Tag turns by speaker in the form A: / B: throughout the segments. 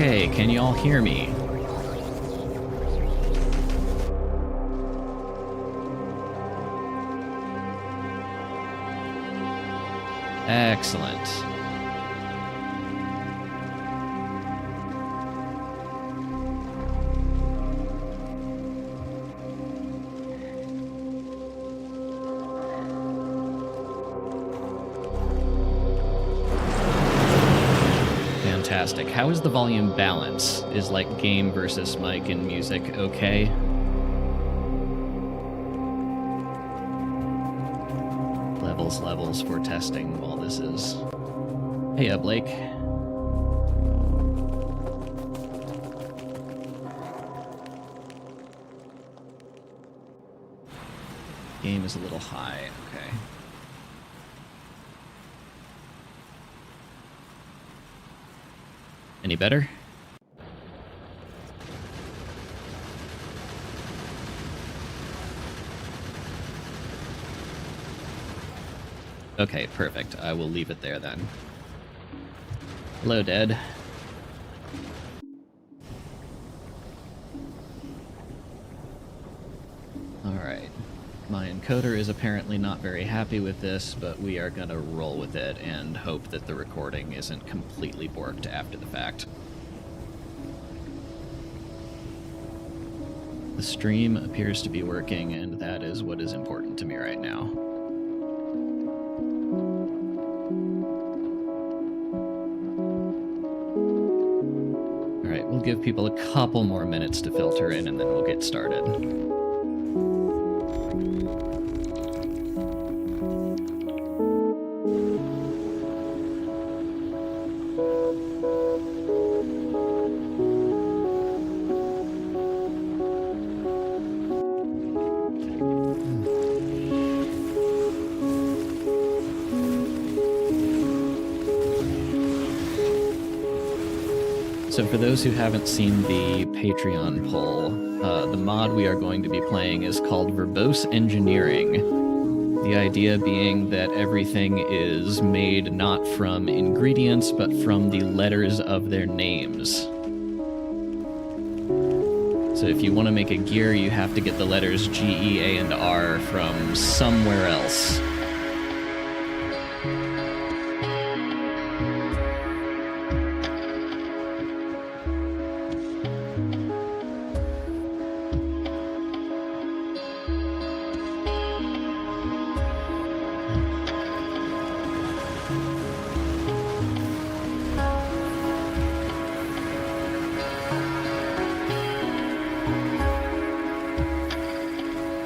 A: Okay, can you all hear me? Excellent. Fantastic. How is the volume balance? Is like game versus mic and music okay? Levels for testing while this is... Hey, Blake. Game is a little high, okay. Any better? Okay, perfect. I will leave it there then. Hello, Dead. Alright. My encoder is apparently not very happy with this, but we are gonna roll with it and hope that the recording isn't completely borked after the fact. The stream appears to be working, and that is what is important to me right now. Alright, we'll give people a couple more minutes to filter in, and then we'll get started. So for those who haven't seen the Patreon poll, the mod we are going to be playing is called Verbose Engineering. The idea being that everything is made not from ingredients, but from the letters of their names. So if you want to make a gear, you have to get the letters G, E, A, and R from somewhere else.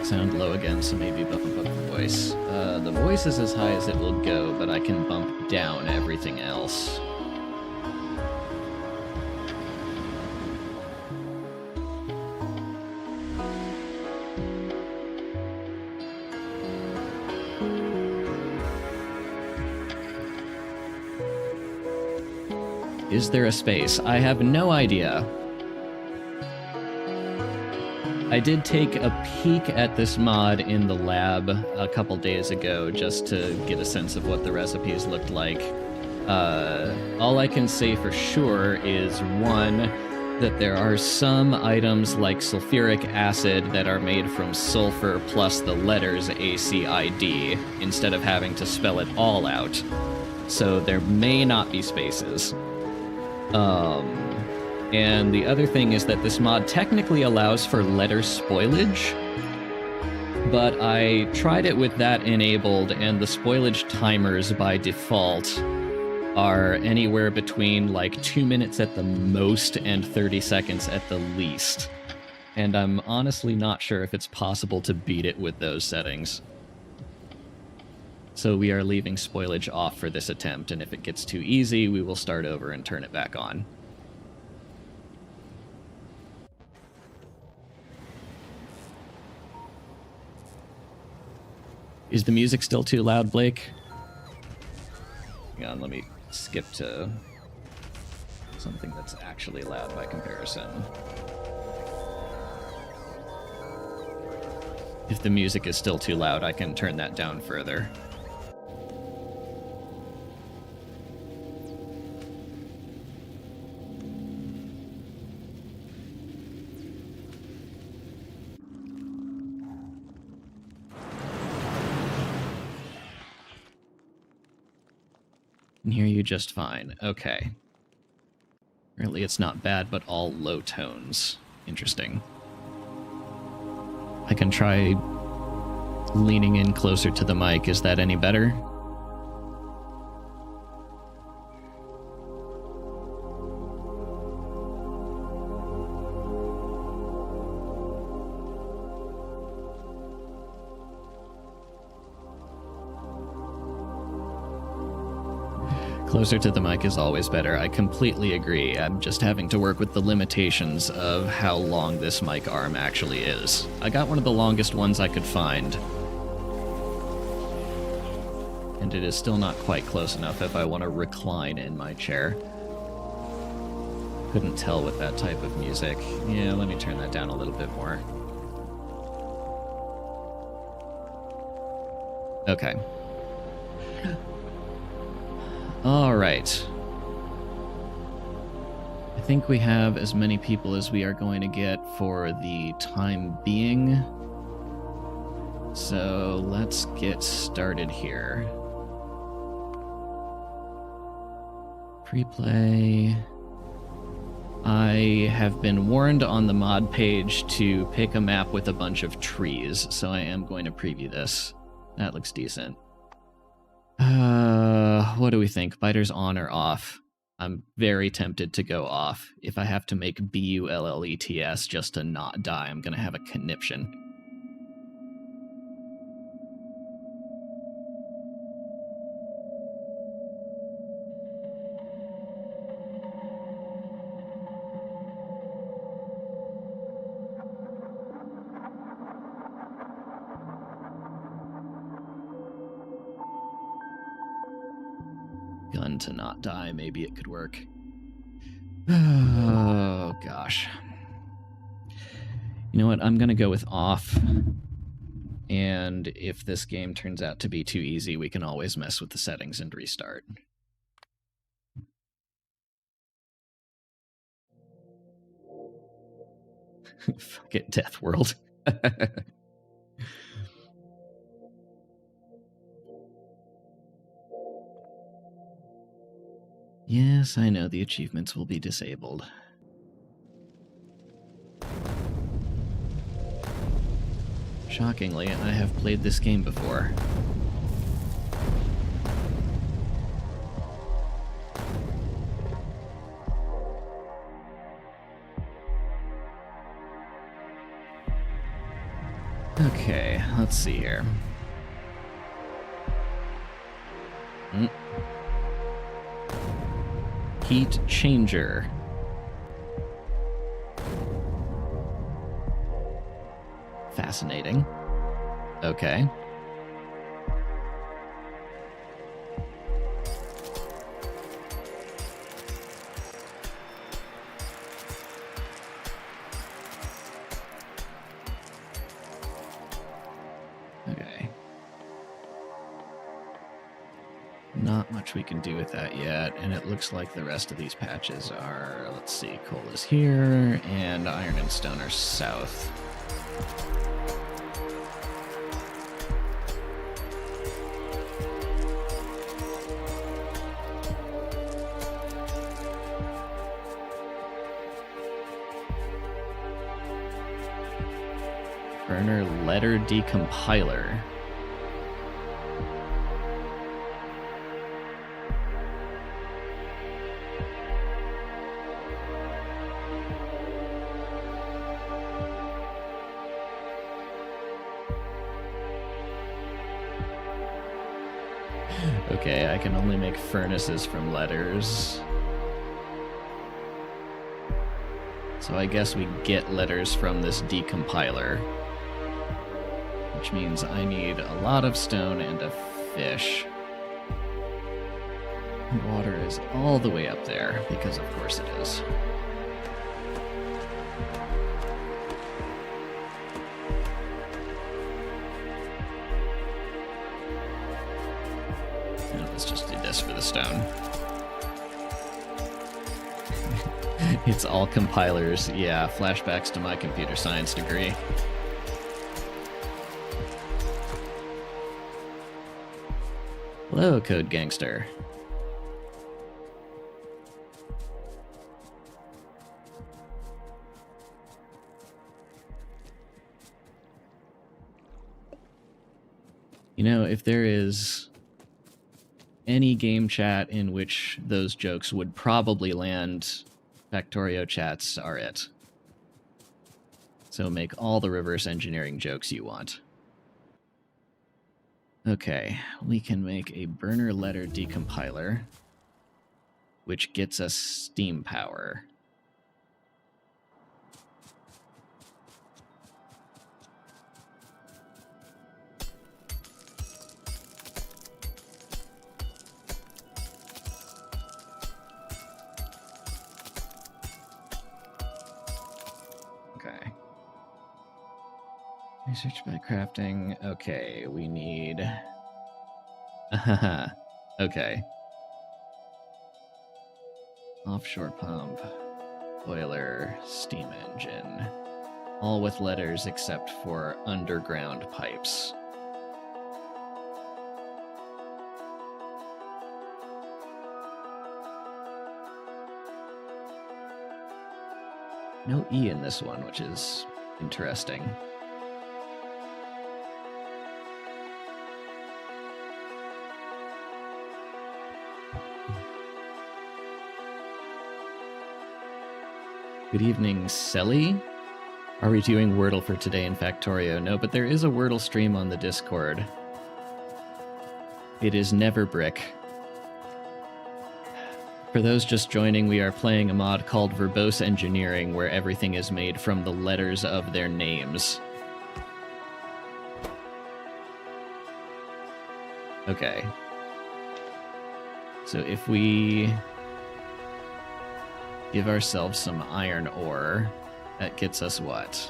A: Sound low again, so maybe bump up the voice. The voice is as high as it will go, but I can bump down everything else. Is there a space? I have no idea. I did take a peek at this mod in the lab a couple days ago just to get a sense of what the recipes looked like. All I can say for sure is, one, that there are some items like sulfuric acid that are made from sulfur plus the letters ACID instead of having to spell it all out. So there may not be spaces. And the other thing is that this mod technically allows for letter spoilage, but I tried it with that enabled, and the spoilage timers by default are anywhere between like 2 minutes at the most and 30 seconds at the least. And I'm honestly not sure if it's possible to beat it with those settings. So we are leaving spoilage off for this attempt, and if it gets too easy, we will start over and turn it back on. Is the music still too loud, Blake? Hang on, let me skip to something that's actually loud by comparison. If the music is still too loud, I can turn that down further. Can hear you just fine. Okay. Apparently it's not bad, but all low tones. Interesting. I can try leaning in closer to the mic. Is that any better? Closer to the mic is always better. I completely agree. I'm just having to work with the limitations of how long this mic arm actually is. I got one of the longest ones I could find. And it is still not quite close enough if I want to recline in my chair. Couldn't tell with that type of music. Yeah, let me turn that down a little bit more. Okay. All right. I think we have as many people as we are going to get for the time being. So let's get started here. Pre-play. I have been warned on the mod page to pick a map with a bunch of trees, so I am going to preview this. That looks decent. What do we think? Biters on or off? I'm very tempted to go off. If I have to make BULLETS just to not die, I'm gonna have a conniption. Gun to not die, maybe it could work. Oh, gosh. You know what? I'm going to go with off. And if this game turns out to be too easy, we can always mess with the settings and restart. Fuck it, Death World. Yes, I know the achievements will be disabled. Shockingly, I have played this game before. Okay, let's see here. Heat changer. Fascinating. Okay. Okay. Not much we can do with that yet, and it looks like the rest of these patches are, let's see, coal is here, and iron and stone are south. Burner letter decompiler. Okay, I can only make furnaces from letters. So I guess we get letters from this decompiler. Which means I need a lot of stone and a fish. Water is all the way up there, because of course it is. Now let's just do this for the stone. It's all compilers. Yeah, flashbacks to my computer science degree. Hello, Code Gangster. You know, if there is any game chat in which those jokes would probably land, Factorio chats are it. So make all the reverse engineering jokes you want. Okay, we can make a burner letter decompiler, which gets us steam power. Okay. Research by crafting. Okay, we need... okay. Offshore pump, boiler, steam engine. All with letters except for underground pipes. No E in this one, which is interesting. Good evening, Selly. Are we doing Wordle for today in Factorio? No, but there is a Wordle stream on the Discord. It is Never Brick. For those just joining, we are playing a mod called Verbose Engineering, where everything is made from the letters of their names. Okay. So if we give ourselves some iron ore, that gets us what?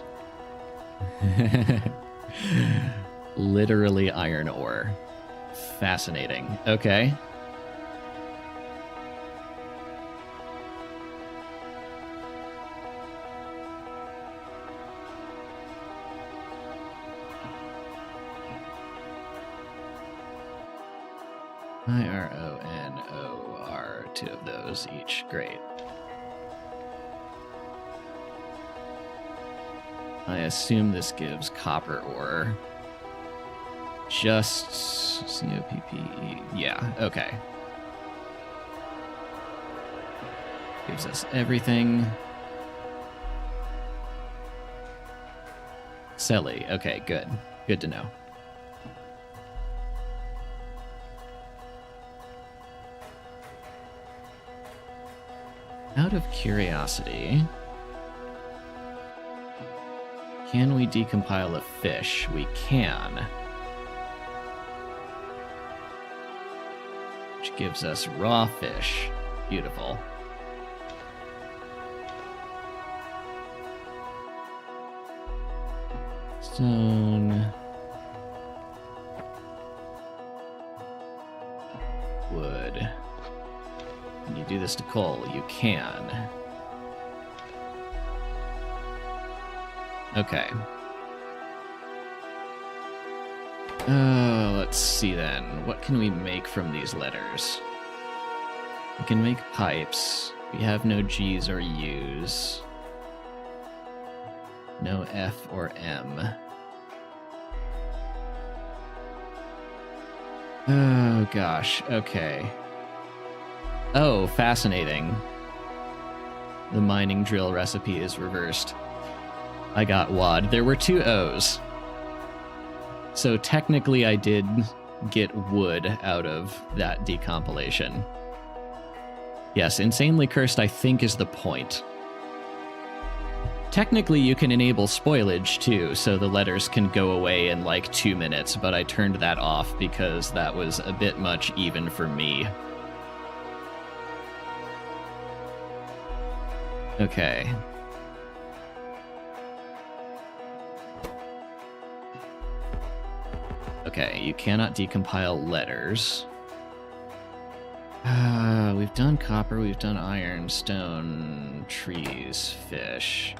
A: Literally iron ore. Fascinating. Okay. IRONOR, 2 of those each. Great. I assume this gives copper ore. Just COPPE. Yeah, okay. Gives us everything. Selly. Okay, good. Good to know. Out of curiosity, can we decompile a fish? We can. Which gives us raw fish. Beautiful. Stone. Wood. Can you do this to coal? You can. Okay. Let's see then. What can we make from these letters? We can make pipes. We have no G's or U's. No F or M. Oh gosh, okay. Oh, fascinating. The mining drill recipe is reversed. I got WAD. There were 2 O's. So technically I did get wood out of that decompilation. Yes, insanely cursed I think is the point. Technically you can enable spoilage too, so the letters can go away in like 2 minutes, but I turned that off because that was a bit much even for me. Okay. Okay, you cannot decompile letters. We've done copper, we've done iron, stone, trees, fish.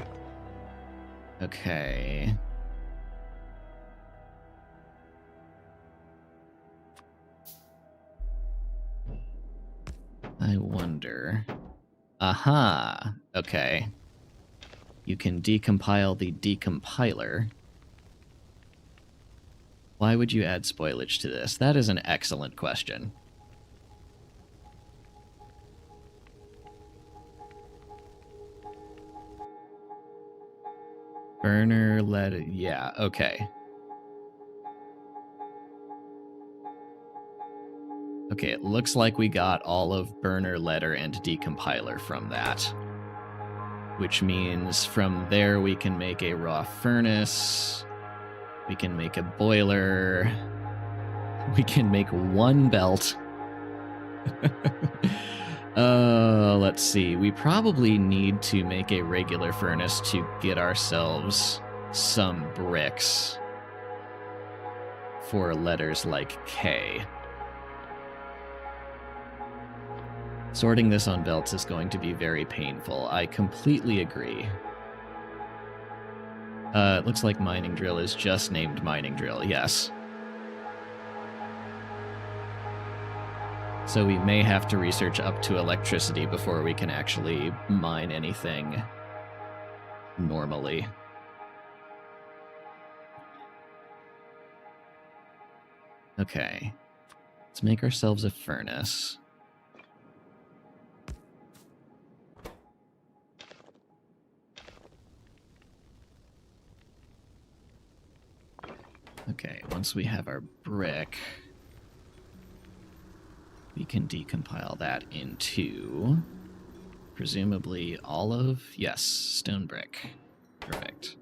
A: Okay. I wonder... Aha! Okay. You can decompile the decompiler. Why would you add spoilage to this? That is an excellent question. Burner letter, yeah, okay. Okay, it looks like we got all of burner letter and decompiler from that. Which means from there we can make a raw furnace, we can make a boiler, we can make one belt. Let's see. We probably need to make a regular furnace to get ourselves some bricks for letters like K. Sorting this on belts is going to be very painful. I completely agree. It looks like mining drill is just named mining drill, yes. So we may have to research up to electricity before we can actually mine anything normally. Okay. Let's make ourselves a furnace. Okay, once we have our brick, we can decompile that into, presumably, olive. Yes, stone brick. Perfect.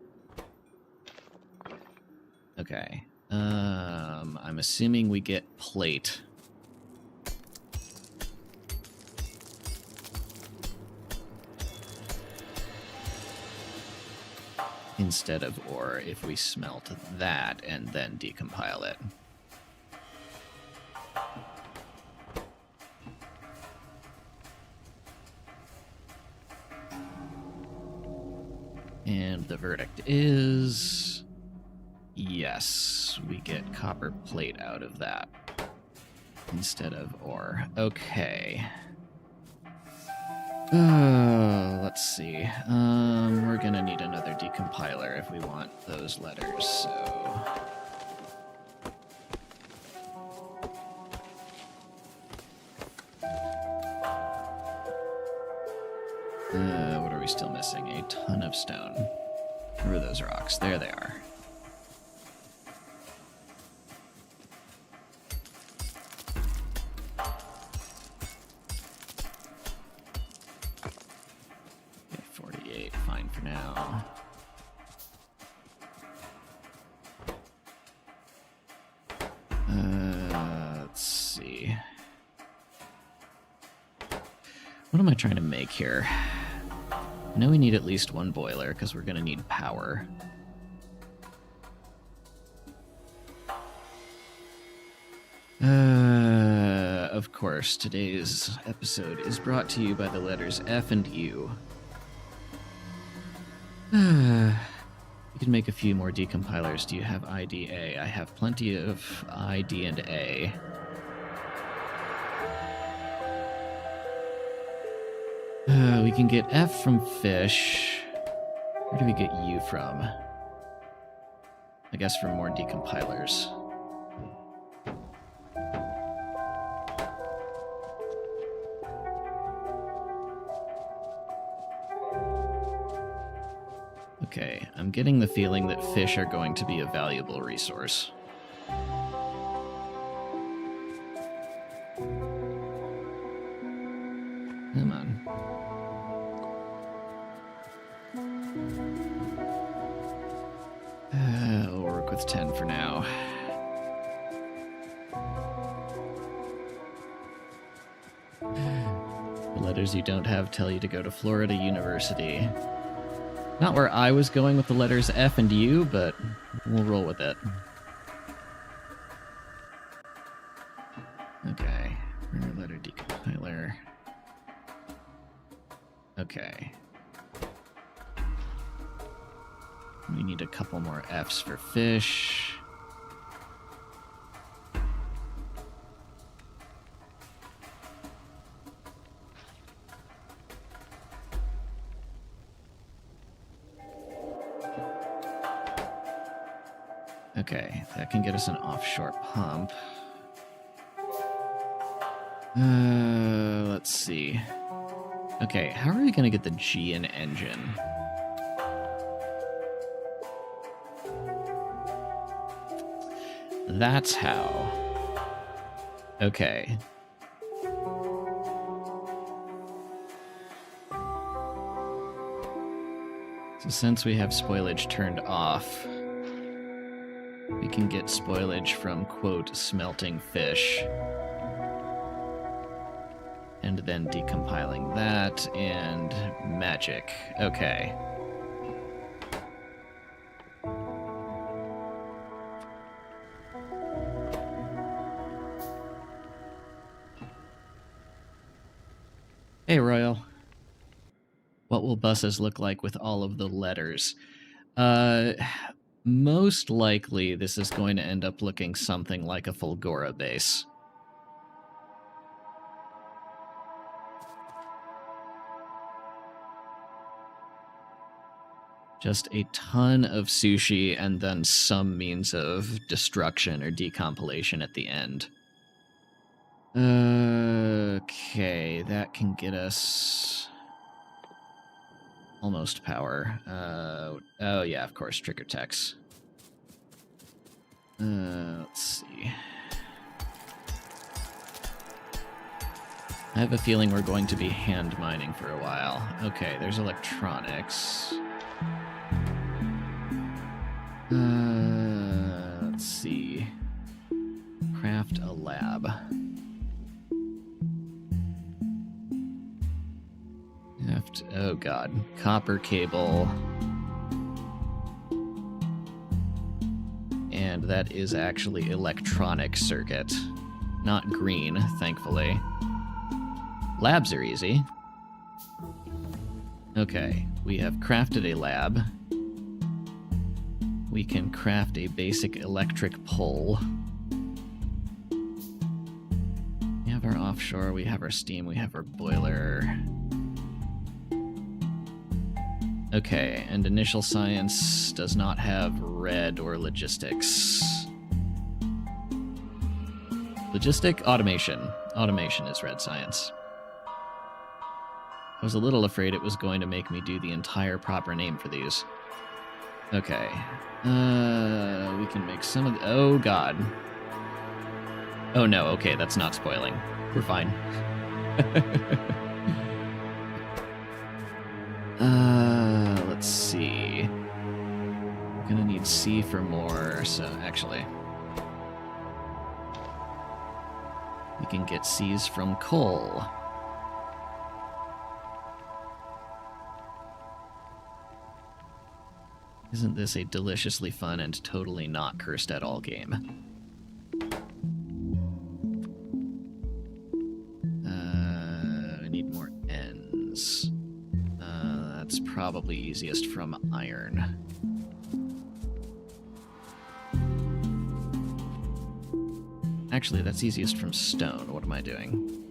A: Okay. I'm assuming we get plate. Instead of ore, if we smelt that and then decompile it. And the verdict is... yes, we get copper plate out of that instead of ore. Okay. Let's see. We're gonna need another decompiler if we want those letters, so... what are we still missing? A ton of stone. Where are those rocks? There they are. Okay, 48, fine for now. Let's see. What am I trying to make here? I know we need at least one boiler, because we're going to need power. Of course, today's episode is brought to you by the letters F and U. You can make a few more decompilers. Do you have IDA? I have plenty of ID and A. We can get F from fish. Where do we get U from? I guess from more decompilers. Okay, I'm getting the feeling that fish are going to be a valuable resource. Come on. We'll work with 10 for now. The letters you don't have tell you to go to Florida University. Not where I was going with the letters F and U, but we'll roll with it. Okay. Letter decompiler. Okay. We need a couple more Fs for fish. Okay, that can get us an offshore pump. Let's see. Okay, how are we going to get the G in engine? That's how. Okay. So since we have spoilage turned off, we can get spoilage from, quote, smelting fish. And then decompiling that, and magic. Okay. Hey, Royal. What will buses look like with all of the letters? Most likely this is going to end up looking something like a Fulgora base. Just a ton of sushi and then some means of destruction or decompilation at the end. Okay, that can get us almost power. Oh yeah, of course, trigger text. Let's see. I have a feeling we're going to be hand mining for a while. Okay, there's electronics. Let's see. Craft a lab. Oh god. Copper cable. And that is actually electronic circuit. Not green, thankfully. Labs are easy. Okay, we have crafted a lab. We can craft a basic electric pole. We have our offshore, we have our steam, we have our boiler. Okay, and initial science does not have red or logistics. Logistic automation. Automation is red science. I was a little afraid it was going to make me do the entire proper name for these. Okay. We can make some of the... Oh, God. Oh, no. Okay, that's not spoiling. We're fine. Let's see. We're gonna need C for more, so actually... we can get C's from coal. Isn't this a deliciously fun and totally not cursed at all game? I need more N's. That's probably easiest from iron. Actually, that's easiest from stone. What am I doing?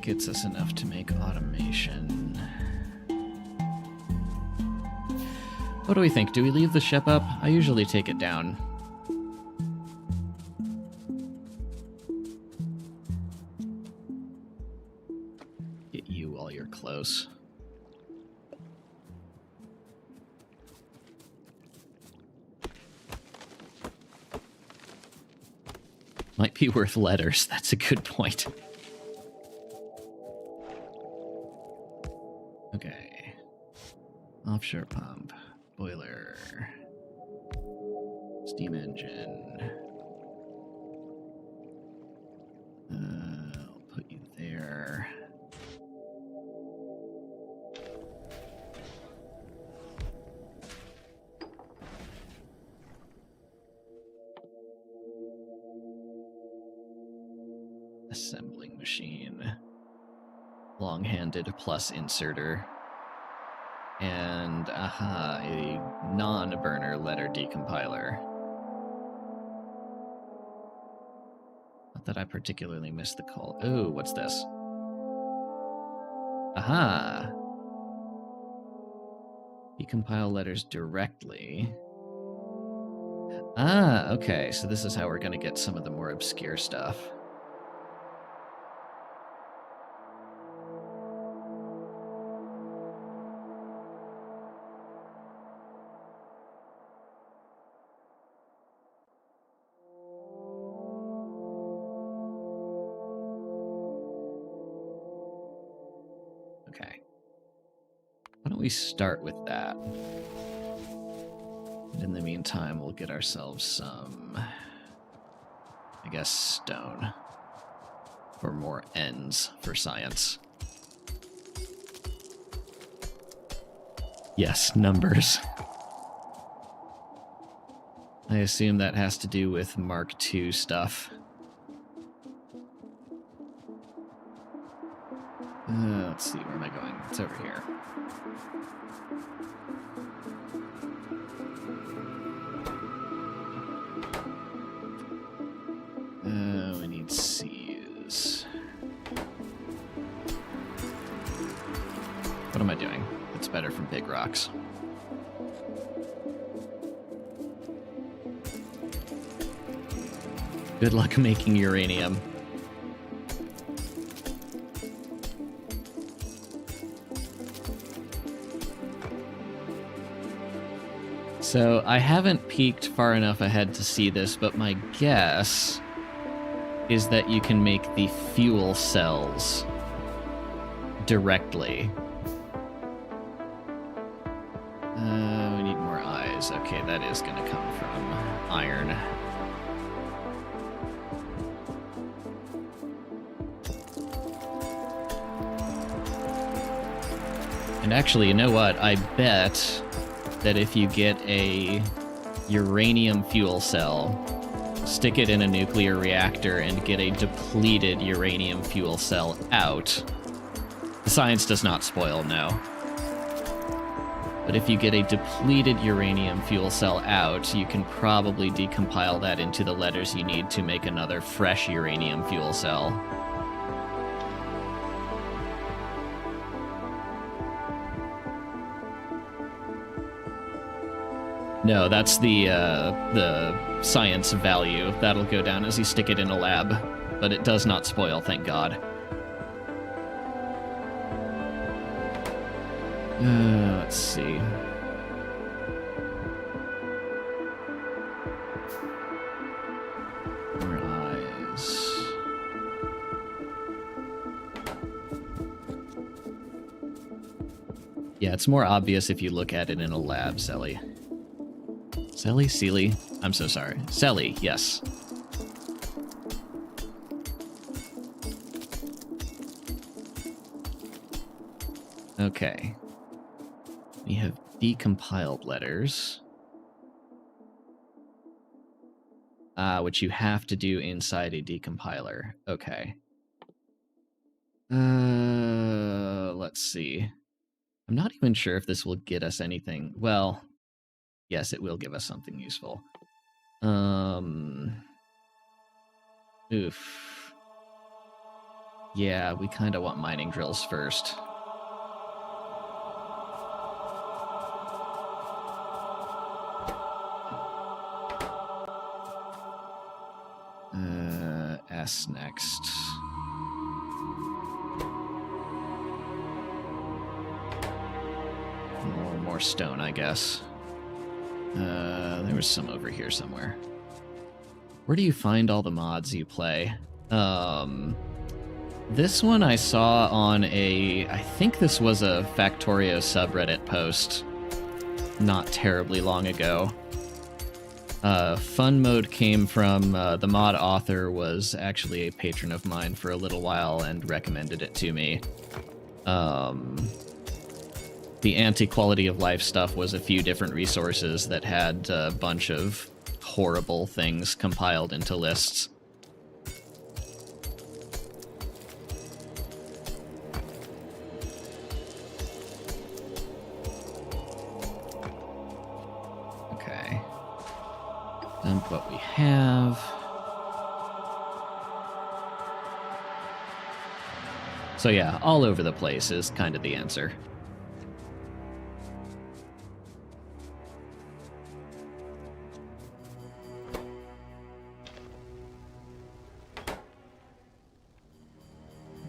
A: Gets us enough to make automation. What do we think? Do we leave the ship up? I usually take it down. Get you while you're close. Might be worth letters. That's a good point. Okay. Offshore pump. Boiler. Steam engine. I'll put you there. Assembling machine. long-handed plus inserter. And, a non-burner letter decompiler. Not that I particularly missed the call. Oh, what's this? Aha! Decompile letters directly. Ah, okay, so this is how we're going to get some of the more obscure stuff. Okay. Why don't we start with that? And in the meantime, we'll get ourselves some, I guess, stone. Or more ends for science. Yes, numbers. I assume that has to do with Mark II stuff. Let's see, where am I going? It's over here. We need C's. What am I doing? It's better from big rocks. Good luck making uranium. So I haven't peeked far enough ahead to see this, but my guess is that you can make the fuel cells directly. We need more eyes. Okay, that is going to come from iron. And actually, you know what? I bet that if you get a uranium fuel cell, stick it in a nuclear reactor, and get a depleted uranium fuel cell out, the science does not spoil, no. But if you get a depleted uranium fuel cell out, you can probably decompile that into the letters you need to make another fresh uranium fuel cell. No, that's the science value. That'll go down as you stick it in a lab, but it does not spoil, thank God. Let's see. More eyes. Yeah, it's more obvious if you look at it in a lab, Sally. Sally? Sealy? I'm so sorry. Sally, yes. Okay. We have decompiled letters. Which you have to do inside a decompiler. Okay. Let's see. I'm not even sure if this will get us anything. Well, yes, it will give us something useful. Oof. Yeah, we kind of want mining drills first. S next. More stone, I guess. There was some over here somewhere. Where do you find all the mods you play? This one I saw on I think this was a Factorio subreddit post not terribly long ago. Fun mode came from, the mod author was actually a patron of mine for a little while and recommended it to me. The anti-quality of life stuff was a few different resources that had a bunch of horrible things compiled into lists. what we have. So yeah, all over the place is kind of the answer.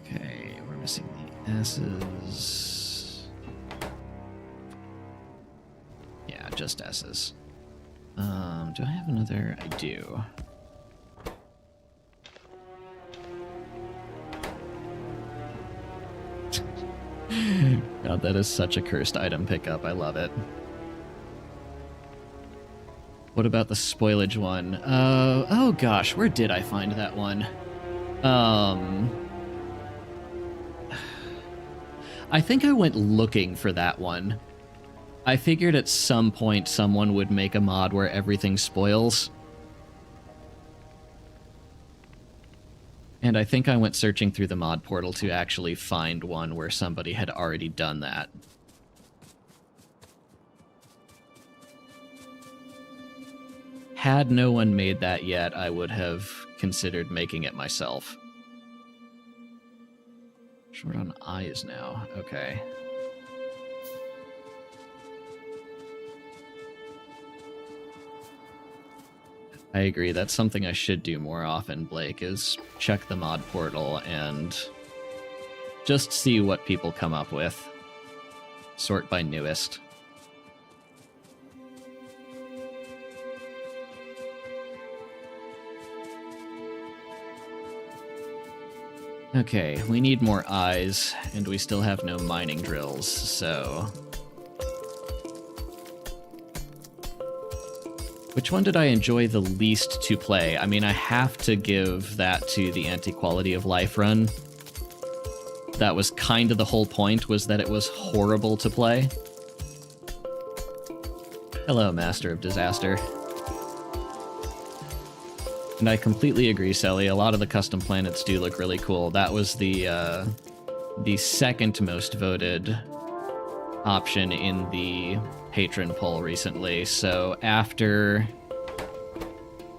A: Okay, we're missing the S's. Yeah, just S's. Do I have another? I do. God, that is such a cursed item pickup. I love it. What about the spoilage one? Oh gosh, where did I find that one? I think I went looking for that one. I figured at some point someone would make a mod where everything spoils. And I think I went searching through the mod portal to actually find one where somebody had already done that. Had no one made that yet, I would have considered making it myself. Short on eyes now. Okay. I agree. That's something I should do more often, Blake, is check the mod portal and just see what people come up with. Sort by newest. Okay, we need more eyes, and we still have no mining drills, so... Which one did I enjoy the least to play? I mean, I have to give that to the anti-quality of life run. That was kind of the whole point, was that it was horrible to play. Hello, Master of Disaster. And I completely agree, Sally. A lot of the custom planets do look really cool. That was the second most voted option in the patron poll recently. So after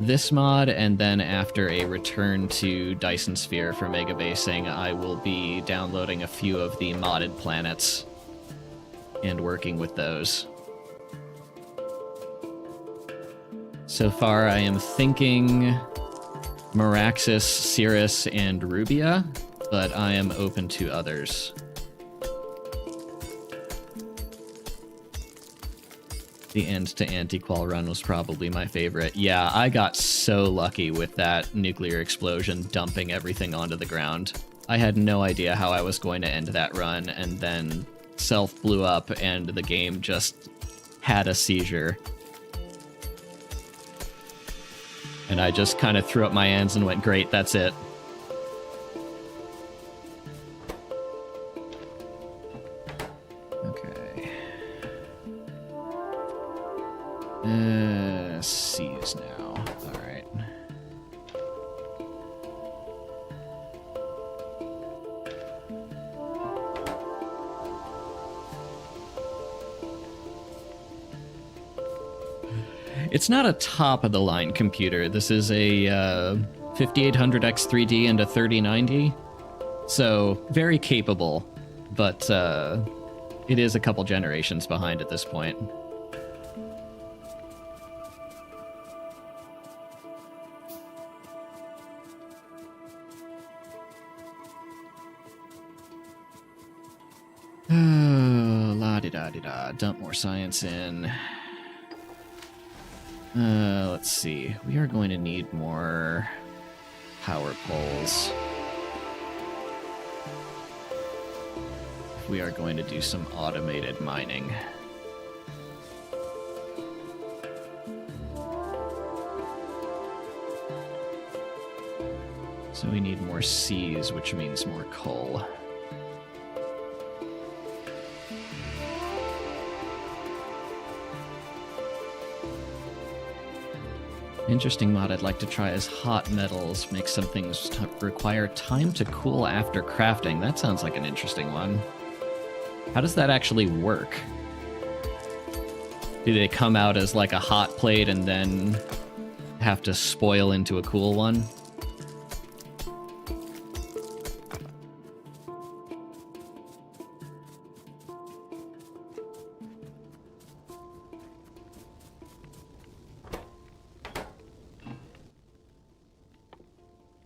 A: this mod and then after a return to Dyson Sphere for mega basing, I will be downloading a few of the modded planets and working with those. So far I am thinking Meraxis, Cirrus, and Rubia, but I am open to others. The end-to-anti-qual run was probably my favorite. Yeah, I got so lucky with that nuclear explosion dumping everything onto the ground. I had no idea how I was going to end that run, and then Self blew up and the game just had a seizure. And I just kind of threw up my hands and went, great, that's it. C's now. Alright. It's not a top-of-the-line computer. This is a 5800X3D and a 3090. So, very capable. But it is a couple generations behind at this point. La-di-da-di-da. Dump more science in. Let's see. We are going to need more power poles if we are going to do some automated mining. So we need more C's, which means more coal. Interesting mod I'd like to try is hot metals. Make some things require time to cool after crafting. That sounds like an interesting one. How does that actually work? Do they come out as like a hot plate and then have to spoil into a cool one.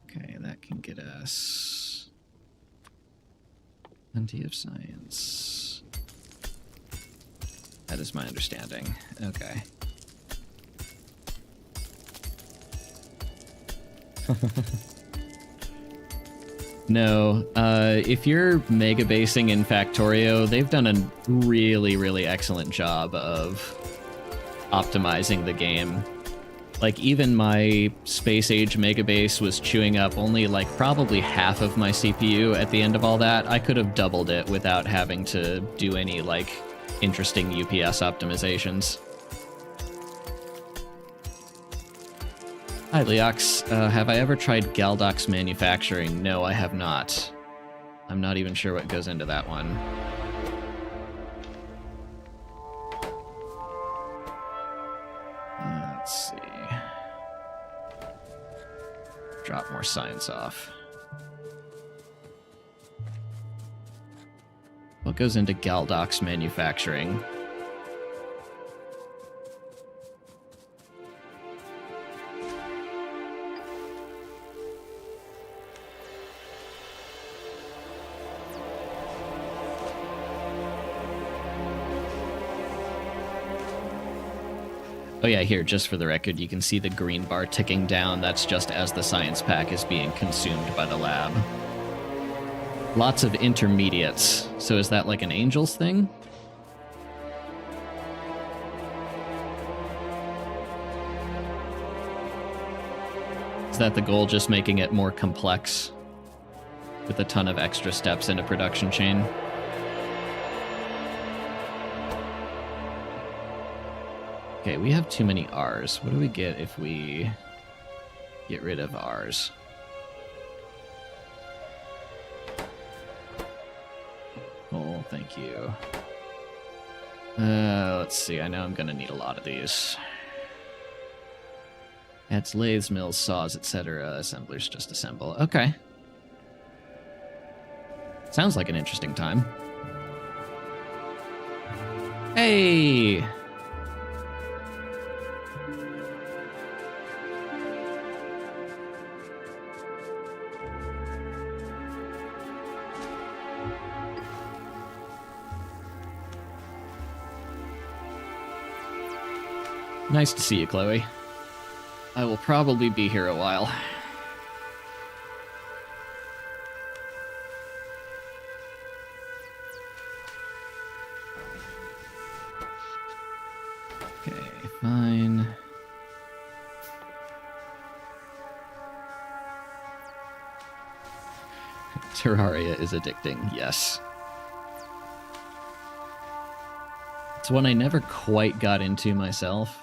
A: Okay, that can get us plenty of science. That is my understanding. Okay. No, if you're mega basing in Factorio, they've done a really, really excellent job of optimizing the game. Like, even my Space Age mega base was chewing up only, like, probably half of my CPU at the end of all that. I could have doubled it without having to do any, like, interesting UPS optimizations. Hi, Leox. Have I ever tried Galdox manufacturing? No, I have not. I'm not even sure what goes into that one. Let's see. Drop more science off. What goes into Galdox manufacturing? Oh yeah, here, just for the record, you can see the green bar ticking down. That's just as the science pack is being consumed by the lab. Lots of intermediates. So is that like an Angels thing? Is that the goal, just making it more complex with a ton of extra steps in a production chain? Okay, we have too many R's. What do we get if we get rid of R's? Oh, thank you. Let's see. I know I'm going to need a lot of these. Adds lathes, mills, saws, etc. Assemblers just assemble. Okay. Sounds like an interesting time. Hey! Nice to see you, Chloe. I will probably be here a while. Okay, fine. Terraria is addicting, yes. It's one I never quite got into myself.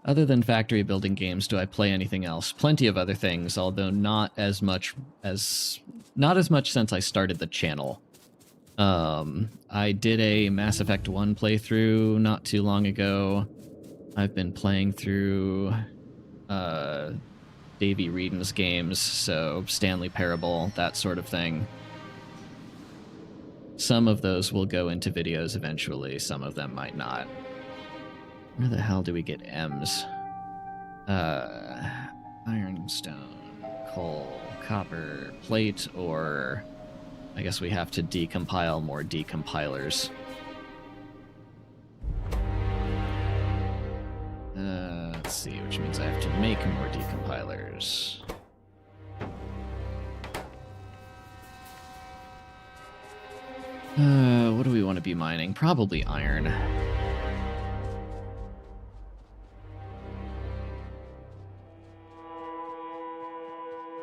A: Other than factory building games, do I play anything else? Plenty of other things, although not as much since I started the channel. I did a Mass Effect 1 playthrough not too long ago. I've been playing through Davey Reedon's games, so Stanley Parable, that sort of thing. Some of those will go into videos eventually, some of them might not. Where the hell do we get M's? Ironstone, coal, copper, plate, or I guess we have to decompile more decompilers. Let's see, which means I have to make more decompilers. What do we want to be mining? Probably iron.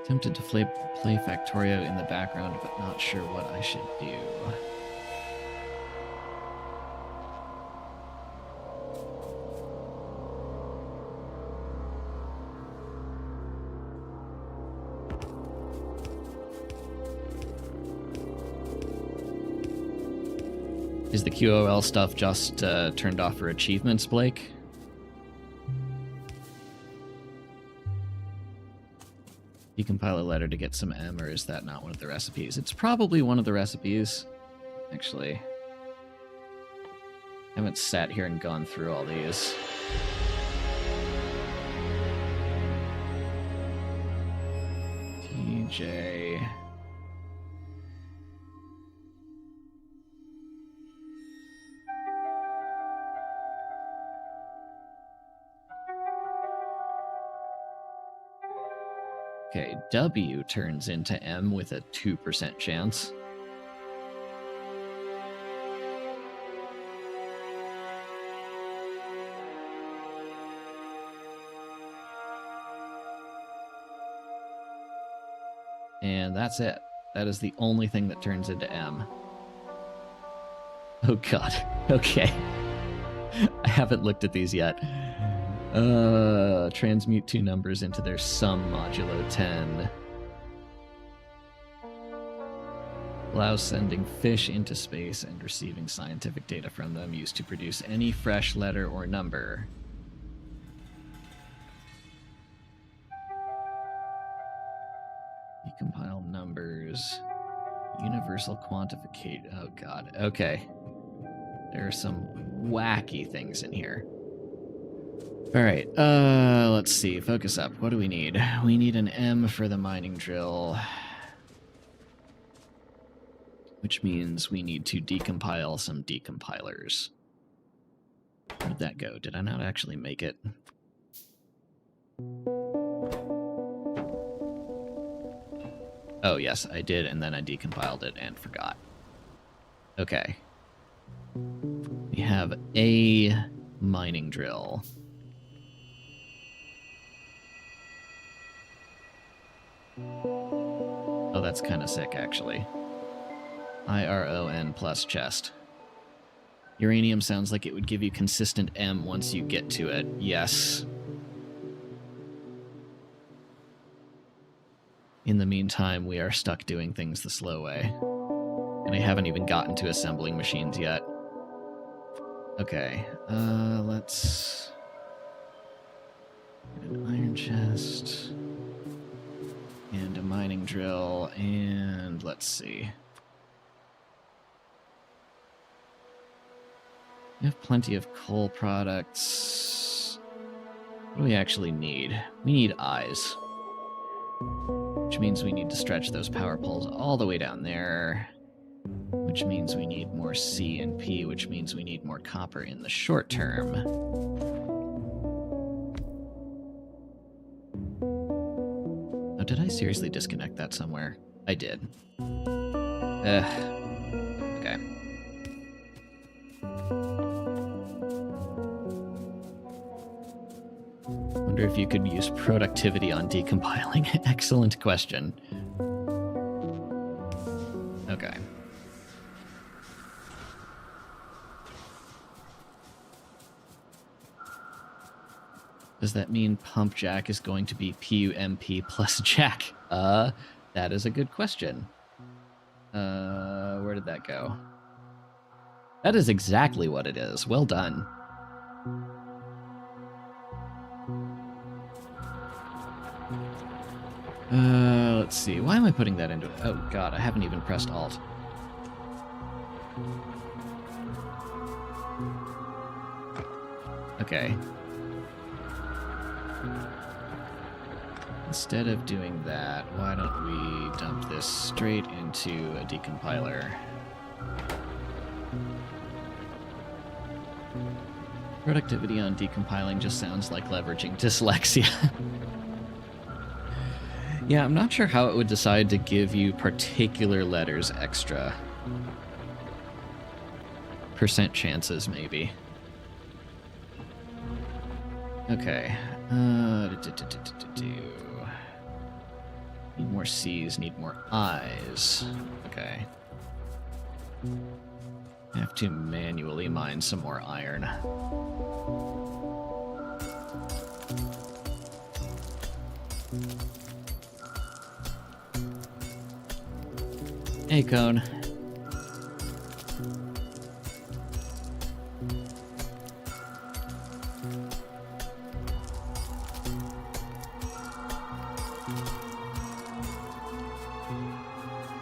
A: Tempted to play Factorio in the background, but not sure what I should do. Is the QOL stuff just turned off for achievements, Blake? Decompile a letter to get some M, or is that not one of the recipes? It's probably one of the recipes, actually. I haven't sat here and gone through all these. TJ. Okay, W turns into M with a 2% chance. And that's it. That is the only thing that turns into M. Oh god. Okay. I haven't looked at these yet. Transmute two numbers into their sum modulo 10. Allows sending fish into space and receiving scientific data from them used to produce any fresh letter or number. Decompile numbers. Universal quantification. Oh god. Okay. There are some wacky things in here. Alright, let's see. Focus up. What do we need? We need an M for the mining drill. Which means we need to decompile some decompilers. Where'd that go? Did I not actually make it? Oh, yes, I did, and then I decompiled it and forgot. Okay. We have a mining drill. Oh, that's kind of sick, actually. IRON plus chest. Uranium sounds like it would give you consistent M once you get to it. Yes. In the meantime, we are stuck doing things the slow way. And I haven't even gotten to assembling machines yet. Okay, let's... get an iron chest... and a mining drill, and let's see. We have plenty of coal products. What do we actually need? We need eyes. Which means we need to stretch those power poles all the way down there. Which means we need more C and P, which means we need more copper in the short term. Oh, did I seriously disconnect that somewhere? I did. Okay. Wonder if you could use productivity on decompiling. Excellent question. Okay. Does that mean pump jack is going to be PUMP plus jack? That is a good question. Where did that go? That is exactly what it is. Well done. Let's see. Why am I putting that into it? Oh god, I haven't even pressed Alt. Okay. Instead of doing that, why don't we dump this straight into a decompiler? Productivity on decompiling just sounds like leveraging dyslexia. Yeah, I'm not sure how it would decide to give you particular letters extra. Percent chances, maybe. Okay. Need more C's, need more I's. Okay. I have to manually mine some more iron. Hey, Cone.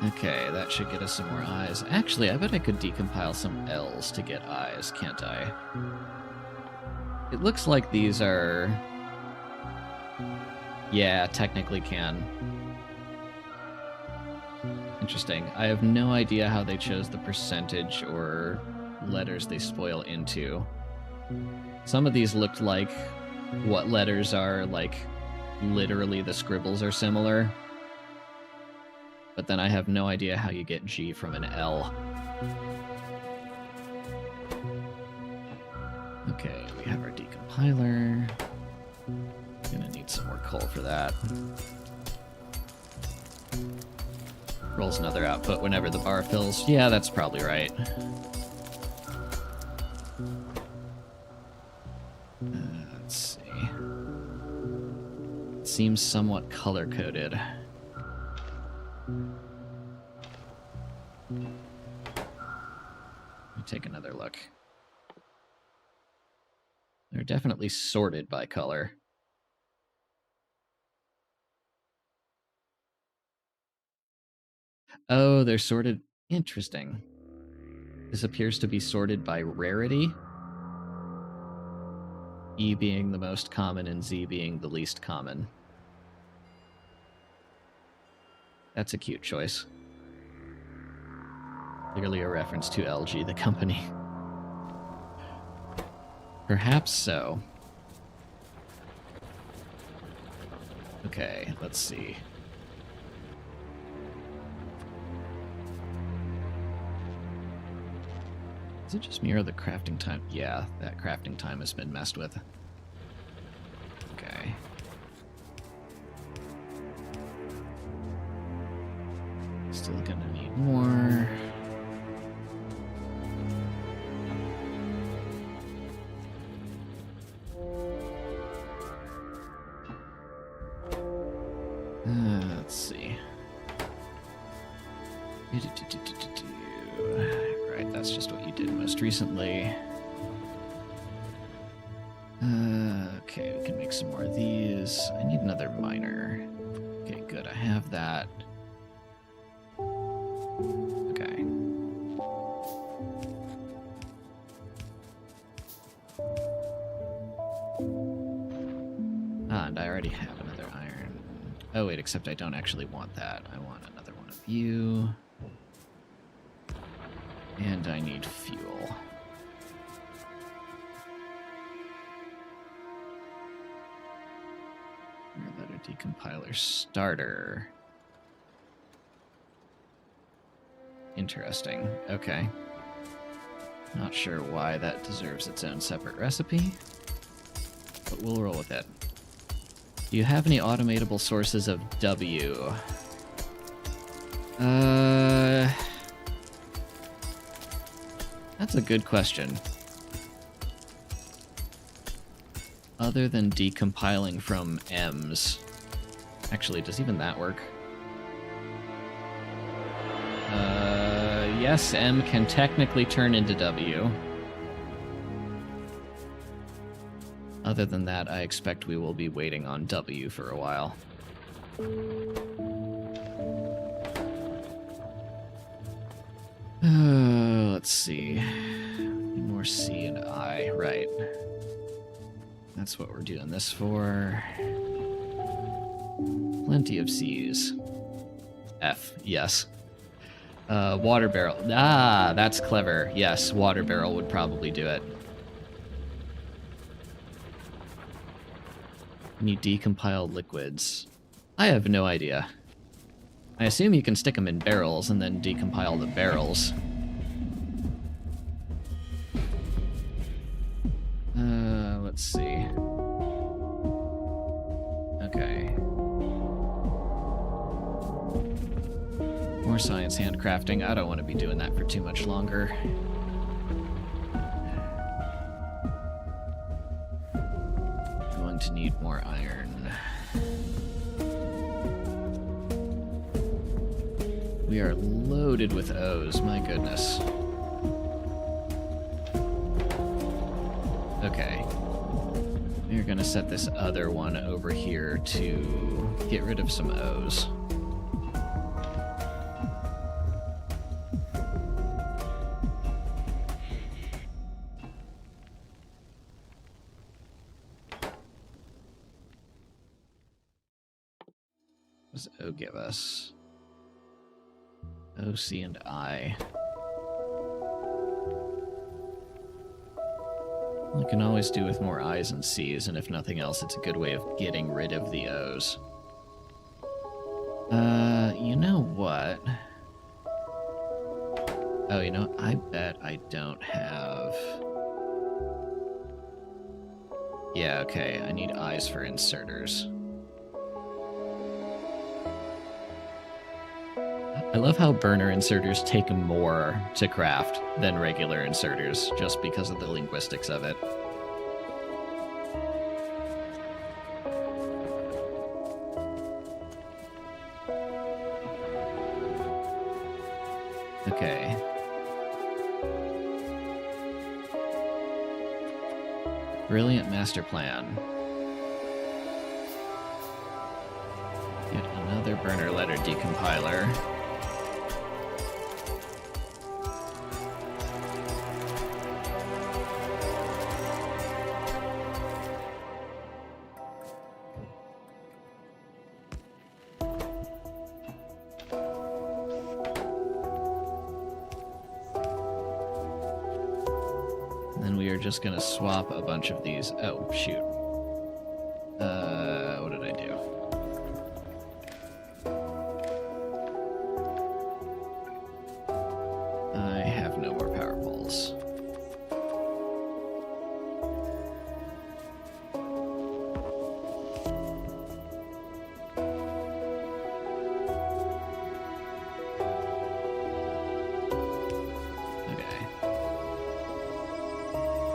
A: Okay, that should get us some more eyes. Actually, I bet I could decompile some L's to get eyes, can't I? It looks like these are... Yeah, technically can. Interesting. I have no idea how they chose the percentage or letters they spoil into. Some of these looked like what letters are, like, literally the scribbles are similar. But then I have no idea how you get G from an L. Okay, we have our decompiler. Gonna need some more coal for that. Rolls another output whenever the bar fills. Yeah, that's probably right. Let's see. It seems somewhat color-coded. Let me take another look. They're definitely sorted by color. Oh, they're sorted. Interesting. This appears to be sorted by rarity. E being the most common and Z being the least common. That's a cute choice. Clearly a reference to LG, the company. Perhaps so. Okay, let's see. Does it just mirror the crafting time? Yeah, that crafting time has been messed with. Okay. Still gonna need more. Let's see. Right, that's just what you did most recently. Okay, we can make some more of these. I need another miner. Okay, good, I have that. Okay. And I already have another iron. Oh wait, except I don't actually want that. I want another one of you. And I need fuel. Letter decompiler starter. Interesting. Okay. Not sure why that deserves its own separate recipe, but we'll roll with it. Do you have any automatable sources of W? That's a good question. Other than decompiling from M's. Actually, does even that work? Yes, M can technically turn into W. Other than that, I expect we will be waiting on W for a while. Let's see. More C and I, right. That's what we're doing this for. Plenty of C's. F, yes. Water barrel. Ah, that's clever. Yes, water barrel would probably do it. Need decompiled liquids. I have no idea. I assume you can stick them in barrels and then decompile the barrels. Let's see. Okay. More science handcrafting. I don't want to be doing that for too much longer. Going to need more iron. We are loaded with O's, my goodness. Okay. We're gonna set this other one over here to get rid of some O's. does O give us? O, C, and I. I can always do with more I's and C's, and if nothing else, it's a good way of getting rid of the O's. You know what? Oh, you know, I bet I don't have... Yeah, okay, I need I's for inserters. I love how burner inserters take more to craft than regular inserters, just because of the linguistics of it. Okay. Brilliant master plan. Yet another burner letter decompiler. Just gonna swap a bunch of these. Oh, shoot. What did I do? I have no more power poles.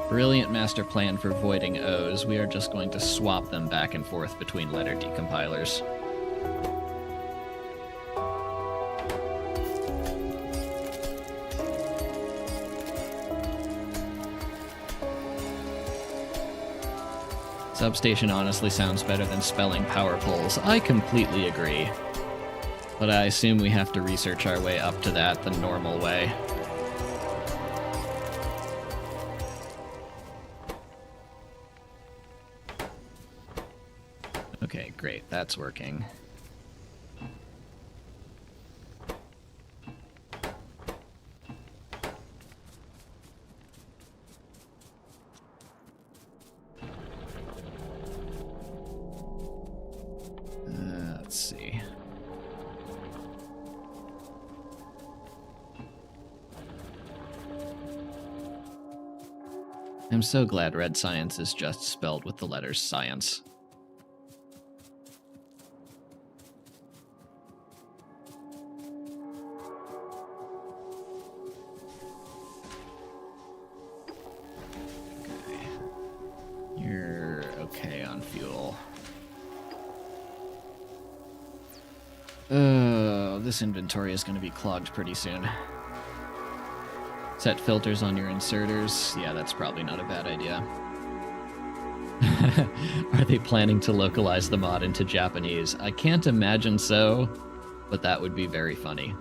A: Brilliant master plan for voiding O's. We are just going to swap them back and forth between letter decompilers. Substation honestly sounds better than spelling power poles. I completely agree. But I assume we have to research our way up to that the normal way. Okay, great. That's working. Let's see. I'm so glad red science is just spelled with the letters science. This inventory is going to be clogged pretty soon. Set filters on your inserters. Yeah, that's probably not a bad idea. Are they planning to localize the mod into Japanese? I can't imagine so, but that would be very funny.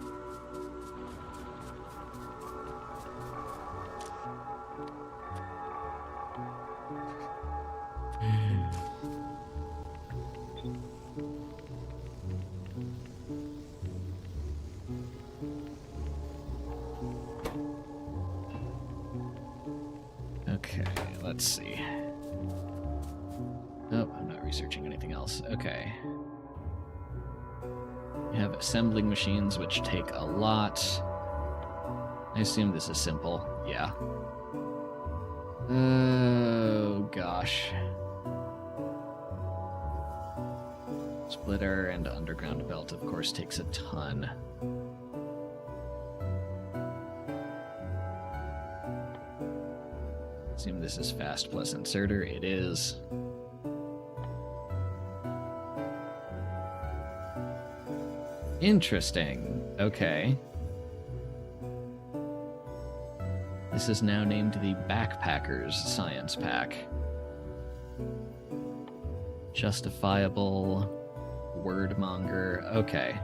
A: Okay, let's see. Oh, I'm not researching anything else. Okay. We have assembling machines, which take a lot. I assume this is simple. Yeah. Oh, gosh. Splitter and underground belt, of course, takes a ton. Assume this is fast plus inserter. It is. Interesting. Okay. This is now named the Backpackers Science Pack. Justifiable. Wordmonger. Okay.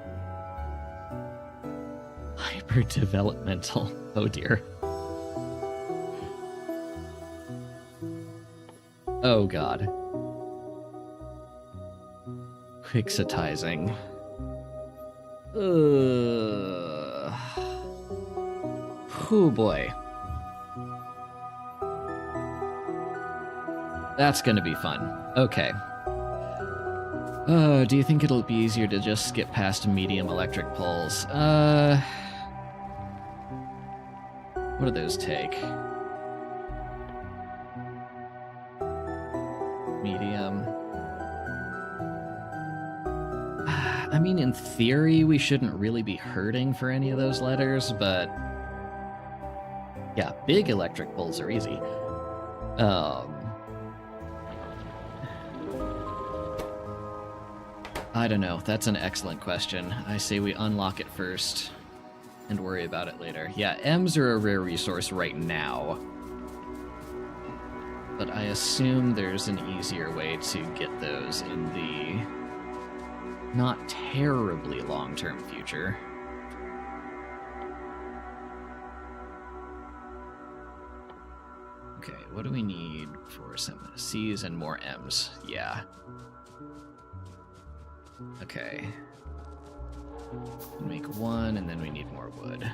A: Hyper-developmental. Oh dear. Oh god. Quixitizing. Oh boy. That's gonna be fun. Okay. Do you think it'll be easier to just skip past medium electric poles? What do those take? Medium. I mean, in theory, we shouldn't really be hurting for any of those letters, but... yeah, big electric poles are easy. I don't know. That's an excellent question. I say we unlock it first and worry about it later. Yeah, M's are a rare resource right now. But I assume there's an easier way to get those in the not terribly long-term future. Okay, what do we need for some C's and more M's? Yeah. Okay. Make one, and then we need more wood.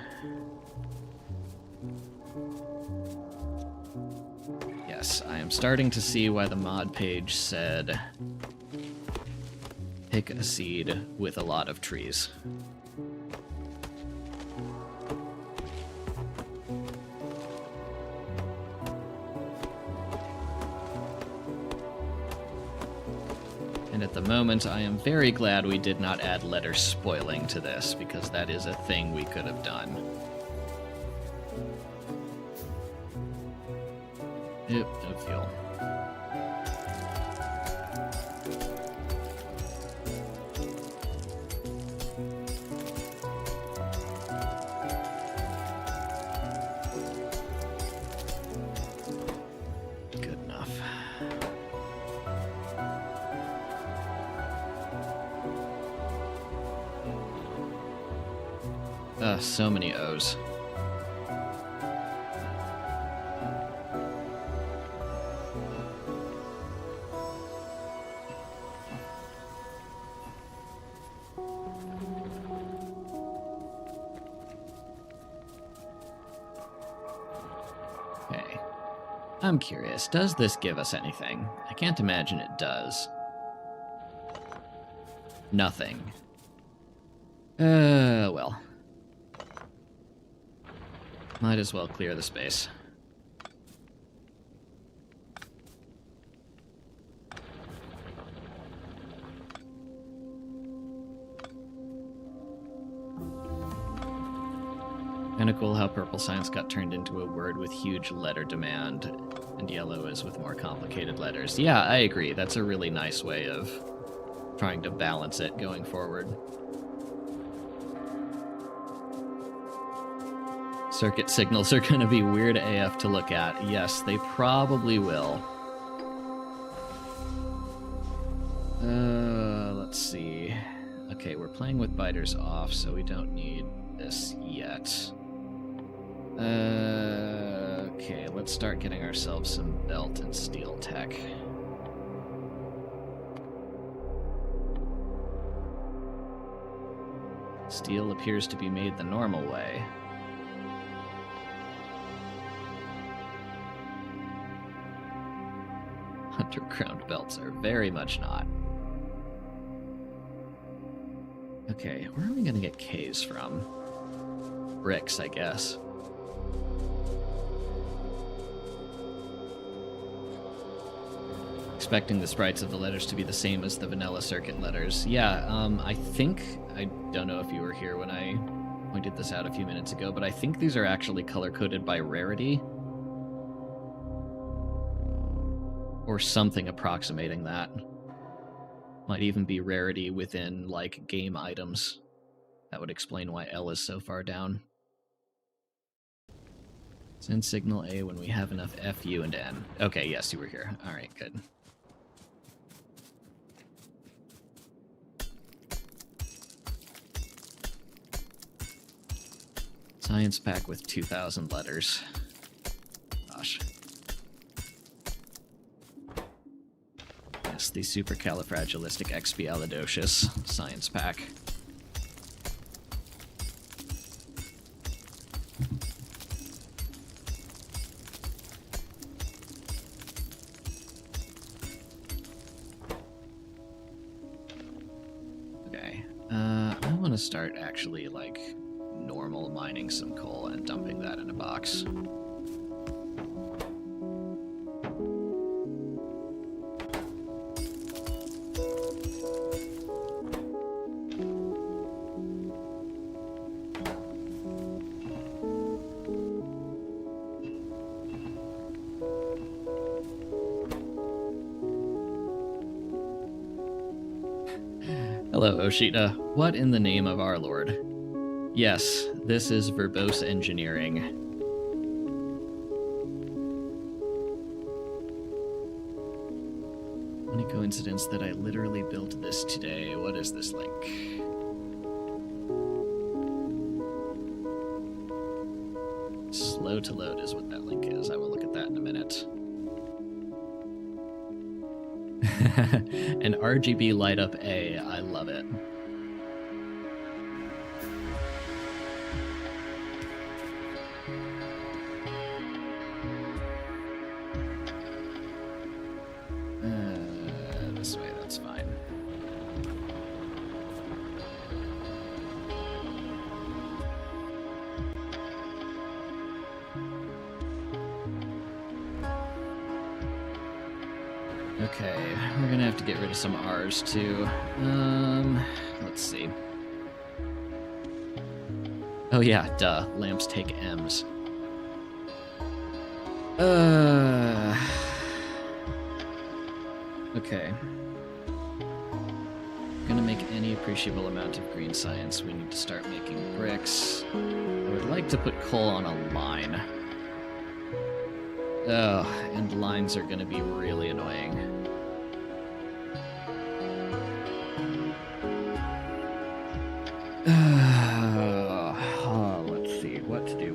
A: Yes, I am starting to see why the mod page said pick a seed with a lot of trees. And at the moment, I am very glad we did not add letter spoiling to this, because that is a thing we could have done. Yep, no fuel. Good enough. So many O's. Okay. I'm curious, does this give us anything? I can't imagine it does. Nothing. Well. Might as well clear the space. Kinda cool how purple science got turned into a word with huge letter demand, and yellow is with more complicated letters. Yeah, I agree. That's a really nice way of trying to balance it going forward. Circuit signals are going to be weird AF to look at. Yes, they probably will. Let's see. Okay, we're playing with biters off, so we don't need this yet. Okay, let's start getting ourselves some belt and steel tech. Steel appears to be made the normal way. Underground belts are very much not. Okay, where are we gonna get K's from? Bricks, I guess. Expecting the sprites of the letters to be the same as the vanilla circuit letters. Yeah, I think, I don't know if you were here when I pointed this out a few minutes ago, but I think these are actually color-coded by rarity. Or something approximating that. Might even be rarity within, like, game items. That would explain why L is so far down. Send signal A when we have enough F, U, and N. Okay, yes, you were here. Alright, good. Science pack with 2,000 letters. Gosh. Yes, the supercalifragilisticexpialidocious science pack. gonna start actually, like, normal mining some coal and dumping that in a box. Hello, Oshita. What in the name of our Lord? Yes, this is verbose engineering. Funny coincidence that I literally built this today. What is this link? Slow to load is what that link is. I will look at that in a minute. An RGB light up A. I love it. This way, that's fine. Okay, we're gonna have to get rid of some R's too. Let's see. Oh yeah, duh. Lamps take M's. Okay. Gonna make any appreciable amount of green science. We need to start making bricks. I would like to put coal on a line. Oh, and lines are gonna be really annoying. Let's see, what to do.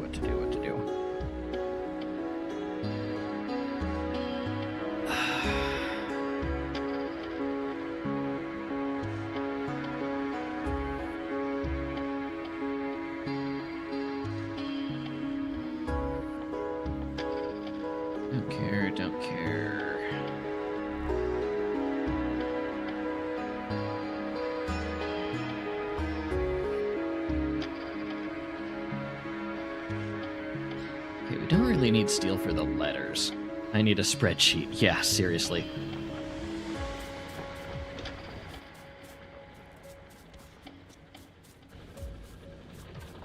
A: Don't care. Okay, we don't really need steel for the letters. I need a spreadsheet. Yeah, seriously.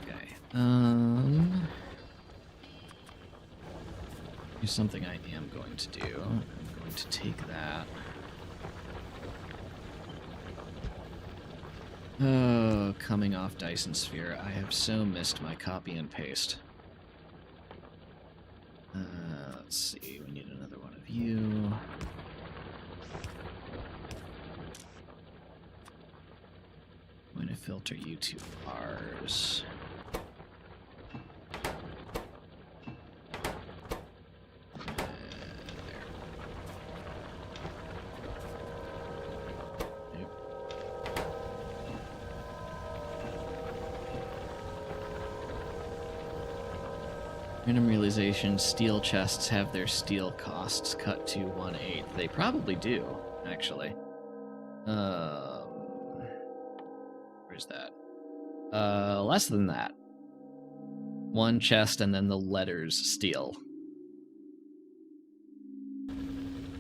A: Okay. Here's something I am going to do. I'm going to take that. Oh, coming off Dyson Sphere. I have so missed my copy and paste. Let's see. We need another one of you. I'm going to filter you to R's. Random realization, steel chests have their steel costs cut to 1/8. They probably do, actually. Where's that? Less than that. One chest and then the letters steel.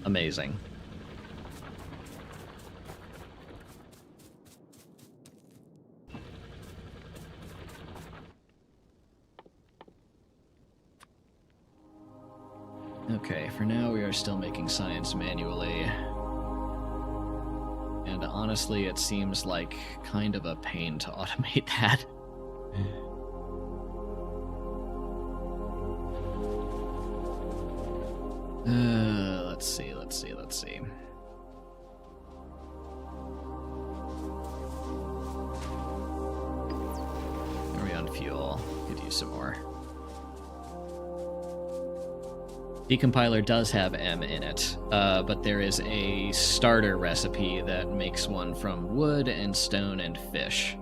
A: Amazing. Okay, for now we are still making science manually. And honestly, it seems like kind of a pain to automate that. Let's see. Are we on fuel? Could use some more. Decompiler does have M in it, but there is a starter recipe that makes one from wood and stone and fish.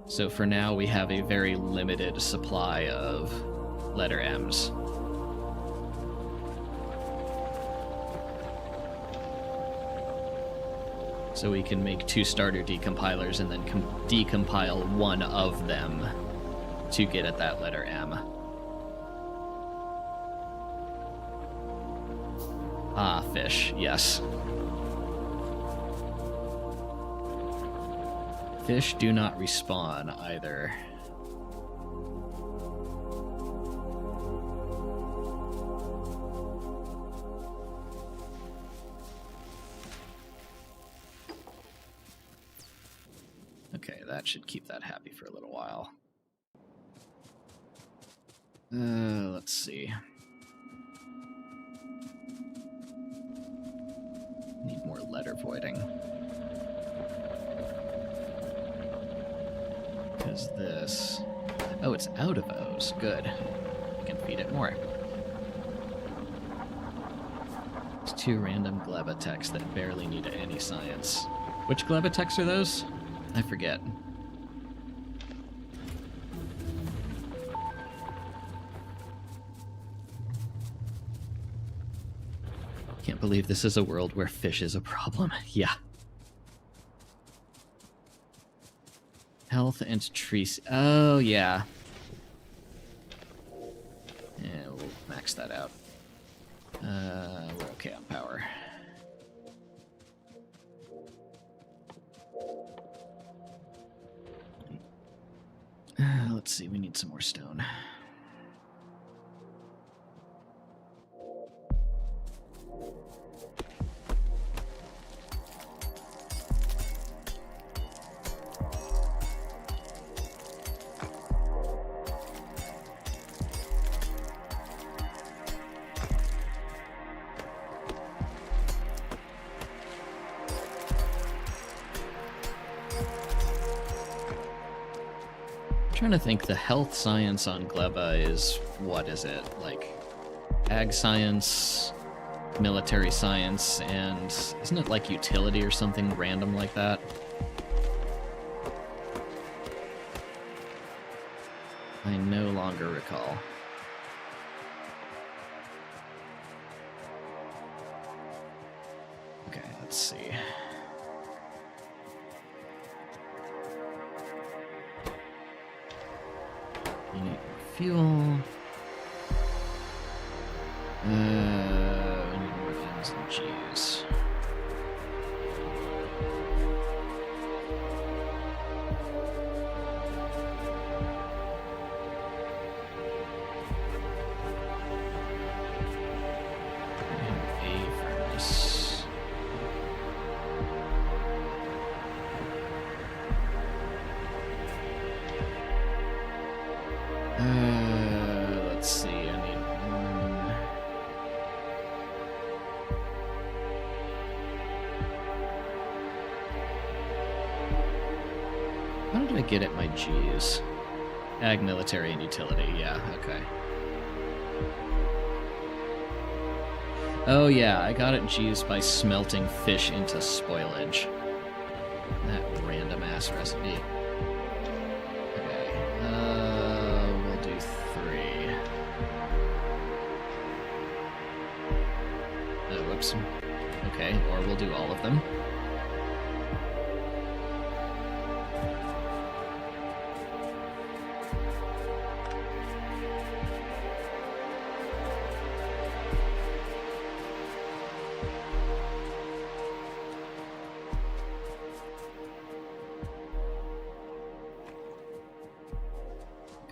A: So for now, we have a very limited supply of letter M's. So we can make 2 starter decompilers and then decompile one of them to get at that letter M. Ah, fish, yes. Fish do not respawn either. Okay, that should keep that happy for a little while. Let's see. Need more letter voiding. Because this... Oh, it's out of O's. Good. We can feed it more. It's 2 random Glebatex that barely need any science. Which Glebatex are those? I forget. Can't believe this is a world where fish is a problem. Yeah. Health and tree... Oh, yeah. Yeah, we'll max that out. We're okay on power. Let's see, we need some more stone. Trying to think, the health science on Gleba is, what is it, like ag science, military science, and isn't it like utility or something random like that? I no longer recall. Okay, let's see. You need more fuel. We need more things than G's. A furnace. Let's see, I need one. How did I get at my G's? Ag, military, and utility, yeah, okay. Oh yeah, I got at G's by smelting fish into spoilage. That random-ass recipe. We'll do 3. Oh, whoops. Okay, or we'll do all of them.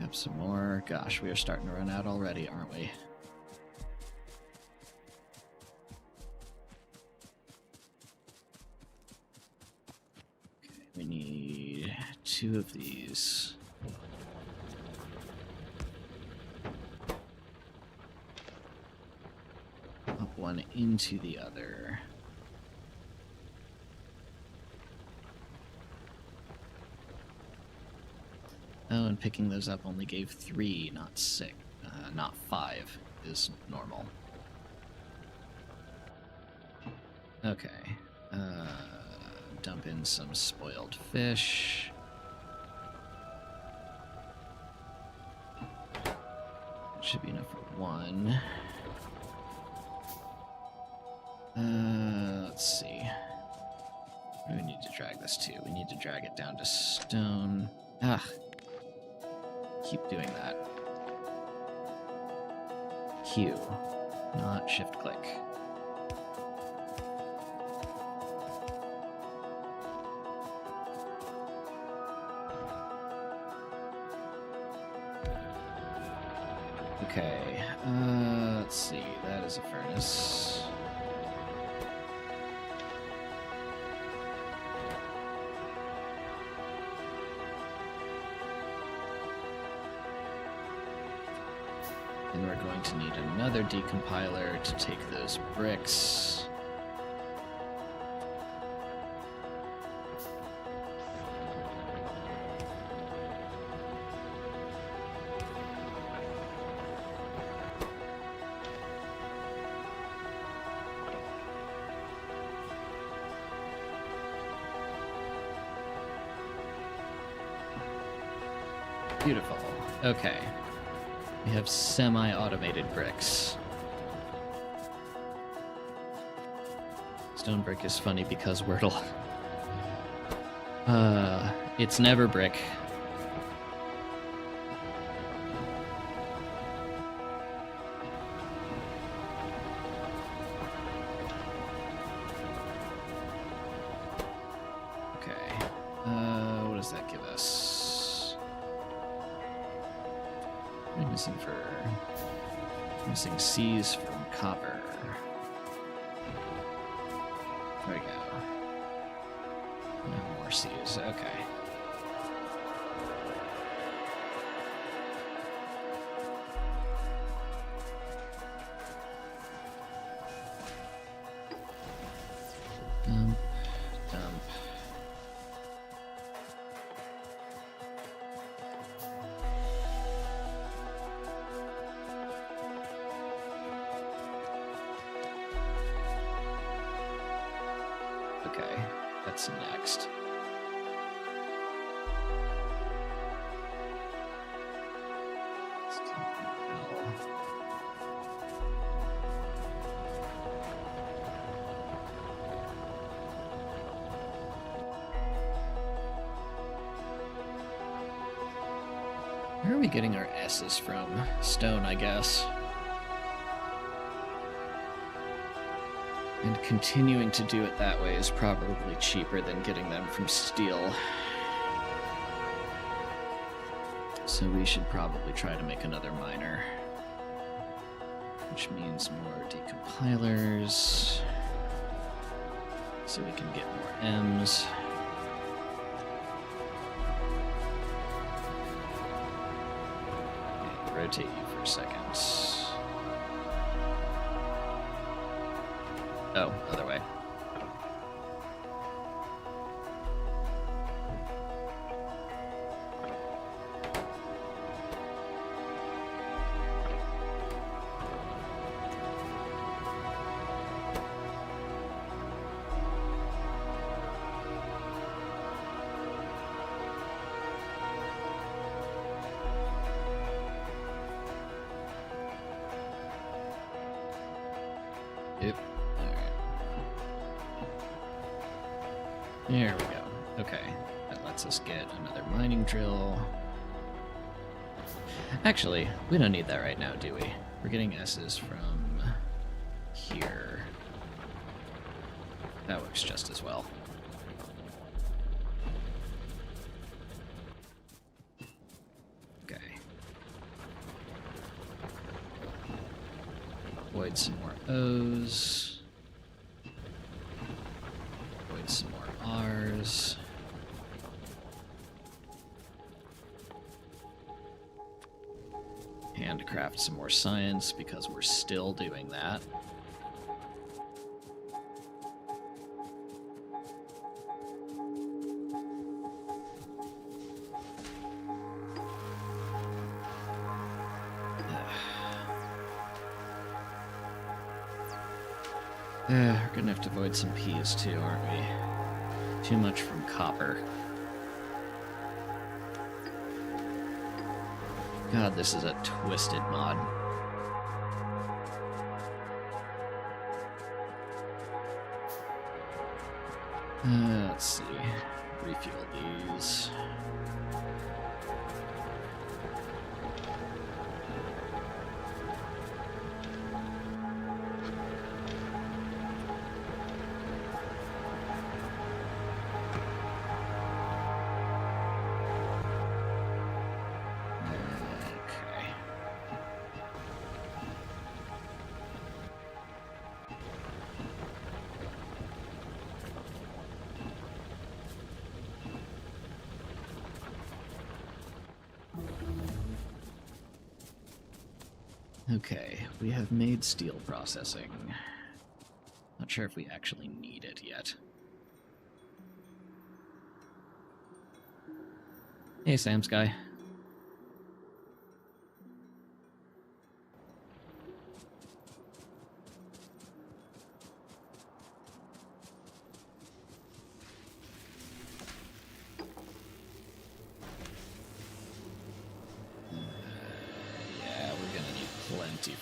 A: Up some more. Gosh, we are starting to run out already, aren't we? Okay, we need 2 of these. Up one into the other. Oh, and picking those up only gave 3, not 6, not 5 is normal. Okay, dump in some spoiled fish. Should be enough for 1. Let's see. What do we this too. We need to drag it down to stone. Ah. Keep doing that. Q, not shift click. Okay, let's see, that is a furnace. And we're going to need another decompiler to take those bricks. Beautiful. Okay. We have semi-automated bricks. Stone brick is funny because Wordle. It's never brick. Okay. What does that give us? What am I missing C's from copper. There we go. No more C's. Okay. Dump. Okay, that's next. Where are we getting our S's from? Stone, I guess. And continuing to do it that way is probably cheaper than getting them from steel. So we should probably try to make another miner. Which means more decompilers. So we can get more M's. And rotate you for a second. Oh, other way. Yep. There we go. Okay, that lets us get another mining drill. Actually, we don't need that right now, do we? We're getting S's from here. That works just as well. Okay. Void some more O's. Void some more R's. Handcraft some more science because we're still doing that. We're gonna have to avoid some P's too, aren't we? Too much from copper. God, this is a twisted mod. Let's see. refuel these. Okay, we have made steel processing. Not sure if we actually need it yet. Hey, Sam's guy.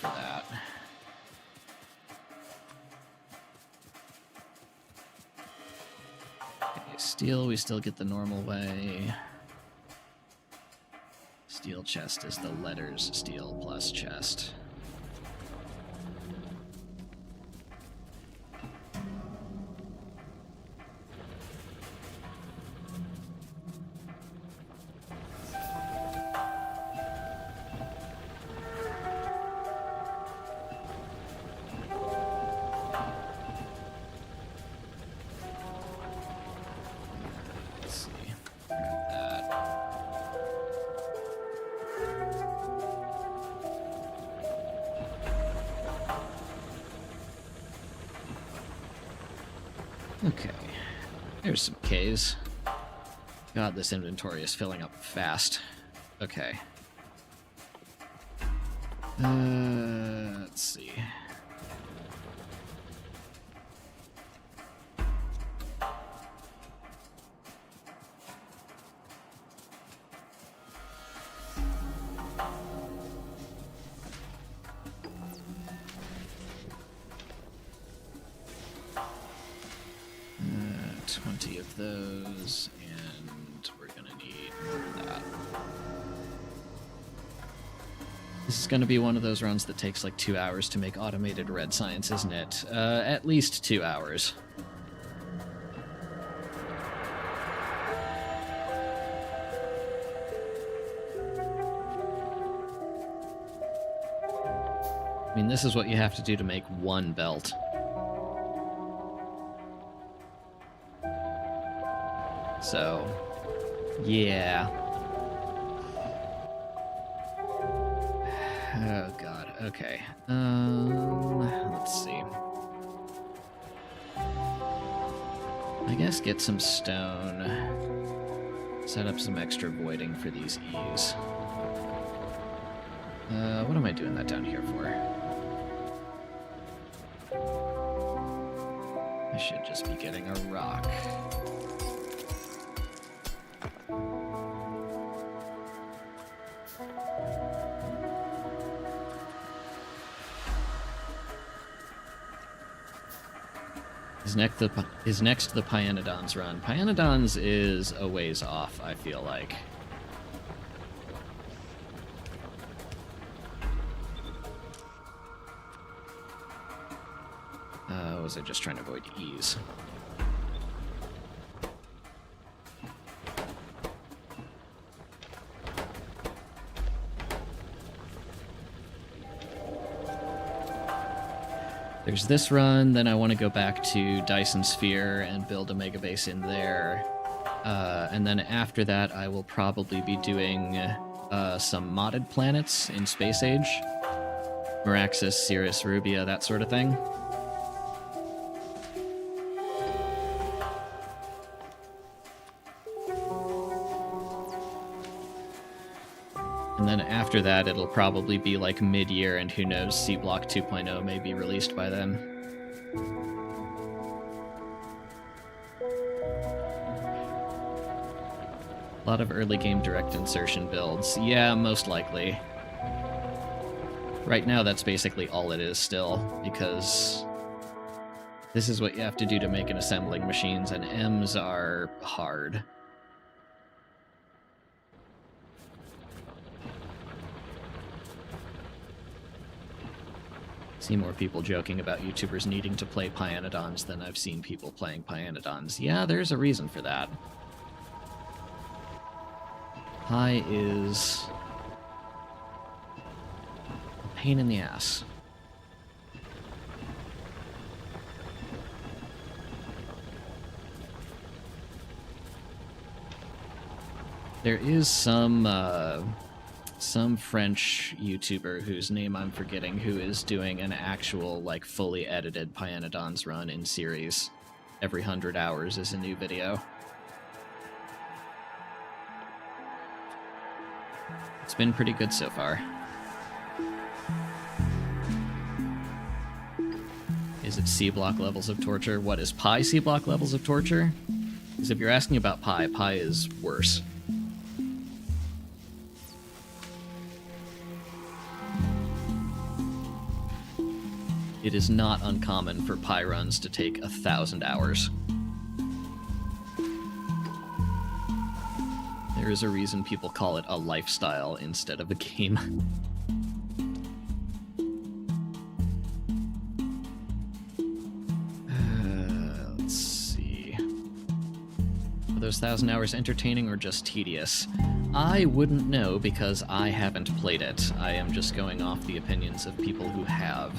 A: For that. Okay, steel, we still get the normal way. Steel chest is the letters steel plus chest. Okay, there's some Ks. God, this inventory is filling up fast. Okay. Let's see. Those, and we're gonna need more of that. This is gonna be one of those runs that takes like 2 hours to make automated red science, isn't it? At least 2 hours. I mean, this is what you have to do to make one belt. So, yeah. Oh god, okay. Let's see. I guess get some stone. Set up some extra voiding for these E's. What am I doing that down here for? I should just be getting a rock. Is next to the Pyanodons run. Pyanodons is a ways off, I feel like. Was I just trying to avoid E's? There's this run, then I want to go back to Dyson Sphere and build a mega base in there. And then after that, I will probably be doing some modded planets in Space Age. Meraxis, Sirius, Rubia, that sort of thing. And then after that, it'll probably be like mid-year, and who knows, C-Block 2.0 may be released by then. A lot of early game direct insertion builds. Yeah, most likely. Right now, that's basically all it is still, because This is what you have to do to make an assembling machines, and M's are hard. See more people joking about YouTubers needing to play Pyanodons than I've seen people playing Pyanodons. Yeah, there's a reason for that. Pi is a pain in the ass. There is some French YouTuber whose name I'm forgetting who is doing an actual, like, fully edited Pyanodons run in series. Every 100 hours is a new video. It's been pretty good so far. Is it C-block levels of torture? What is Pi C-block levels of torture? Because if you're asking about Pi, Pi is worse. It is not uncommon for Pi runs to take 1,000 hours. There is a reason people call it a lifestyle instead of a game. Let's see. Are those 1,000 hours entertaining or just tedious? I wouldn't know because I haven't played it. I am just going off the opinions of people who have.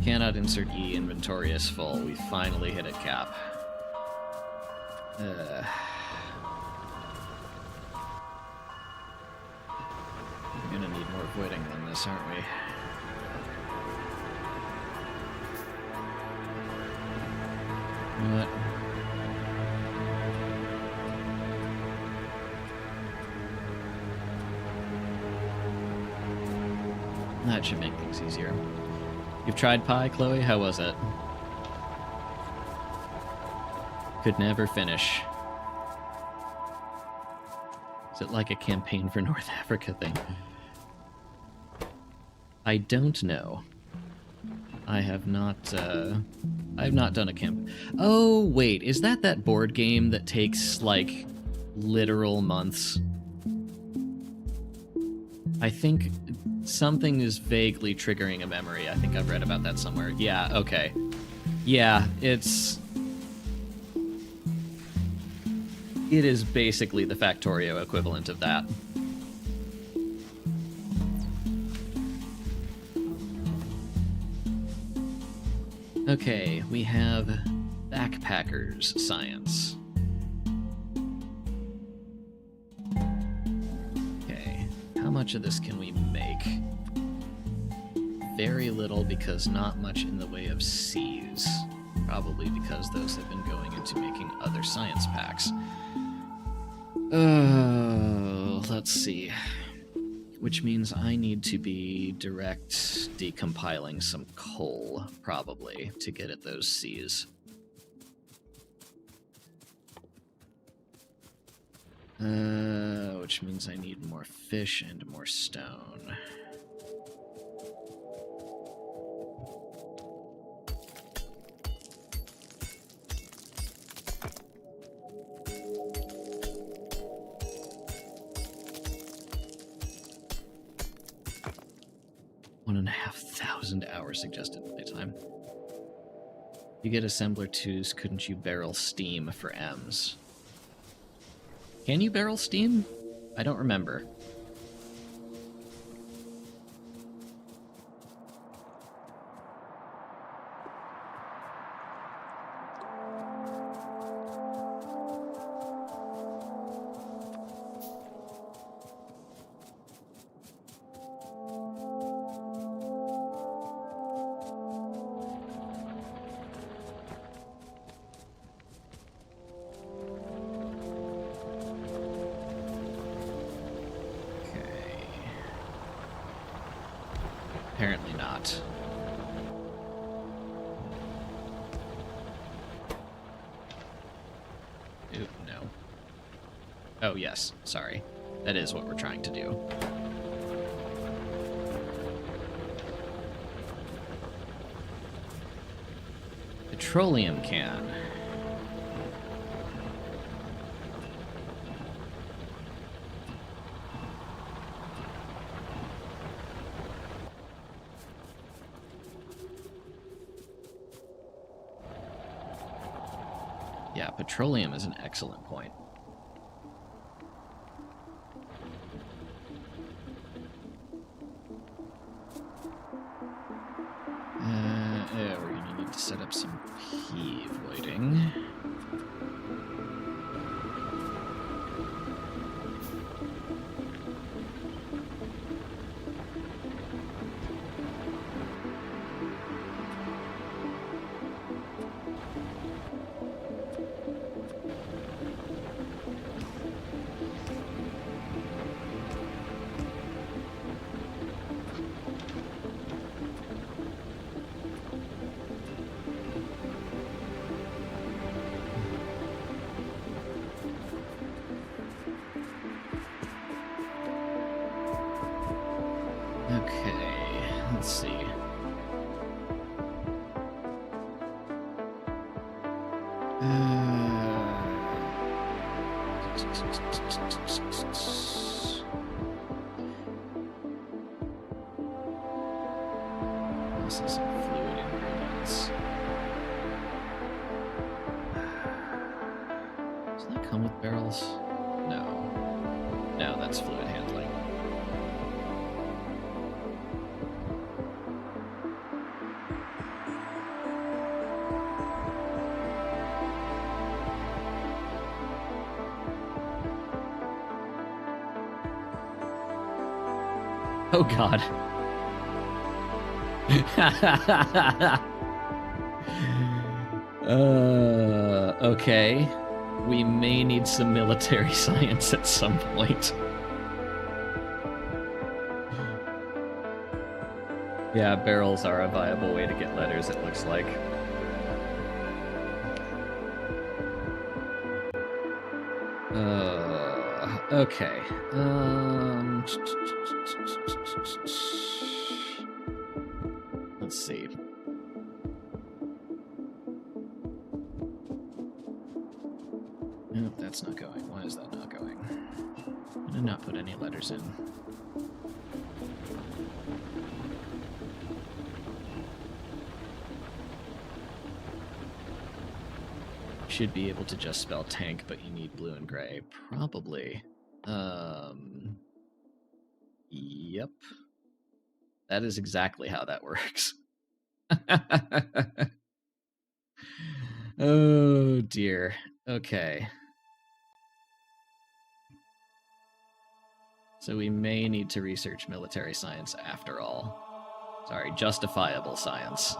A: Cannot insert E, inventory is full. We finally hit a cap. We're gonna need more voiding than this, aren't we? You know what? That should make things easier. You've tried Pi, Chloe? How was it? Could never finish. Is it like a campaign for North Africa thing? I don't know. I have not done a camp. Oh, wait, is that board game that takes, like, literal months? I think something is vaguely triggering a memory. I think I've read about that somewhere. Yeah, okay. Yeah, it is basically the Factorio equivalent of that. Okay, we have Backpackers Science. Okay, how much of this can we make? Very little, because not much in the way of C's. Probably because those have been going into making other science packs. Let's see. Which means I need to be direct decompiling some coal, probably, to get at those C's. Which means I need more fish and more stone. Hours suggested playtime. You get assembler 2s, couldn't you barrel steam for M's? Can you barrel steam? I don't remember. Apparently not. Ooh, no. Oh, yes. Sorry. That is what we're trying to do. petroleum can. Yeah, petroleum is an excellent point. Yeah, we're gonna need to set up some P voiding. Okay, let's see. This is some fluid ingredients. Does that come with barrels? No. No, that's fluid handling. Oh god. Okay. We may need some military science at some point. Yeah, barrels are a viable way to get letters, it looks like. Okay. Let's see. Nope, that's not going. Why is that not going? I did not put any letters in. Should be able to just spell tank, but you need blue and gray. Probably. Yep. That is exactly how that works. Oh dear. Okay. So we may need to research military science after all. Sorry, justifiable science.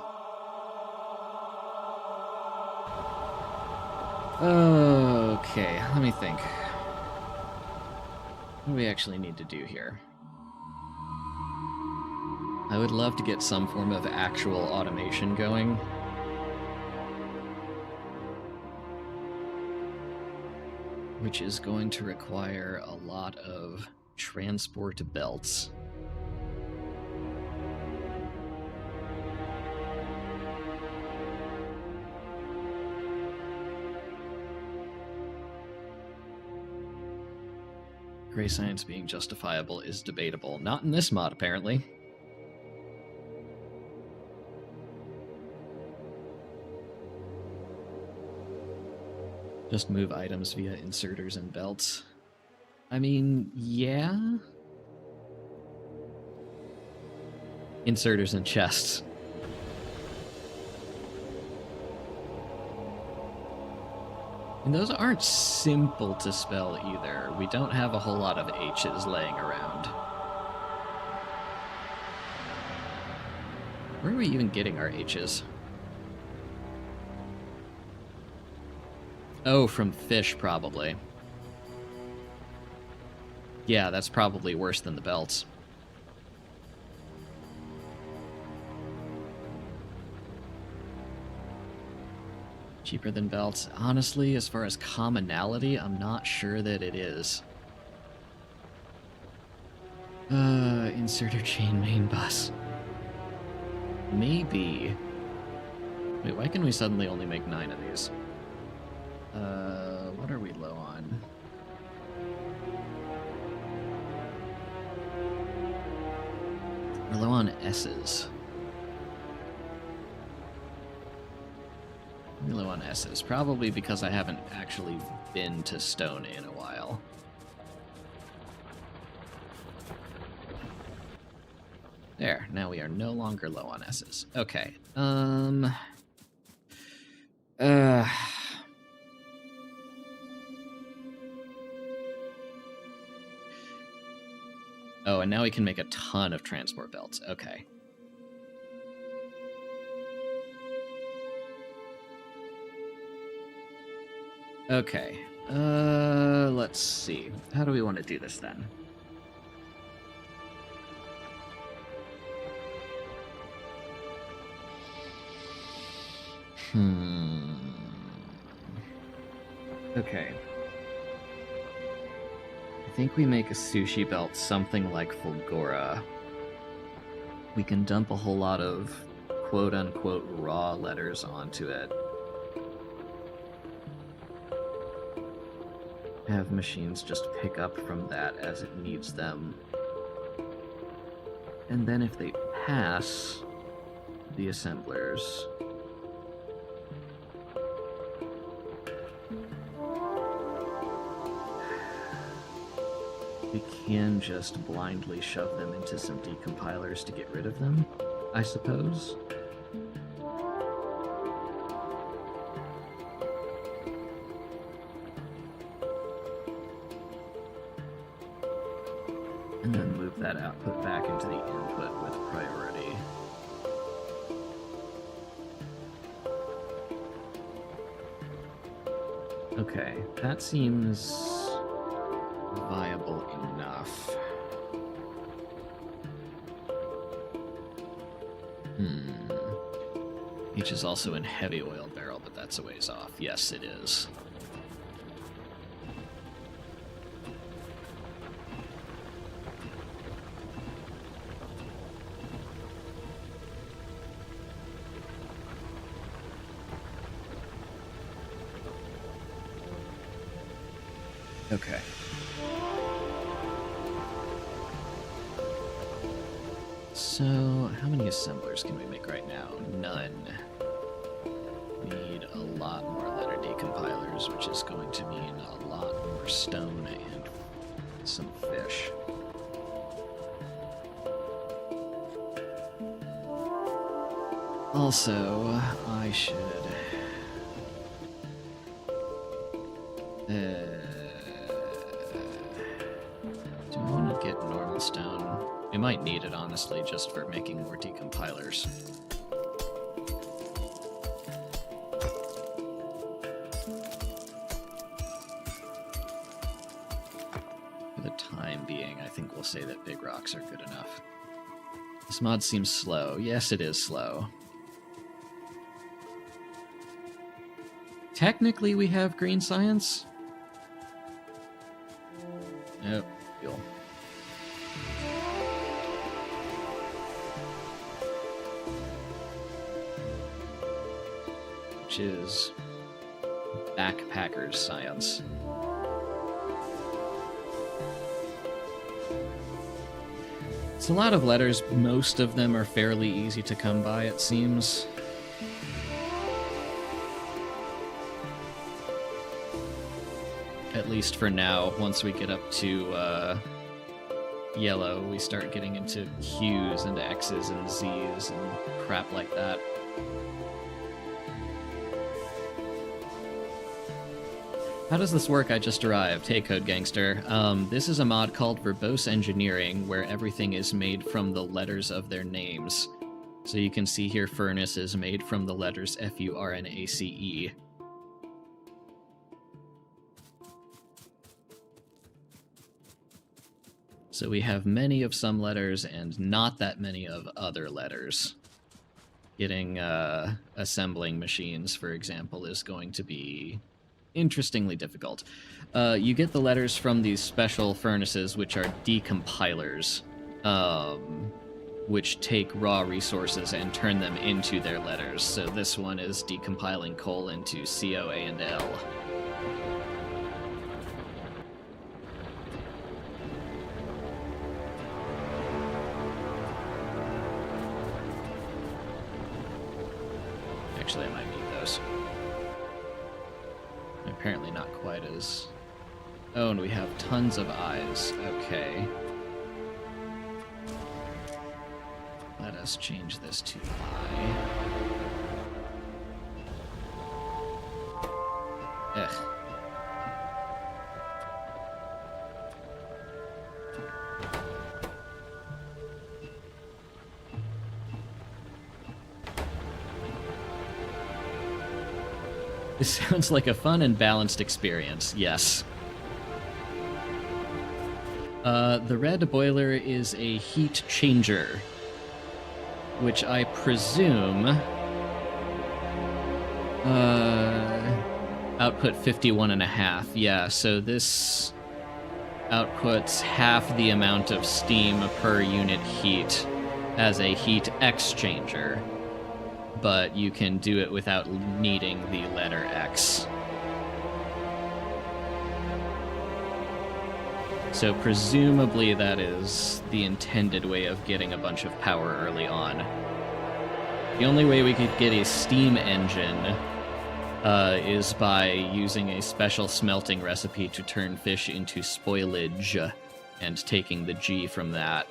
A: Okay, let me think. What do we actually need to do here? I would love to get some form of actual automation going. Which is going to require a lot of transport belts. Gray science being justifiable is debatable. Not in this mod, apparently. Just move items via inserters and belts. I mean, yeah. Inserters and chests. And those aren't simple to spell either. We don't have a whole lot of H's laying around. Where are we even getting our H's? Oh, from fish, probably. Yeah, that's probably worse than the belts. Cheaper than belts? Honestly, as far as commonality, I'm not sure that it is. Inserter chain main bus. Maybe. Wait, why can we suddenly only make 9 of these? What are we low on? We're low on S's. We're low on S's, probably because I haven't actually been to stone in a while. There, now we are no longer low on S's. Okay, Oh, and now we can make a ton of transport belts. Okay. Okay. Let's see. How do we want to do this then? Okay. I think we make a sushi belt something like Fulgora. We can dump a whole lot of quote-unquote raw letters onto it. Have machines just pick up from that as it needs them. And then if they pass the assemblers, we can just blindly shove them into some decompilers to get rid of them, I suppose. And then move that output back into the input with priority. Okay, that seems viable enough. Each is also in heavy oil barrel, but that's a ways off. Yes, it is. Okay. So, how many assemblers can we make right now? None. We need a lot more letter decompilers, which is going to mean a lot more stone and some fish. Also, I should... do I want to get normal stone? We might need it, honestly, just for making more decompilers. For the time being, I think we'll say that big rocks are good enough. This mod seems slow. Yes, it is slow. Technically, we have green science. Nope. Fuel. Which is backpacker's science. It's a lot of letters. Most of them are fairly easy to come by, it seems. At least for now. Once we get up to yellow, we start getting into Q's and X's and Z's and crap like that. How does this work? I just arrived. Hey, Code Gangster. This is a mod called Verbose Engineering, where everything is made from the letters of their names. So you can see here furnace is made from the letters F-U-R-N-A-C-E. So we have many of some letters and not that many of other letters. Getting assembling machines, for example, is going to be interestingly difficult. You get the letters from these special furnaces, which are decompilers. which take raw resources and turn them into their letters. So this one is decompiling coal into C, O, A, and L. Actually, I might need those. Apparently not quite as... Oh, and we have tons of eyes. Okay. Let us change this to I. Ugh. This sounds like a fun and balanced experience, yes. The red boiler is a heat changer, which I presume output 51.5. Yeah, so this outputs half the amount of steam per unit heat as a heat exchanger, but you can do it without needing the letter X. So presumably that is the intended way of getting a bunch of power early on. The only way we could get a steam engine is by using a special smelting recipe to turn fish into spoilage and taking the G from that.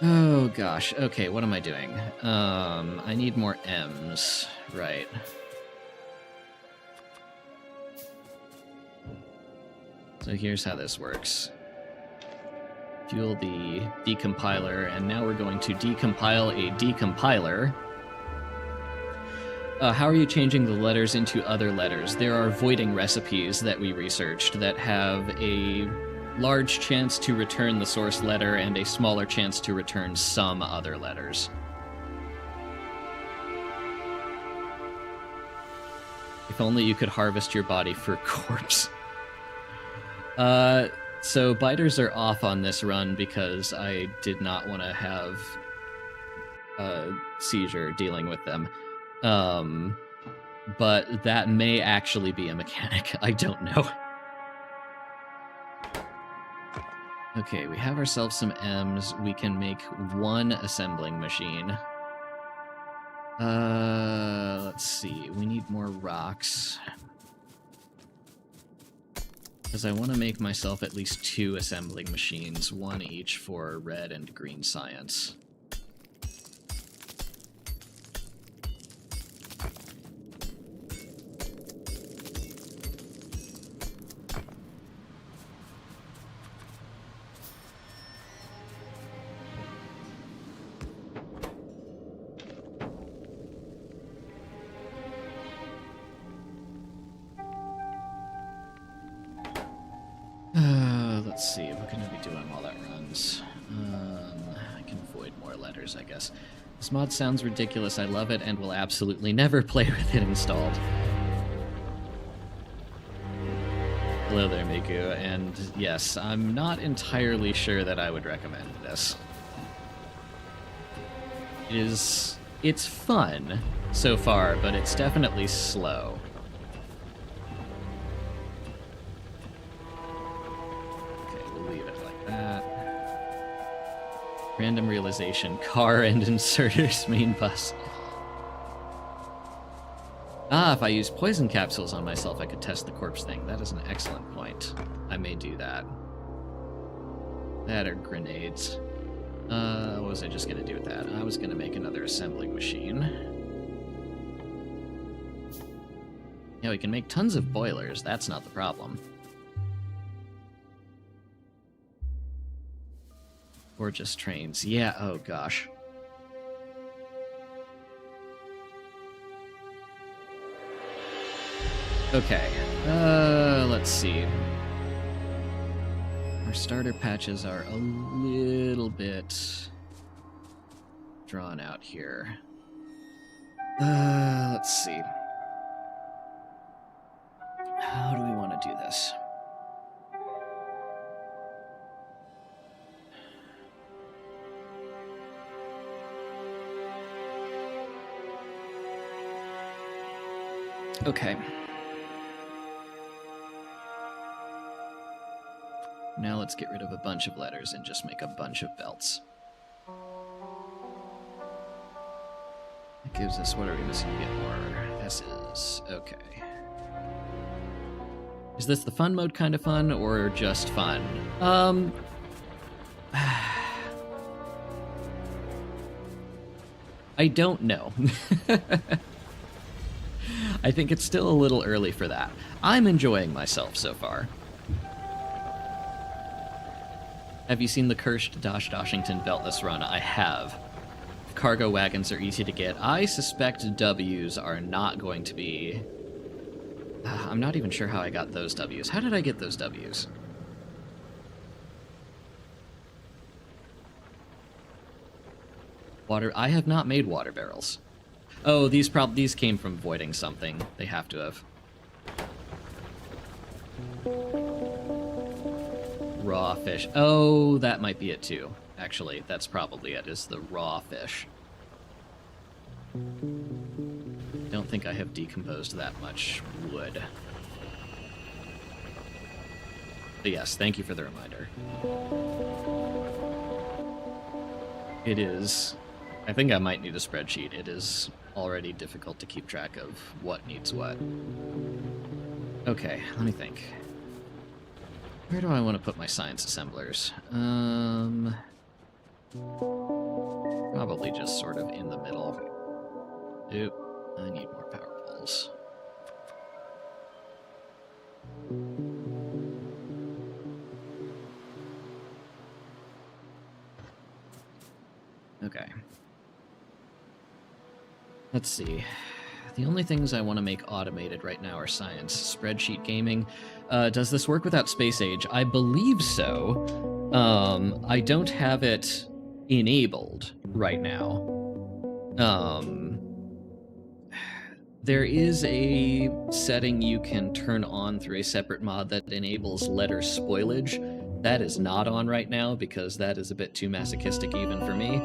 A: Oh gosh, okay, what am I doing? I need more M's, right. So here's how this works. Fuel the decompiler, and now we're going to decompile a decompiler. How are you changing the letters into other letters? There are voiding recipes that we researched that have a large chance to return the source letter and a smaller chance to return some other letters. If only you could harvest your body for a corpse. So biters are off on this run because I did not want to have a seizure dealing with them. But that may actually be a mechanic. I don't know. Okay, we have ourselves some M's. We can make one assembling machine. Let's see. We need more rocks. Because I want to make myself at least 2 assembling machines, one each for red and green science. Let's see, what can I be doing while that runs? I can avoid more letters, I guess. This mod sounds ridiculous, I love it, and will absolutely never play with it installed. Hello there, Miku, and yes, I'm not entirely sure that I would recommend this. It's fun so far, but it's definitely slow. Random realization, car and inserters main bus. Ah, if I use poison capsules on myself, I could test the corpse thing. That is an excellent point. I may do that. That or grenades. What was I just gonna do with that? I was gonna make another assembling machine. Yeah, we can make tons of boilers. That's not the problem. Or just trains. Yeah, oh gosh. Okay, let's see. Our starter patches are a little bit drawn out here. Let's see. How do we want to do this? Okay. Now let's get rid of a bunch of letters and just make a bunch of belts. That gives us, what are we missing to get more? S's. Okay. Is this the fun mode kind of fun, or just fun? I don't know. I think it's still a little early for that. I'm enjoying myself so far. Have you seen the cursed Doshington beltless run? I have. Cargo wagons are easy to get. I suspect W's are not going to be... I'm not even sure how I got those W's. How did I get those W's? Water... I have not made water barrels. Oh, these came from voiding something. They have to have. Raw fish. Oh, that might be it too. Actually, that's probably it, is the raw fish. Don't think I have decomposed that much wood. But yes, thank you for the reminder. It is... I think I might need a spreadsheet. It is already difficult to keep track of what needs what. Okay, let me think. Where do I want to put my science assemblers? Probably just sort of in the middle. Oop, I need more power poles. Okay. Let's see. The only things I want to make automated right now are science. Spreadsheet gaming. Does this work without Space Age? I believe so. I don't have it enabled right now. There is a setting you can turn on through a separate mod that enables letter spoilage. That is not on right now because that is a bit too masochistic even for me.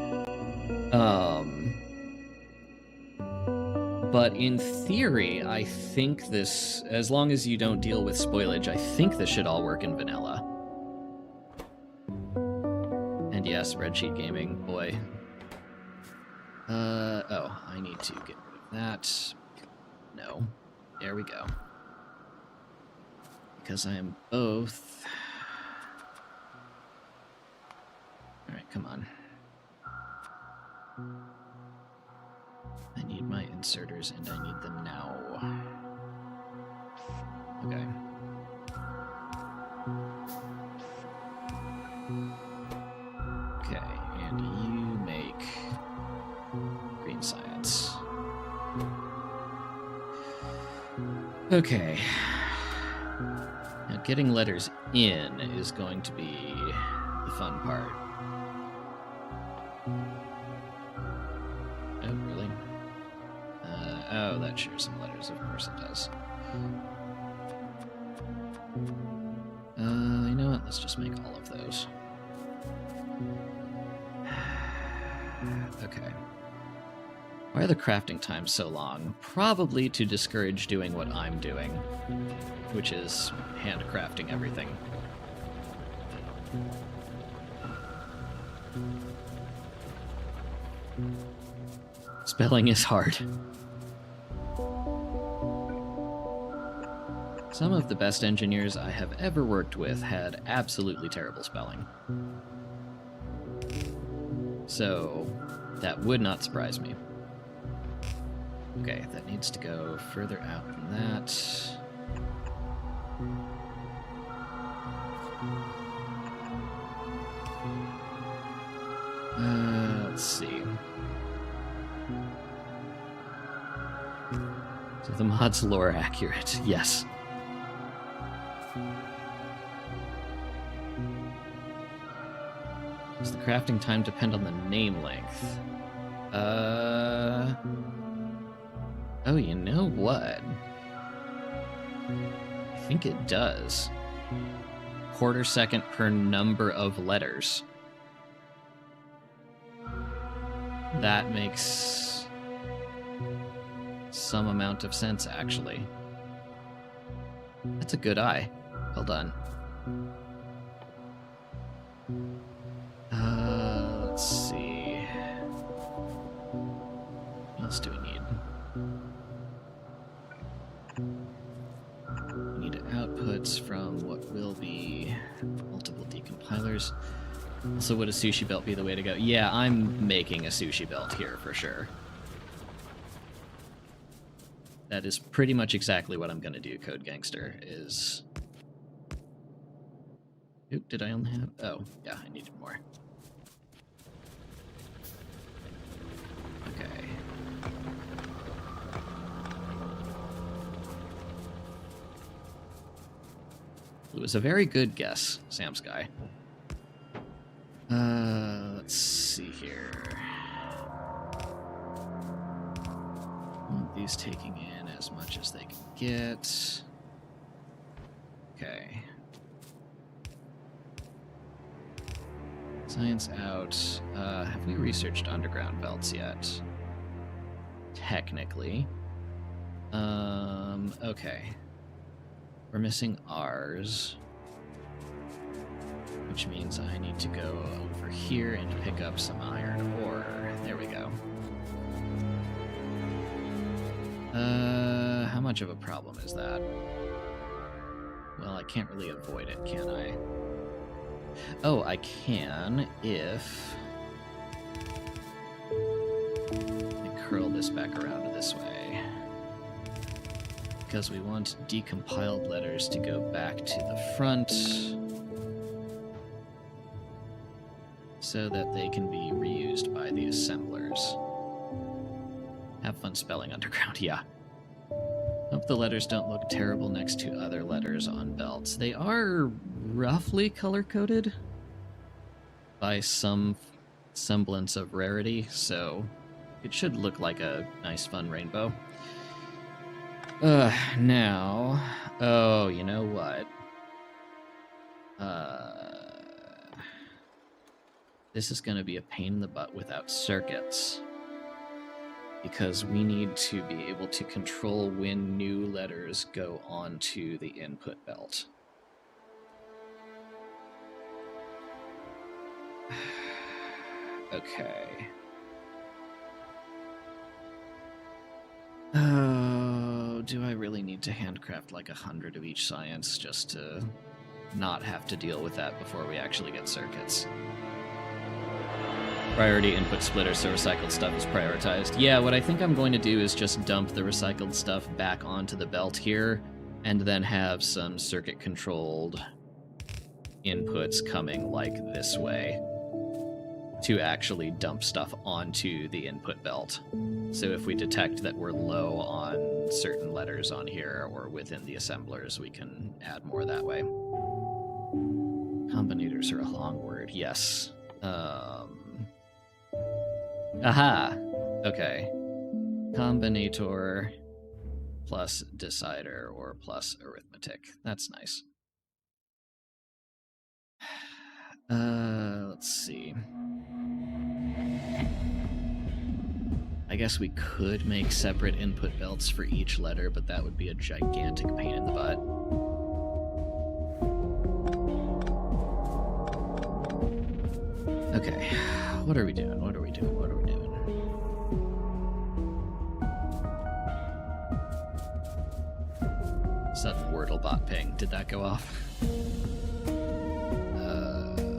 A: But in theory, I think this, as long as you don't deal with spoilage, I think this should all work in vanilla. And yeah, spreadsheet gaming, boy. Oh, I need to get rid of that. No. There we go. Because I am both... Alright, come on. I need my inserters, and I need them now. Okay. Okay, and you make green science. Okay. Now, getting letters in is going to be the fun part. Oh, really? Oh, that shares some letters. Of course it does. You know what? Let's just make all of those. Okay. Why are the crafting times so long? Probably to discourage doing what I'm doing, which is handcrafting everything. Spelling is hard. Some of the best engineers I have ever worked with had absolutely terrible spelling. So, that would not surprise me. Okay, that needs to go further out than that. Let's see. So the mod's lore accurate, yes. Does the crafting time depend on the name length? Oh, you know what? I think it does. Quarter second per number of letters. That makes... some amount of sense, actually. That's a good eye. Well done. Let's see. What else do we need? We need outputs from what will be multiple decompilers. So would a sushi belt be the way to go? Yeah, I'm making a sushi belt here for sure. That is pretty much exactly what I'm going to do, Code Gangster, is... Oop, did I only have... Oh, yeah, I needed more. Okay. It was a very good guess, Sam Sky. Let's see here. These taking in as much as they can get. Okay. Science out. Have we researched underground belts yet? Technically. Okay. We're missing R's. Which means I need to go over here and pick up some iron ore. There we go. How much of a problem is that? Well, I can't really avoid it, can I? Oh, I can if I curl this back around this way. Because we want decompiled letters to go back to the front so that they can be reused by the assemblers. Have fun spelling underground, yeah. Hope the letters don't look terrible next to other letters on belts. They are roughly color-coded by some semblance of rarity, so it should look like a nice, fun rainbow. Now... Oh, you know what? This is going to be a pain in the butt without circuits. Because we need to be able to control when new letters go onto the input belt. Okay. Oh, do I really need to handcraft like 100 of each science just to not have to deal with that before we actually get circuits? Priority input splitter, so recycled stuff is prioritized. Yeah, what I think I'm going to do is just dump the recycled stuff back onto the belt here, and then have some circuit-controlled inputs coming like this way to actually dump stuff onto the input belt. So if we detect that we're low on certain letters on here or within the assemblers, we can add more that way. Combinators are a long word, yes. Aha! Okay. Combinator plus decider or plus arithmetic. That's nice. Let's see. I guess we could make separate input belts for each letter, but that would be a gigantic pain in the butt. Okay, what are we doing? What are we doing? What are we doing? Sudden Wordlebot ping. Did that go off?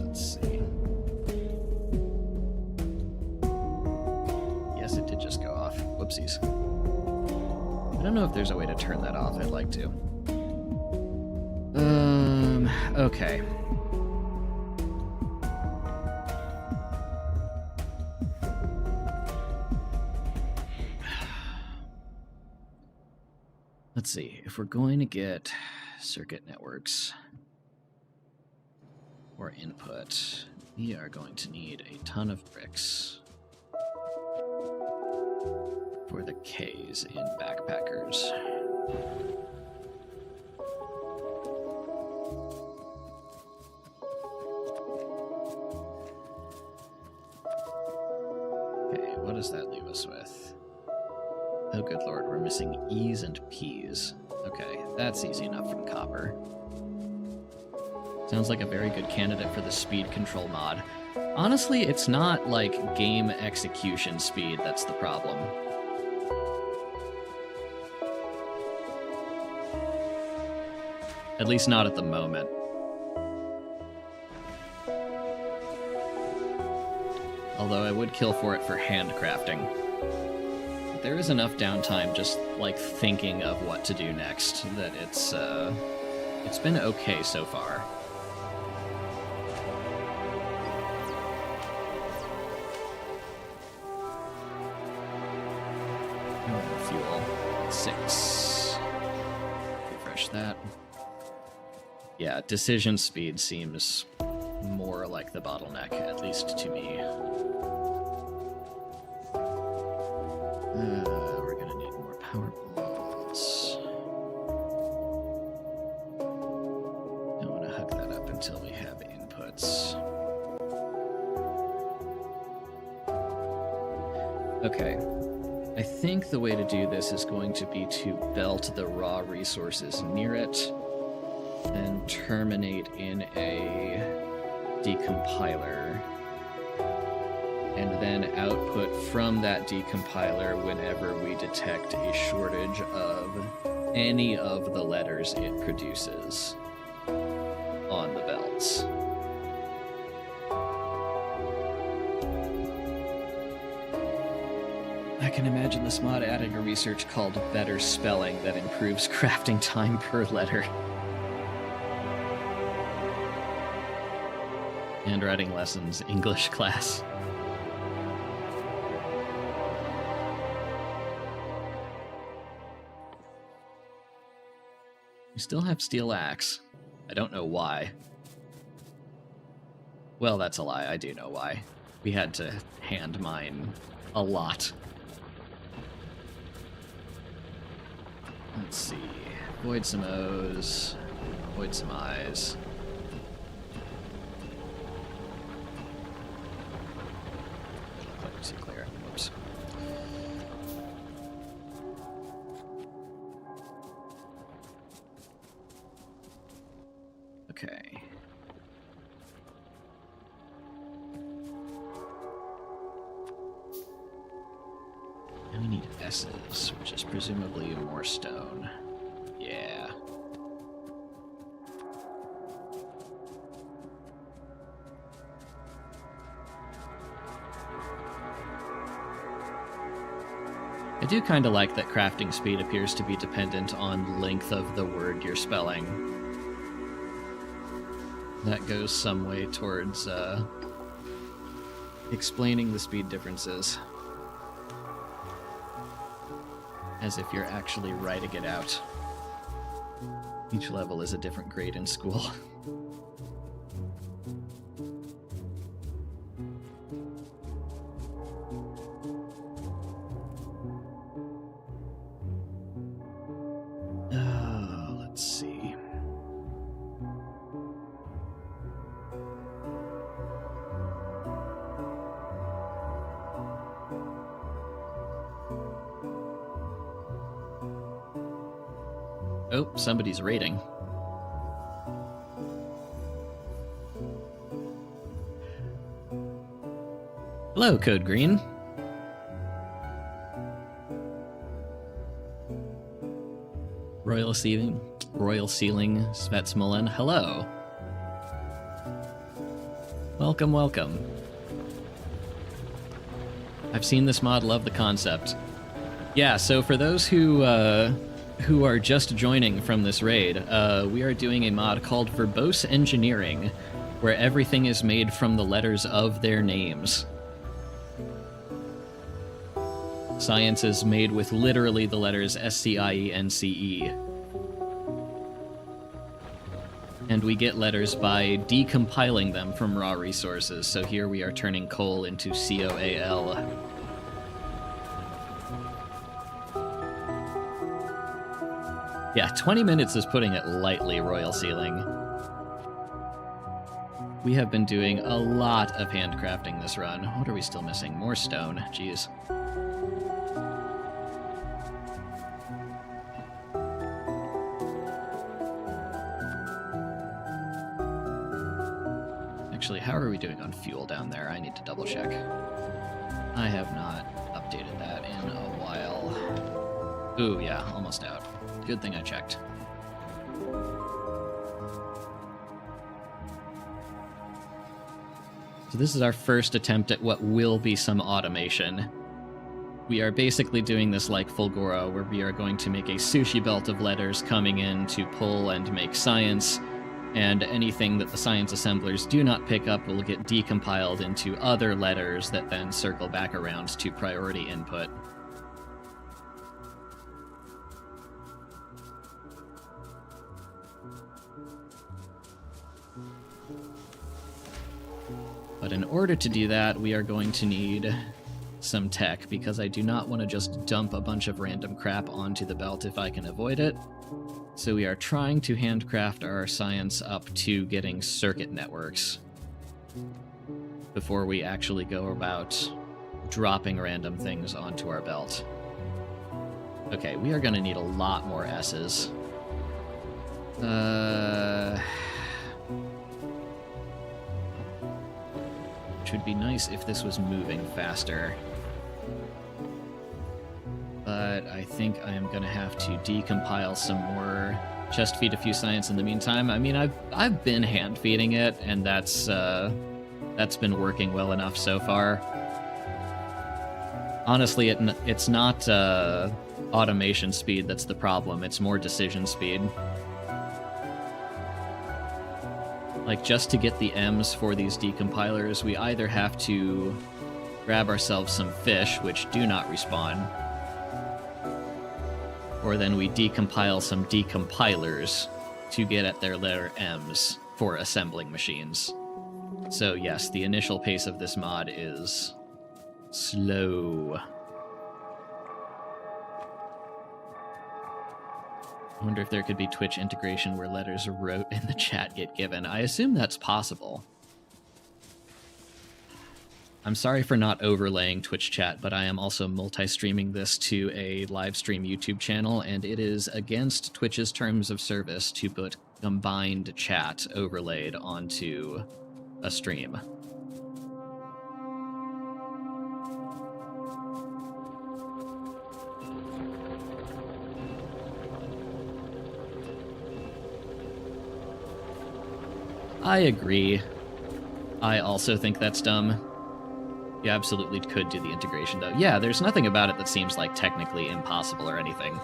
A: Let's see. Yes, it did just go off. Whoopsies. I don't know if there's a way to turn that off. I'd like to. Okay. Let's see, if we're going to get circuit networks or input, we are going to need a ton of bricks for the Ks in backpackers. Okay, what does that leave us with? Oh, good lord, we're missing E's and P's. Okay, that's easy enough from copper. Sounds like a very good candidate for the speed control mod. Honestly, it's not, like, game execution speed that's the problem. At least not at the moment. Although I would kill for it for handcrafting. But there is enough downtime just, like, thinking of what to do next that it's been okay so far. Fuel. 6. Refresh that. Yeah, decision speed seems more like the bottleneck, at least to me. We're gonna need more power balls. Don't want to hook that up until we have inputs. Okay. I think the way to do this is going to be to belt the raw resources near it, and terminate in a decompiler, and then output from that decompiler whenever we detect a shortage of any of the letters it produces on the belts. I can imagine this mod adding a research called Better Spelling that improves crafting time per letter. Handwriting lessons, English class. We still have steel axe. I don't know why. Well, that's a lie. I do know why. We had to hand mine a lot. Let's see. Void some O's. Void some I's. Too clear. Whoops. Okay. Now we need S's, which is presumably more stone. Yeah. I do kind of like that crafting speed appears to be dependent on length of the word you're spelling. That goes some way towards explaining the speed differences. As if you're actually writing it out. Each level is a different grade in school. Let's see. Oh, somebody's raiding. Hello, Code Green. Royal Ceiling, Svetsmullen. Hello. Welcome, welcome. I've seen this mod, love the concept. Yeah, so for those who are just joining from this raid, we are doing a mod called Verbose Engineering, where everything is made from the letters of their names. Science is made with literally the letters S-C-I-E-N-C-E. And we get letters by decompiling them from raw resources, so here we are turning coal into C-O-A-L. Yeah, 20 minutes is putting it lightly, Royal Ceiling. We have been doing a lot of handcrafting this run. What are we still missing? More stone. Jeez. Actually, how are we doing on fuel down there? I need to double check. I have not updated that in a while. Ooh, yeah, almost out. Good thing I checked. So this is our first attempt at what will be some automation. We are basically doing this like Fulgora, where we are going to make a sushi belt of letters coming in to pull and make science, and anything that the science assemblers do not pick up will get decompiled into other letters that then circle back around to priority input. But in order to do that, we are going to need some tech, because I do not want to just dump a bunch of random crap onto the belt if I can avoid it. So we are trying to handcraft our science up to getting circuit networks before we actually go about dropping random things onto our belt. Okay, we are going to need a lot more S's. Which would be nice if this was moving faster. But I think I am going to have to decompile some more chest feed a few science in the meantime. I mean, I've been hand feeding it, and that's been working well enough so far. Honestly, it's not automation speed that's the problem. It's more decision speed. Like, just to get the M's for these decompilers, we either have to grab ourselves some fish, which do not respawn, or then we decompile some decompilers to get at their letter M's for assembling machines. So yes, the initial pace of this mod is slow. I wonder if there could be Twitch integration where letters wrote in the chat get given. I assume that's possible. I'm sorry for not overlaying Twitch chat, but I am also multi-streaming this to a live stream YouTube channel, and it is against Twitch's terms of service to put combined chat overlaid onto a stream. I agree. I also think that's dumb. You absolutely could do the integration, though. Yeah, there's nothing about it that seems like technically impossible or anything.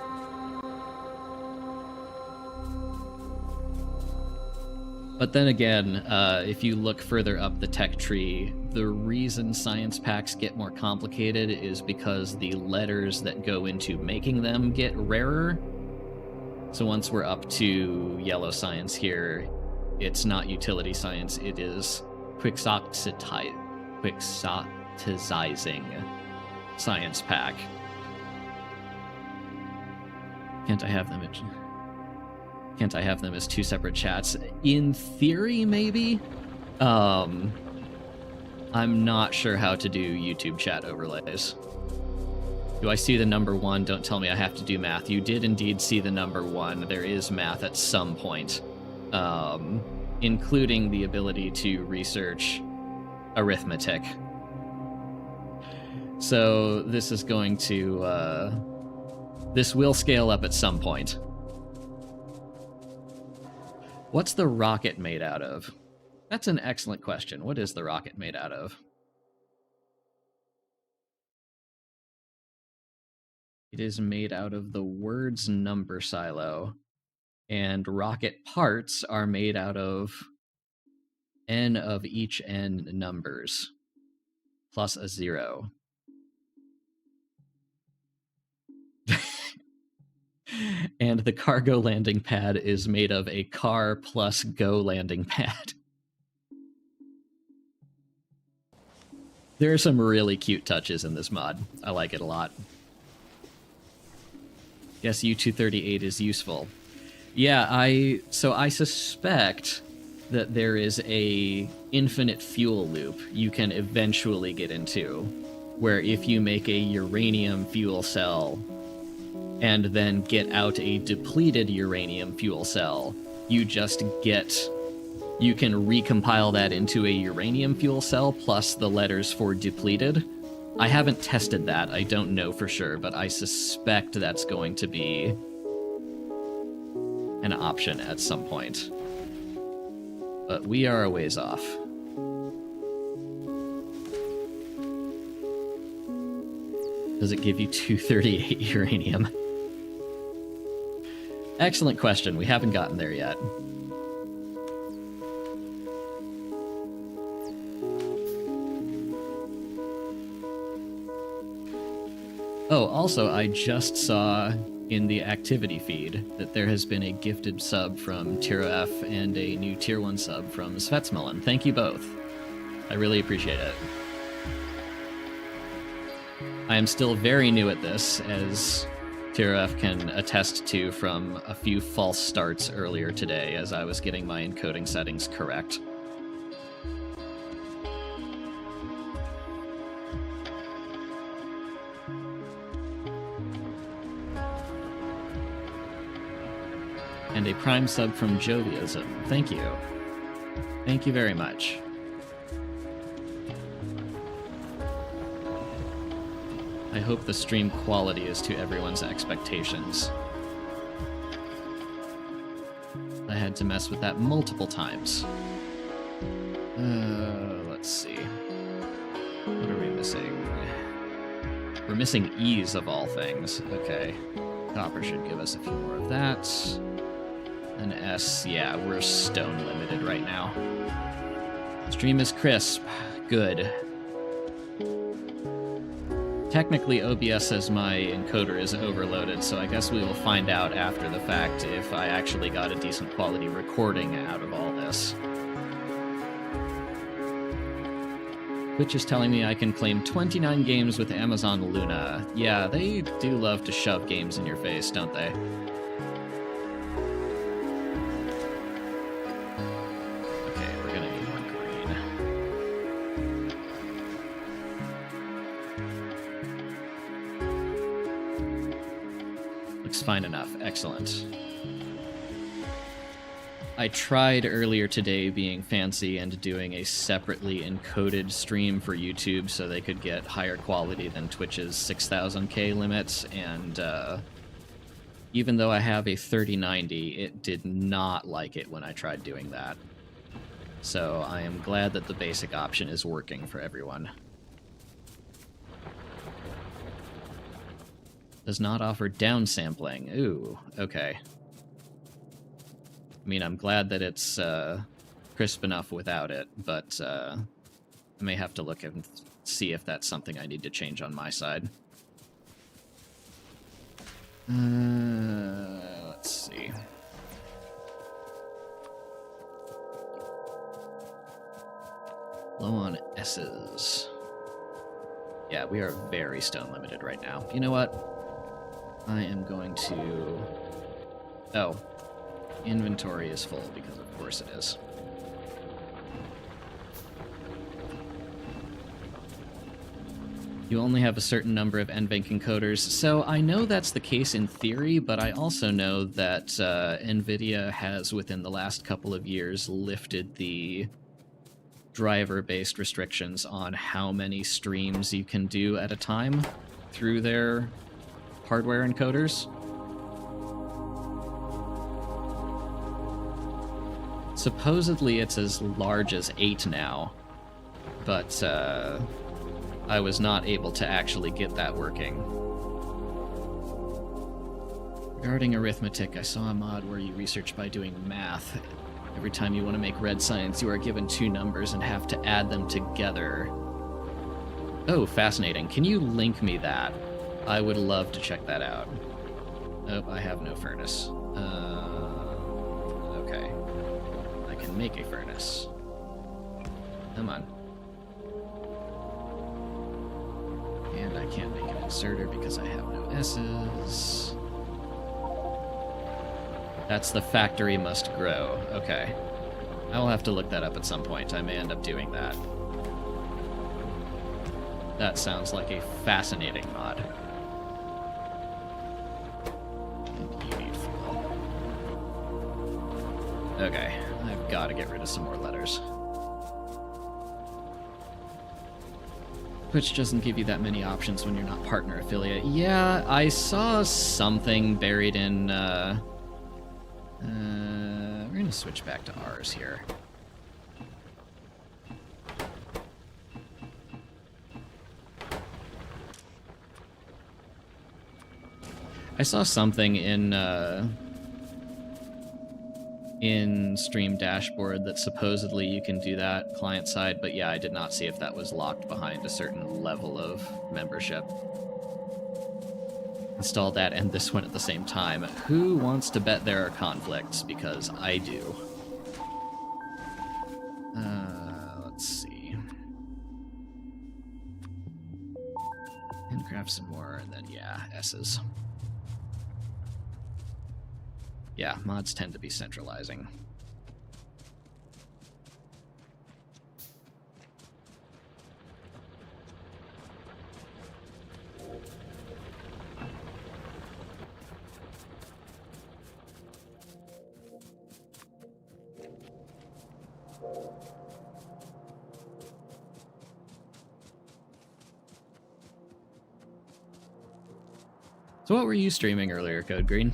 A: But then again, if you look further up the tech tree, the reason science packs get more complicated is because the letters that go into making them get rarer. So once we're up to yellow science here, it's not utility science, it is quixoticizing science pack. Can't I have them as two separate chats? In theory, maybe? I'm not sure how to do YouTube chat overlays. Do I see the number 1? Don't tell me I have to do math. You did indeed see the number 1. There is math at some point. Including the ability to research arithmetic. So this is going to, this will scale up at some point. What's the rocket made out of? That's an excellent question. What is the rocket made out of? It is made out of the words number silo. And rocket parts are made out of n of each n numbers, plus a 0. And the cargo landing pad is made of a car plus go landing pad. There are some really cute touches in this mod. I like it a lot. Yes, U-238 is useful. Yeah, I suspect that there is a infinite fuel loop you can eventually get into, where if you make a uranium fuel cell and then get out a depleted uranium fuel cell, you just get you can recompile that into a uranium fuel cell plus the letters for depleted. I haven't tested that. I don't know for sure, but I suspect that's going to be an option at some point. But we are a ways off. Does it give you 238 uranium? Excellent question. We haven't gotten there yet. Oh, also, I just saw in the activity feed that there has been a gifted sub from Tier F and a new Tier 1 sub from Svetsmelon. Thank you both. I really appreciate it. I am still very new at this, as Tier F can attest to from a few false starts earlier today as I was getting my encoding settings correct. And a prime sub from Joviism. Thank you. Thank you very much. I hope the stream quality is to everyone's expectations. I had to mess with that multiple times. Let's see. What are we missing? We're missing E's of all things. Okay. Copper should give us a few more of that. An S, yeah, we're stone limited right now. Stream is crisp. Good. Technically, OBS says my encoder is overloaded, so I guess we will find out after the fact if I actually got a decent quality recording out of all this. Twitch is telling me I can claim 29 games with Amazon Luna. Yeah, they do love to shove games in your face, don't they? Fine enough. Excellent. I tried earlier today being fancy and doing a separately encoded stream for YouTube so they could get higher quality than Twitch's 6000K limits, and even though I have a 3090, it did not like it when I tried doing that. So I am glad that the basic option is working for everyone. Does not offer downsampling. Ooh, okay. I mean, I'm glad that it's crisp enough without it, but I may have to look and see if that's something I need to change on my side. Let's see. Low on S's. Yeah, we are very stone limited right now. You know what? I am going to... Oh. Inventory is full, because of course it is. You only have a certain number of NVENC encoders, so I know that's the case in theory, but I also know that NVIDIA has, within the last couple of years, lifted the driver-based restrictions on how many streams you can do at a time through their hardware encoders. Supposedly it's as large as 8 now, but I was not able to actually get that working. Regarding arithmetic, I saw a mod where you research by doing math. Every time you want to make red signs, you are given 2 numbers and have to add them together. Oh, fascinating. Can you link me that? I would love to check that out. Oh, I have no furnace. Okay. I can make a furnace. Come on. And I can't make an inserter because I have no S's. That's the factory must grow. Okay. I will have to look that up at some point. I may end up doing that. That sounds like a fascinating mod. Okay, I've got to get rid of some more letters. Which doesn't give you that many options when you're not partner affiliate. Yeah, I saw something buried in, we're gonna switch back to ours here. I saw something in Stream Dashboard that supposedly you can do that client side, but yeah, I did not see if that was locked behind a certain level of membership. Install that and this one at the same time. Who wants to bet there are conflicts? Because I do. Let's see. Handcraft some more, and then yeah, S's. Yeah, mods tend to be centralizing. So what were you streaming earlier, Code Green?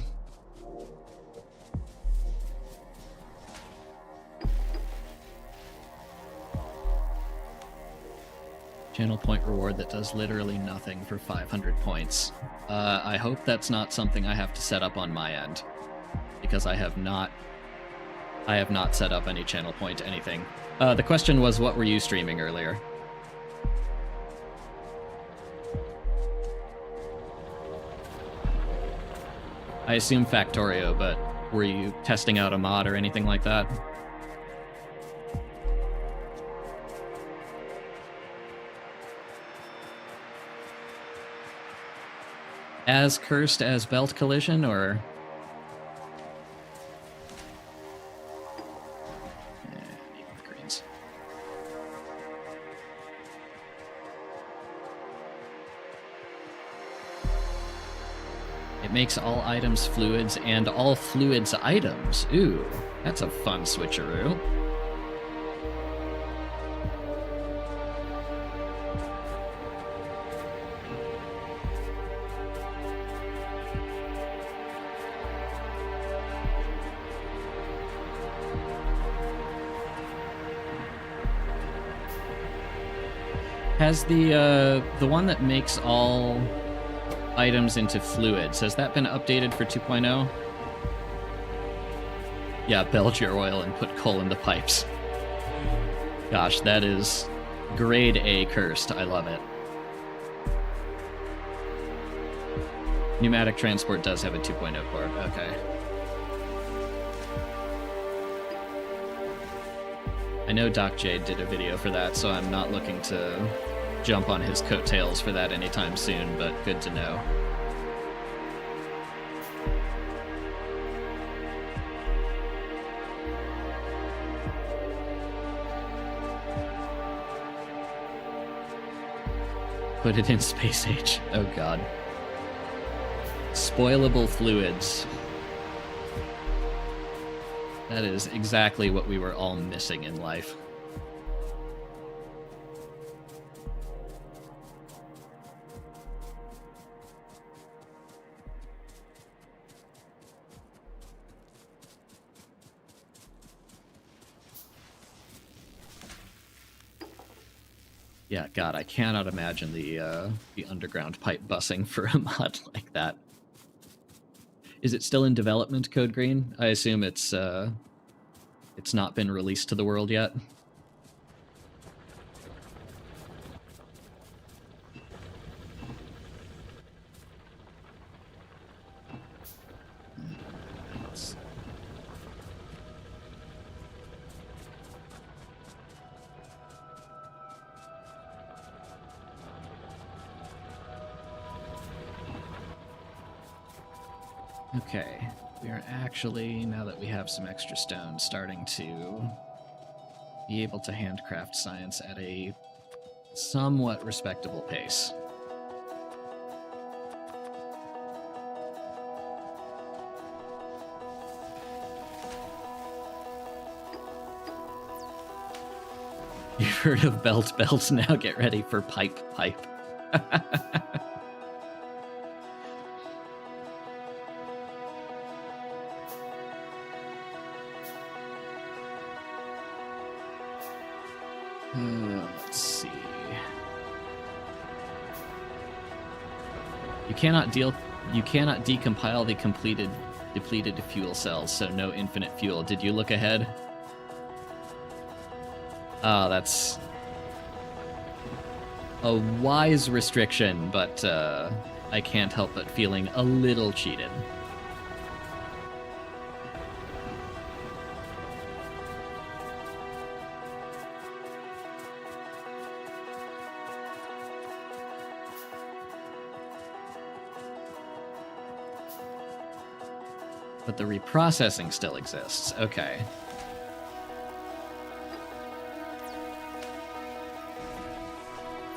A: Channel point reward that does literally nothing for 500 points. I hope that's not something I have to set up on my end, because I have not set up any channel point anything. The question was, what were you streaming earlier? I assume Factorio, but were you testing out a mod or anything like that? As cursed as Belt Collision, or...? Greens. It makes all items fluids and all fluids items. Ooh, that's a fun switcheroo. Has the one that makes all items into fluids, has that been updated for 2.0? Yeah, belch your oil and put coal in the pipes. Gosh, that is grade A cursed. I love it. Pneumatic transport does have a 2.0 port. Okay. I know Doc Jade did a video for that, so I'm not looking to jump on his coattails for that anytime soon, but good to know. Put it in space age. Oh god. Spoilable fluids. That is exactly what we were all missing in life. Yeah, God, I cannot imagine the underground pipe busing for a mod like that. Is it still in development, Code Green? I assume it's not been released to the world yet. Okay, we are actually, now that we have some extra stone, starting to be able to handcraft science at a somewhat respectable pace. You've heard of belt, belt, now get ready for pipe, pipe. Let's see. You cannot decompile the depleted fuel cells, so no infinite fuel. Did you look ahead? Oh, that's a wise restriction, but I can't help but feeling a little cheated. But the reprocessing still exists. Okay.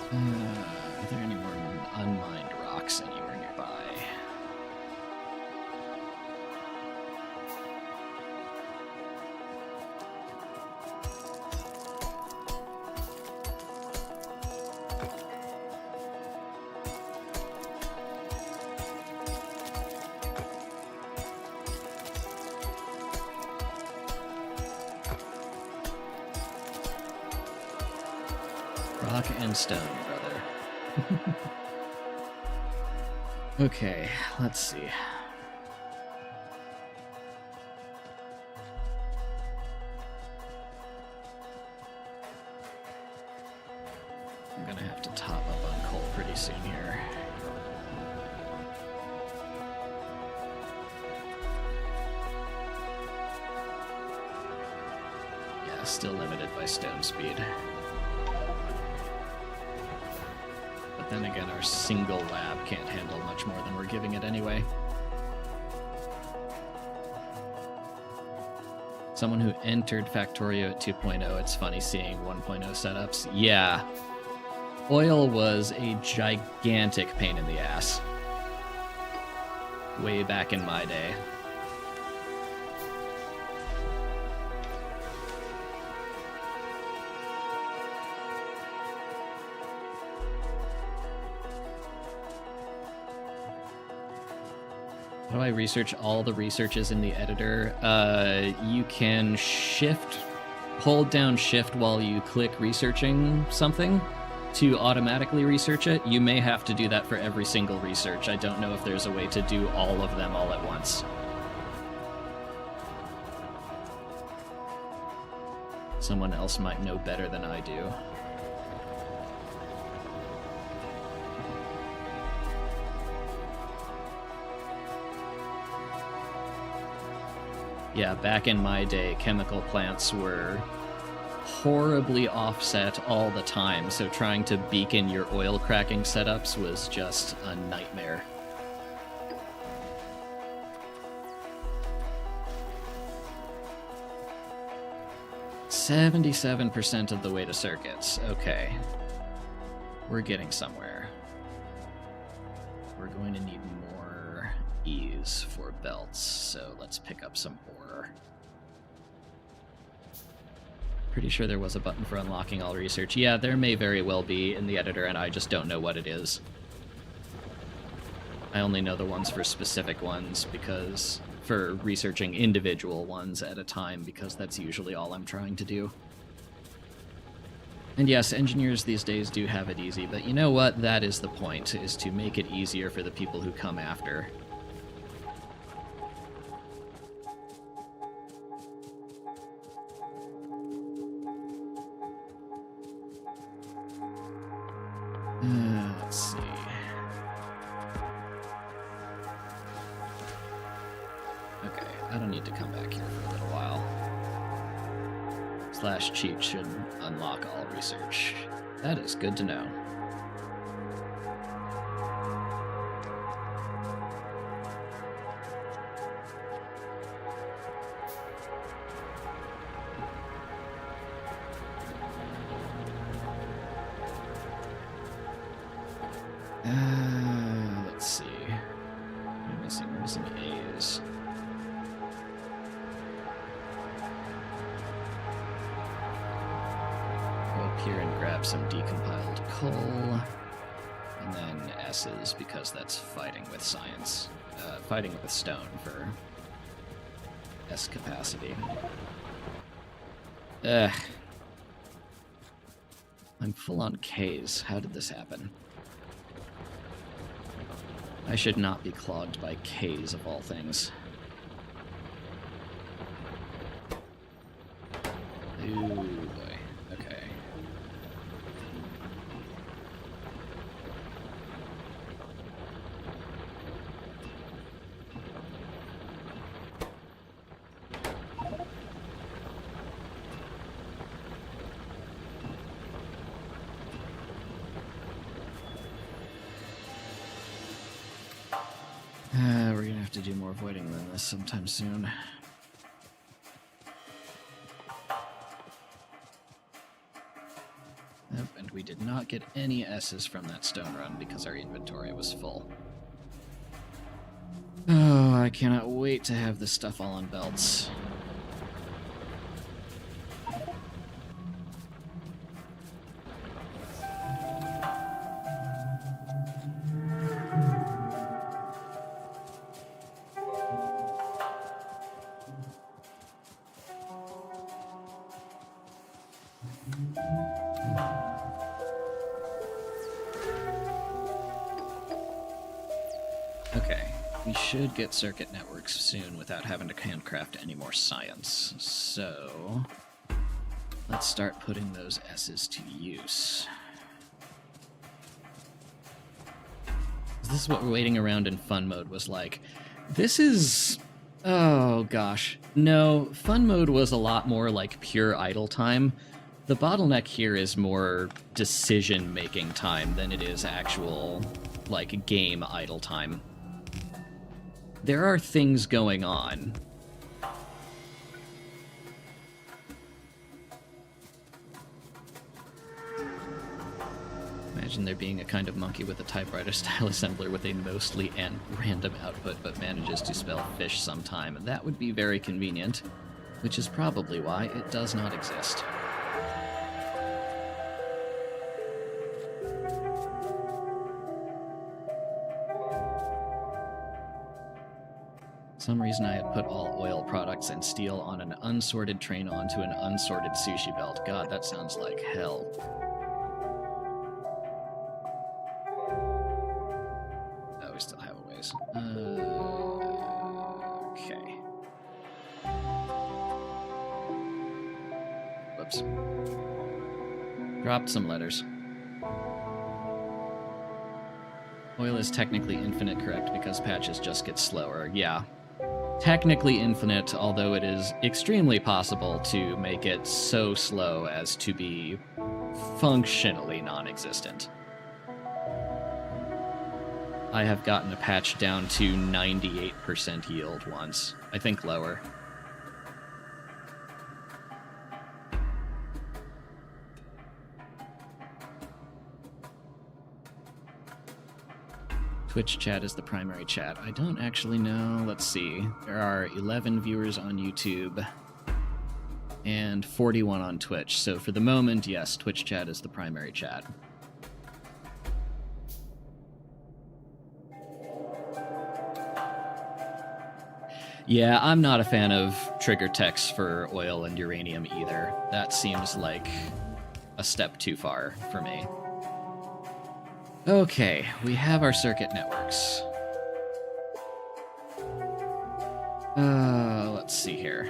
A: Are there any more unmined rocks anywhere nearby? Rock and stone, brother. Okay, let's see. I'm gonna have to top up on coal pretty soon here. Yeah, still limited by stone speed. Then again, our single lab can't handle much more than we're giving it anyway. Someone who entered Factorio at 2.0, it's funny seeing 1.0 setups. Yeah. Oil was a gigantic pain in the ass. Way back in my day. How do I research all the researches in the editor? You can hold down shift while you click researching something to automatically research it. You may have to do that for every single research. I don't know if there's a way to do all of them all at once. Someone else might know better than I do. Yeah, back in my day, chemical plants were horribly offset all the time, so trying to beacon your oil cracking setups was just a nightmare. "77% of the way to circuits." Okay. We're getting somewhere. We're going to need more E's for belts, so let's pick up some ore. Pretty sure there was a button for unlocking all research. Yeah, there may very well be in the editor, and I just don't know what it is. I only know the ones for specific ones, because for researching individual ones at a time, because that's usually all I'm trying to do. And yes, engineers these days do have it easy, but you know what? That is the point, is to make it easier for the people who come after. Let's see. Okay, I don't need to come back here for a little while. /cheat should unlock all research. That is good to know. Let's see. I'm missing A's. here and grab some decompiled coal. And then S's because that's fighting with science. Fighting with stone for S capacity. Ugh. I'm full on K's. How did this happen? I should not be clogged by K's of all things. Ooh, boy. Okay. We're gonna have to do more voiding than this sometime soon. Yep, and we did not get any S's from that stone run because our inventory was full. Oh, I cannot wait to have this stuff all on belts. Okay, we should get circuit networks soon without having to handcraft any more science. So, let's start putting those S's to use. This is what waiting around in fun mode was like. This is... oh gosh. No, fun mode was a lot more like pure idle time. The bottleneck here is more decision-making time than it is actual, like, game idle time. There are things going on. Imagine there being a kind of monkey with a typewriter-style assembler with a mostly random output but manages to spell fish sometime. That would be very convenient, which is probably why it does not exist. For some reason I had put all oil products and steel on an unsorted train onto an unsorted sushi belt. God, that sounds like hell. Oh, we still have a ways. Okay. Whoops. Dropped some letters. Oil is technically infinite, correct, because patches just get slower. Yeah. Technically infinite, although it is extremely possible to make it so slow as to be functionally non-existent. I have gotten a patch down to 98% yield once. I think lower. Twitch chat is the primary chat. I don't actually know. Let's see. There are 11 viewers on YouTube and 41 on Twitch. So for the moment, yes, Twitch chat is the primary chat. Yeah, I'm not a fan of trigger text for oil and uranium either. That seems like a step too far for me. Okay, we have our circuit networks. Let's see here.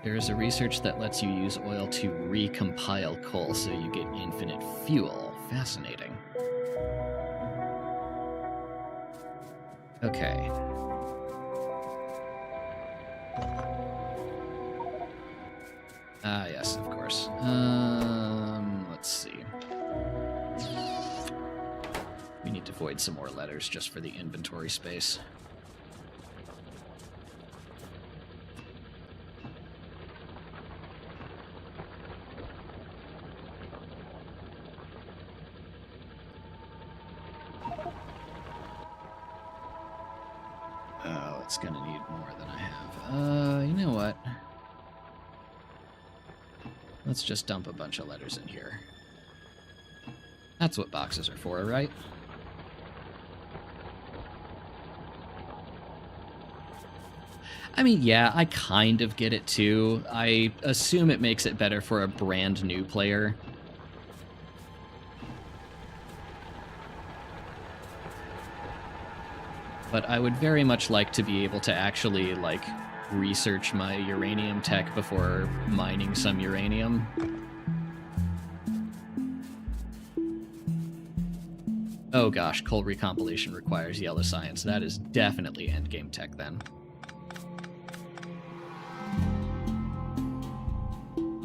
A: There is a research that lets you use oil to recompile coal so you get infinite fuel. Fascinating. Okay. Ah, yes, of course. Let's see. We need to void some more letters just for the inventory space. That's gonna need more than I have. You know what? Let's just dump a bunch of letters in here. That's what boxes are for, right? I mean, yeah, I kind of get it too. I assume it makes it better for a brand new player. But I would very much like to be able to actually, like, research my uranium tech before mining some uranium. Oh gosh, coal recompilation requires yellow science. That is definitely endgame tech then.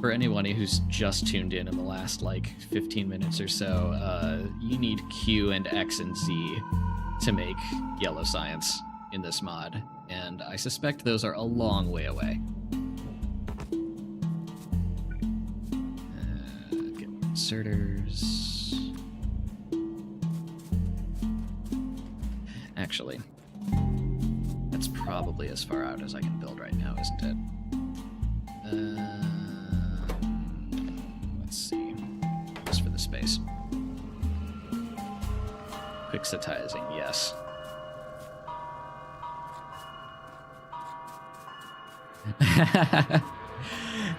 A: For anyone who's just tuned in the last, like, 15 minutes or so, you need Q and X and Z to make yellow science in this mod, and I suspect those are a long way away. Get more inserters. Actually, that's probably as far out as I can build right now, isn't it? Let's see. Just for the space. Quixitizing, yes.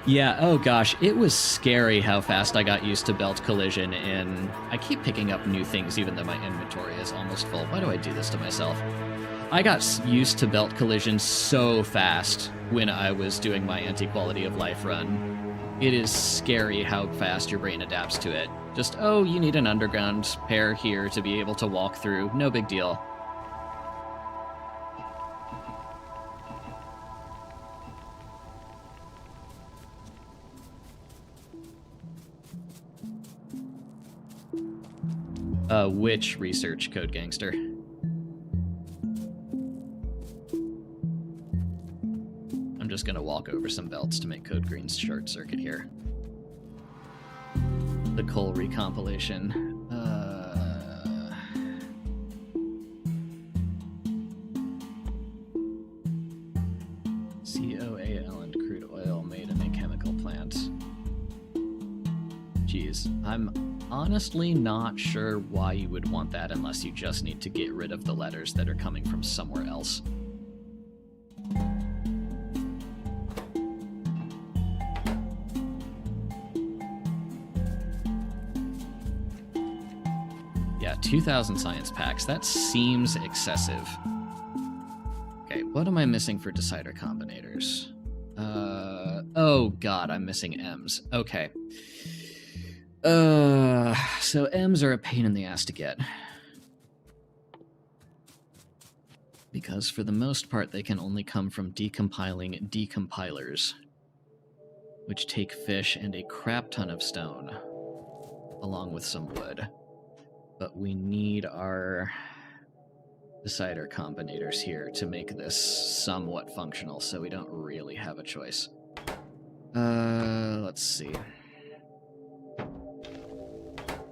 A: Yeah, oh gosh, it was scary how fast I got used to belt collision, and I keep picking up new things even though my inventory is almost full. Why do I do this to myself? I got used to belt collision so fast when I was doing my anti-quality of life run. It is scary how fast your brain adapts to it. Just, oh, you need an underground pair here to be able to walk through. No big deal. Which research, Code Gangster? I'm just gonna walk over some belts to make Code Green's short circuit here. The coal recompilation. COAL and crude oil made in a chemical plant. Jeez, I'm honestly not sure why you would want that unless you just need to get rid of the letters that are coming from somewhere else. Yeah, 2,000 science packs. That seems excessive. Okay, what am I missing for decider combinators? Oh god, I'm missing M's. Okay. So M's are a pain in the ass to get. Because for the most part, they can only come from decompiling decompilers, which take fish and a crap ton of stone, along with some wood. But we need our decider combinators here to make this somewhat functional, so we don't really have a choice. Let's see.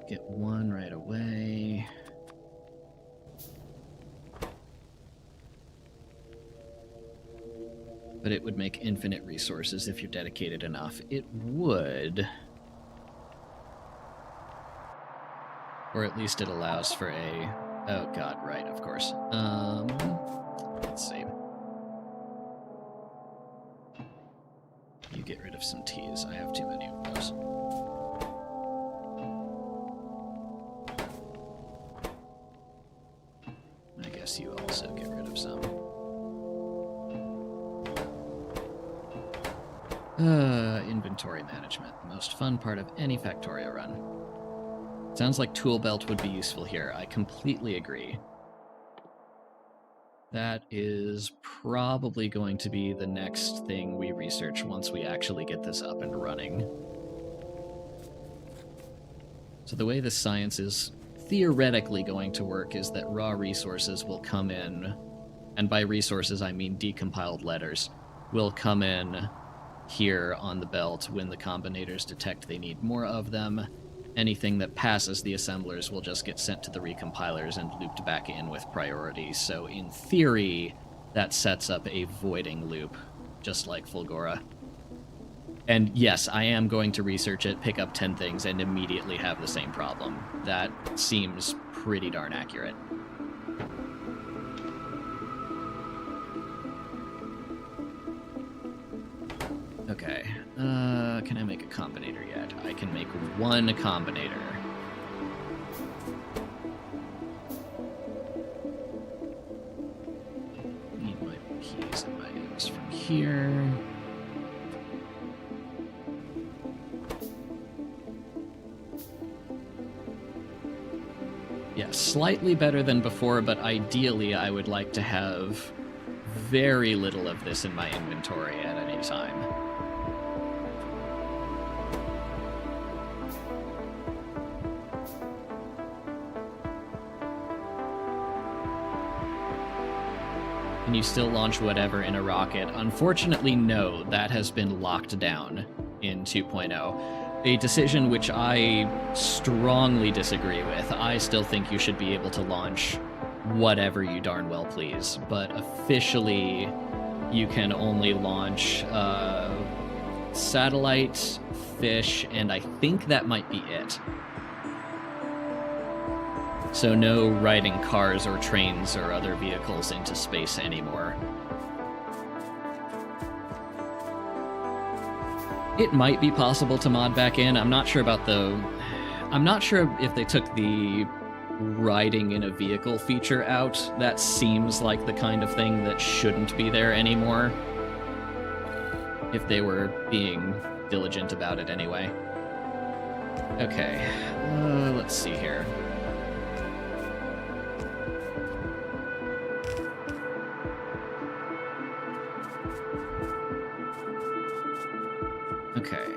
A: Get one right away. But it would make infinite resources if you're dedicated enough. It would. Or at least it allows for a... Oh god, right, of course. Let's see. You get rid of some T's. I have too many of those. I guess you also get rid of some. Inventory management. The most fun part of any Factorio run. Sounds like tool belt would be useful here. I completely agree. That is probably going to be the next thing we research once we actually get this up and running. So the way this science is theoretically going to work is that raw resources will come in, and by resources I mean decompiled letters, will come in here on the belt when the combinators detect they need more of them. Anything that passes the assemblers will just get sent to the recompilers and looped back in with priority. So in theory, that sets up a voiding loop, just like Fulgora. And yes, I am going to research it, pick up 10 things, and immediately have the same problem. That seems pretty darn accurate. Okay, can I make a combinator yet? I can make one combinator. Need my P's and my M's from here. Yeah, slightly better than before, but ideally I would like to have very little of this in my inventory at any time. Can you still launch whatever in a rocket? Unfortunately, no. That has been locked down in 2.0. A decision which I strongly disagree with. I still think you should be able to launch whatever you darn well please, but officially you can only launch satellite, fish, and I think that might be it. So no riding cars or trains or other vehicles into space anymore. It might be possible to mod back in. I'm not sure about I'm not sure if they took the riding in a vehicle feature out. That seems like the kind of thing that shouldn't be there anymore. If they were being diligent about it anyway. Okay, let's see here. Okay,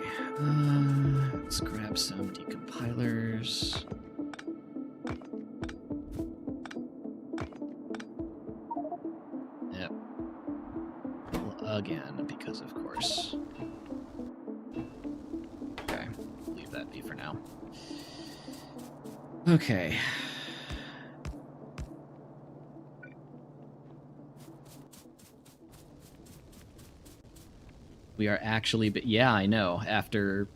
A: let's grab some decompilers. Yep. Well, again, because of course. Okay, leave that be for now. Okay. We are actually, yeah, I know. After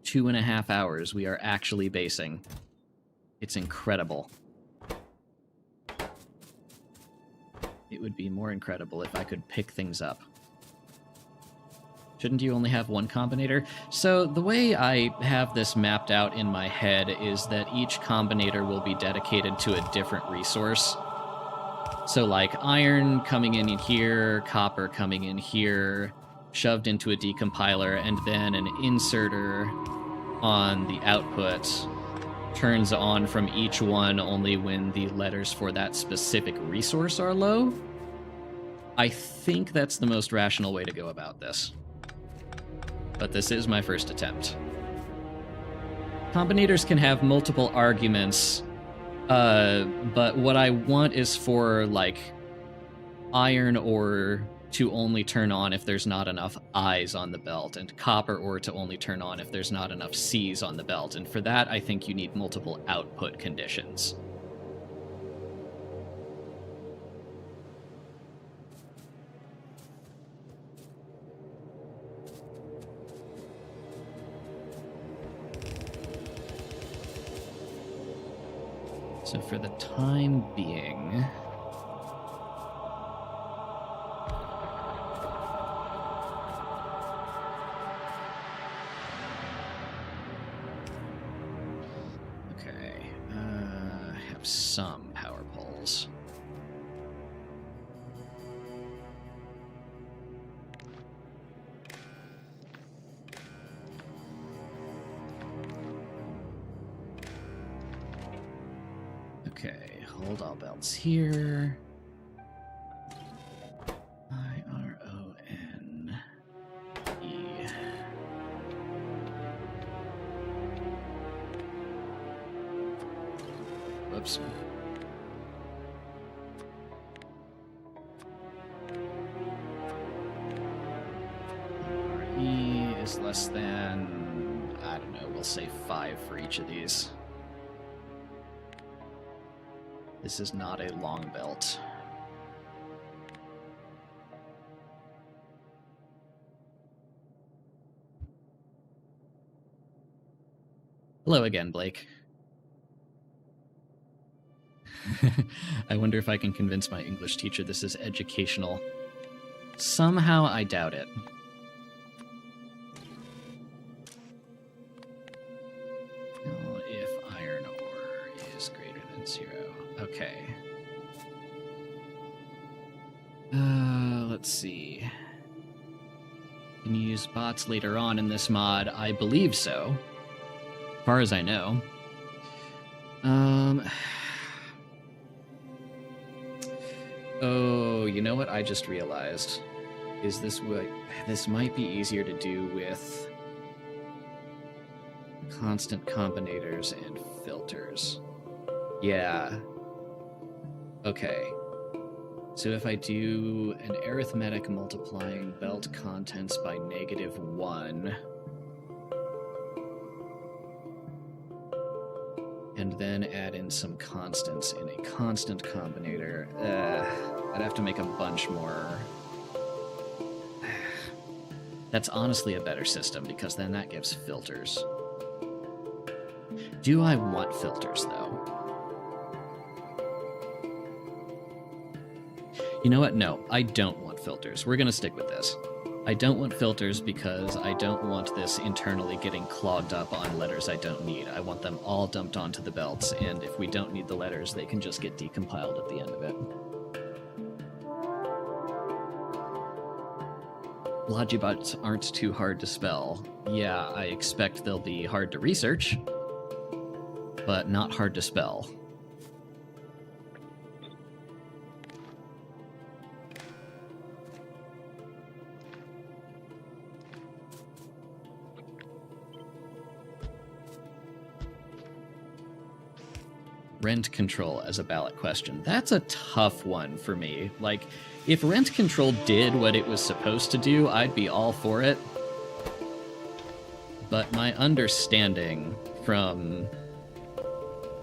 A: 2.5 hours, we are actually basing. It's incredible. It would be more incredible if I could pick things up. Shouldn't you only have one combinator? So the way I have this mapped out in my head is that each combinator will be dedicated to a different resource. So like iron coming in here, copper coming in here, shoved into a decompiler, and then an inserter on the output turns on from each one only when the letters for that specific resource are low. I think that's the most rational way to go about this. But this is my first attempt. Combinators can have multiple arguments, but what I want is for, like, iron ore to only turn on if there's not enough I's on the belt, and copper ore to only turn on if there's not enough C's on the belt. And for that, I think you need multiple output conditions. So for the time being... some power poles. Okay, hold all belts here. I-R-O-N-E. Whoops. RE is less than, I don't know, we'll say 5 for each of these. This is not a long belt. Hello again, Blake. I wonder if I can convince my English teacher this is educational. Somehow I doubt it. If iron ore is greater than 0. Okay. Let's see. Can you use bots later on in this mod? I believe so. As far as I know. Oh, you know what I just realized? Is this what... This might be easier to do with constant combinators and filters. Yeah. Okay. So if I do an arithmetic multiplying belt contents by -1, and then add in some constants in a constant combinator, I'd have to make a bunch more. That's honestly a better system, because then that gives filters. Do I want filters, though? You know what? No, I don't want filters. We're going to stick with this. I don't want filters because I don't want this internally getting clogged up on letters I don't need. I want them all dumped onto the belts, and if we don't need the letters, they can just get decompiled at the end of it. Logibots aren't too hard to spell. Yeah, I expect they'll be hard to research, but not hard to spell. Rent control as a ballot question. That's a tough one for me. Like, if rent control did what it was supposed to do, I'd be all for it. But my understanding from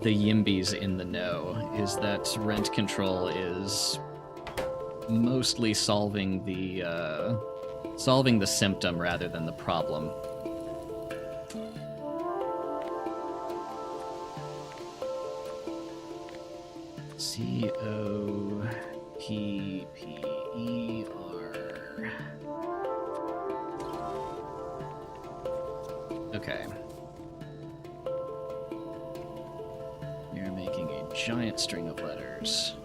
A: the Yimbies in the know is that rent control is mostly solving the symptom rather than the problem. C-O-P-P-E-R. Okay. You're making a giant string of letters.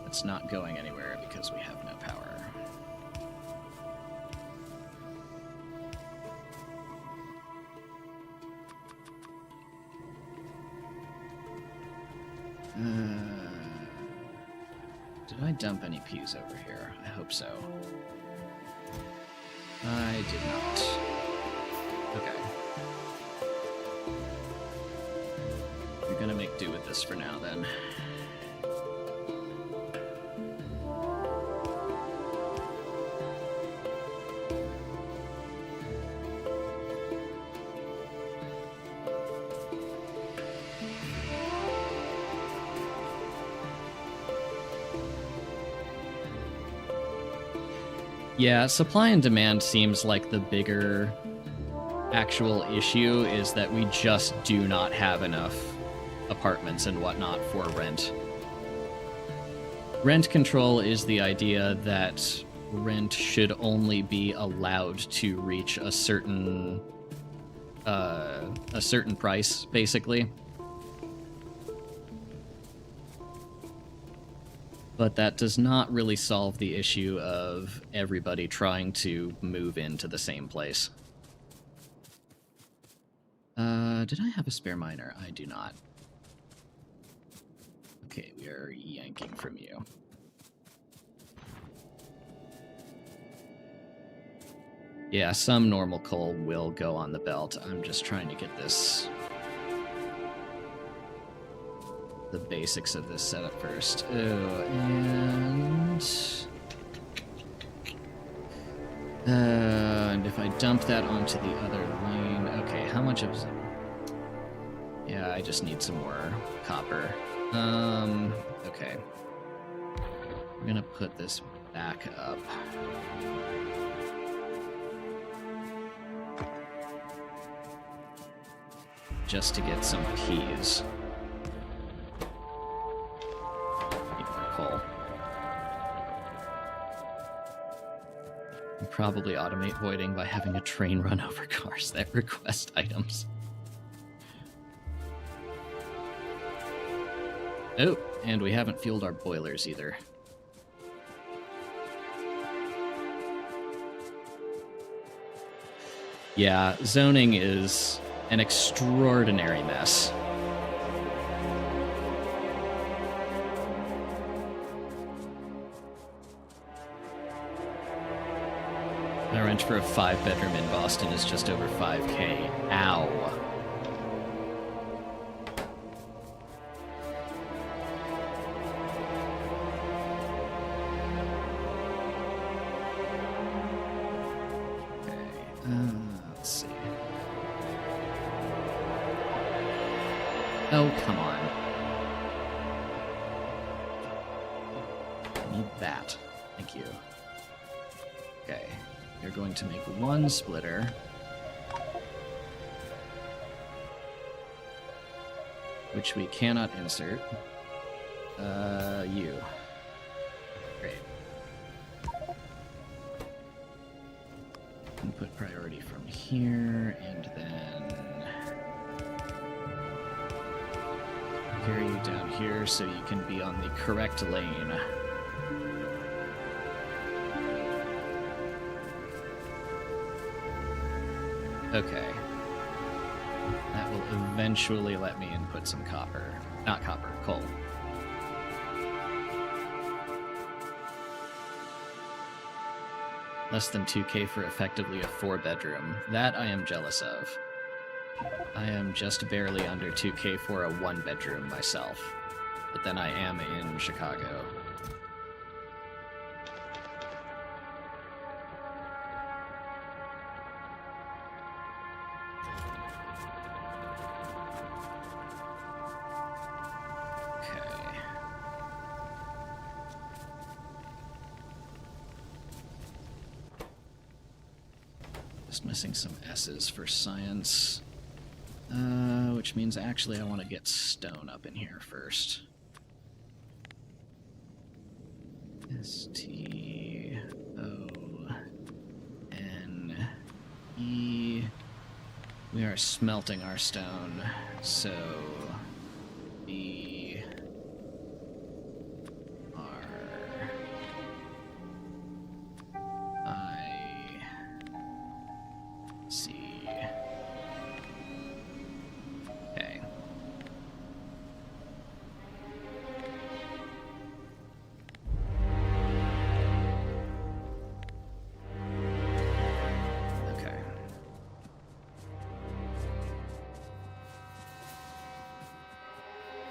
A: It's not going anywhere because we have no power. Did I dump any P's over here? I hope so. I did not. Okay. We're gonna make do with this for now, then. Yeah, supply and demand seems like the bigger actual issue is that we just do not have enough apartments and whatnot for rent. Rent control is the idea that rent should only be allowed to reach a certain price, basically. But that does not really solve the issue of everybody trying to move into the same place. Did I have a spare miner? I do not. Okay, we are yanking from you. Yeah, some normal coal will go on the belt. I'm just trying to get this... the basics of this setup first. Oh, and if I dump that onto the other lane... Okay, how much of... Yeah, I just need some more copper. Okay. I'm gonna put this back up. just to get some peas. Need more coal. And probably automate voiding by having a train run over cars that request items. Oh, and we haven't fueled our boilers either. Yeah, zoning is an extraordinary mess. My rent for a 5-bedroom in Boston is just over $5K. Ow. Let's see. Oh, come on. I need that. Thank you. Okay. You're going to make one splitter. Which we cannot insert. You. Great. Input priority from here, and then carry you down here so you can be on the correct lane. Okay. That will eventually let me input some copper. Not copper, coal. Less than 2K for effectively a 4-bedroom. That I am jealous of. I am just barely under 2K for a 1-bedroom myself. But then I am in Chicago. Missing some S's for science, which means actually I want to get stone up in here first. S-T-O-N-E. We are smelting our stone, so B R I C. Okay. Okay.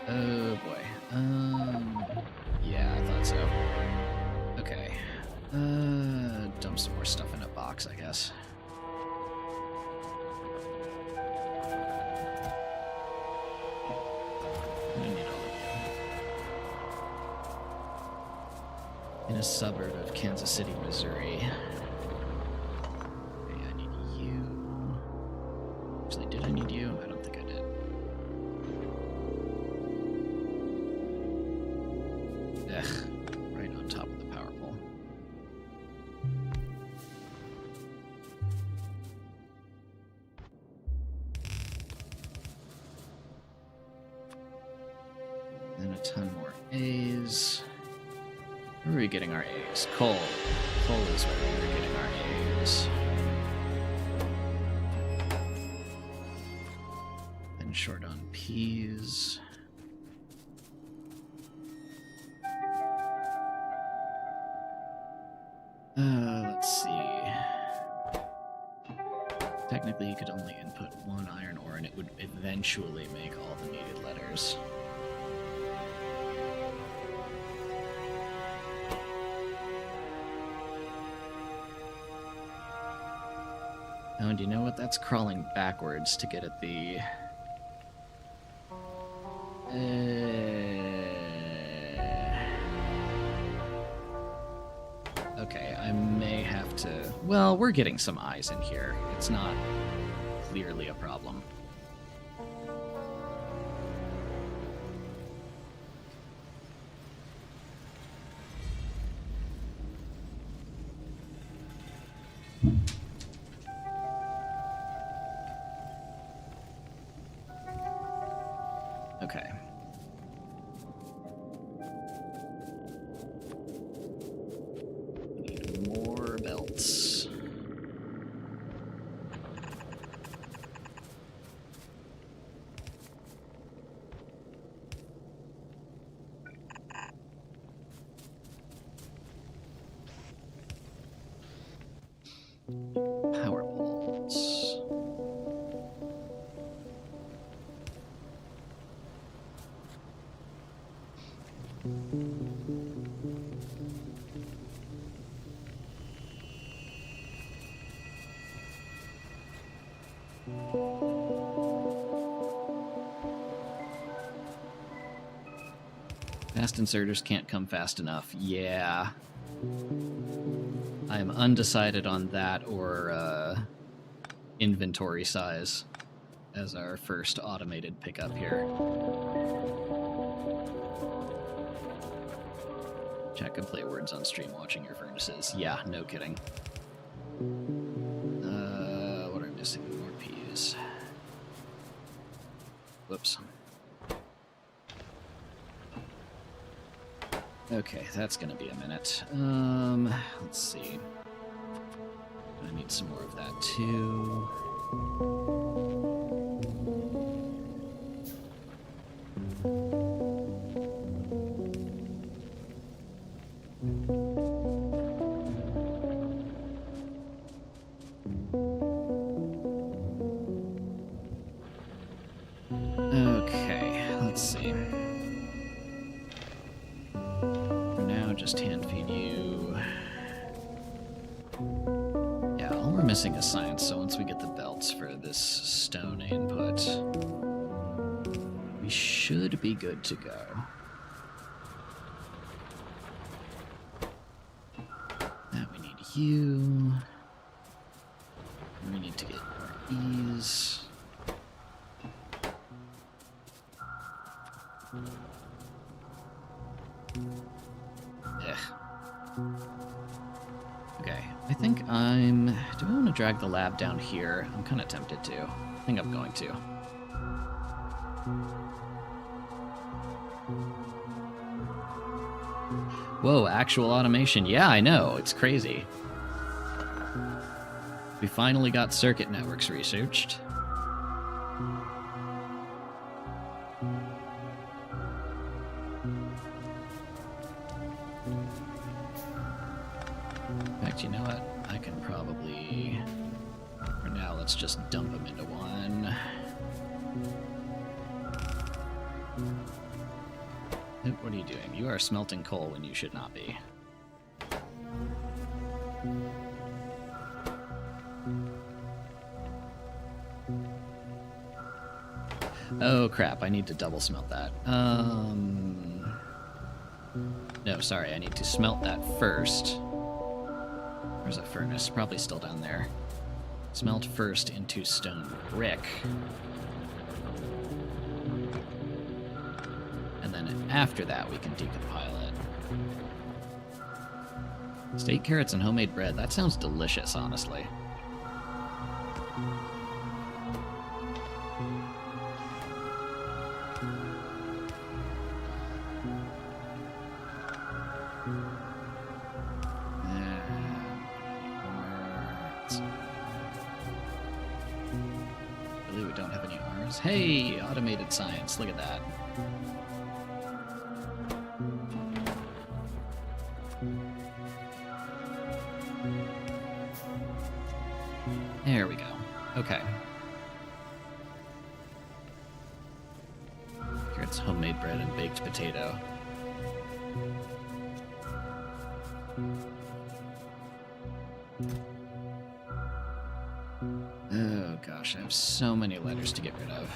A: Oh boy. Yeah, I thought so. Okay. Dump some more stuff in a box, I guess. I need all of you. In a suburb of Kansas City, Missouri. Okay, I need you. Actually, did I need you? I don't think I did. Ugh, right on top of the power pole. Then a ton more A's. Where are we getting our A's? Coal. Coal is where we're getting our A's. Then short on P's. Let's see. Technically, you could only input one iron ore, and it would eventually make all the needed letters. Oh, and you know what? That's crawling backwards to get at the... Okay, I may have to... Well, we're getting some eyes in here. It's not clearly a problem. Okay. Need more belts. Power poles. Fast inserters can't come fast enough. Yeah. I'm undecided on that or inventory size as our first automated pickup here. Check and play words on stream watching your furnaces. Yeah, no kidding. What am I missing? More peas. Whoops. Okay, that's gonna be a minute. Let's see. I need some more of that too. Okay, let's see. For now, just hand feed you. Yeah, all we're missing is science, so once we get the belts for this stone input, we should be good to go. That we need you. We need to get more ease. Okay, I think do I want to drag the lab down here? I'm kind of tempted to. I think I'm going to. Whoa, actual automation. Yeah, I know, it's crazy. We finally got circuit networks researched. In fact, you know what? I can probably... For now, let's just dump them into one. What are you doing? You are smelting coal when you should not be. Oh crap, I need to double smelt that. No, sorry, I need to smelt that first. Where's that furnace? Probably still down there. Smelt first into stone brick. And then after that, we can decompile it. Steak, carrots, and homemade bread. That sounds delicious, honestly. Really, we don't have any R's? Hey, automated science. Look at that. There we go. Okay. Here it's homemade bread and baked potato. Oh gosh, I have so many letters to get rid of.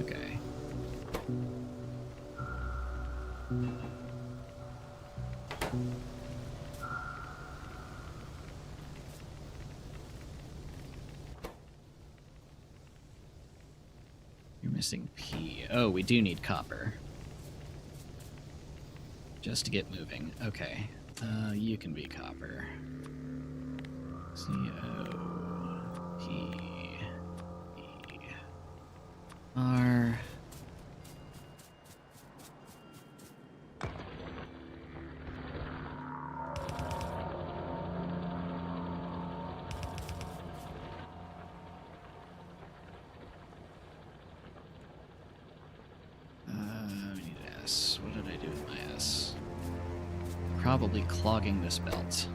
A: Okay. Missing P. Oh, we do need copper. Just to get moving. Okay. You can be copper. C-O-P-E-R. We need S. What did I do with my S? Probably clogging this belt.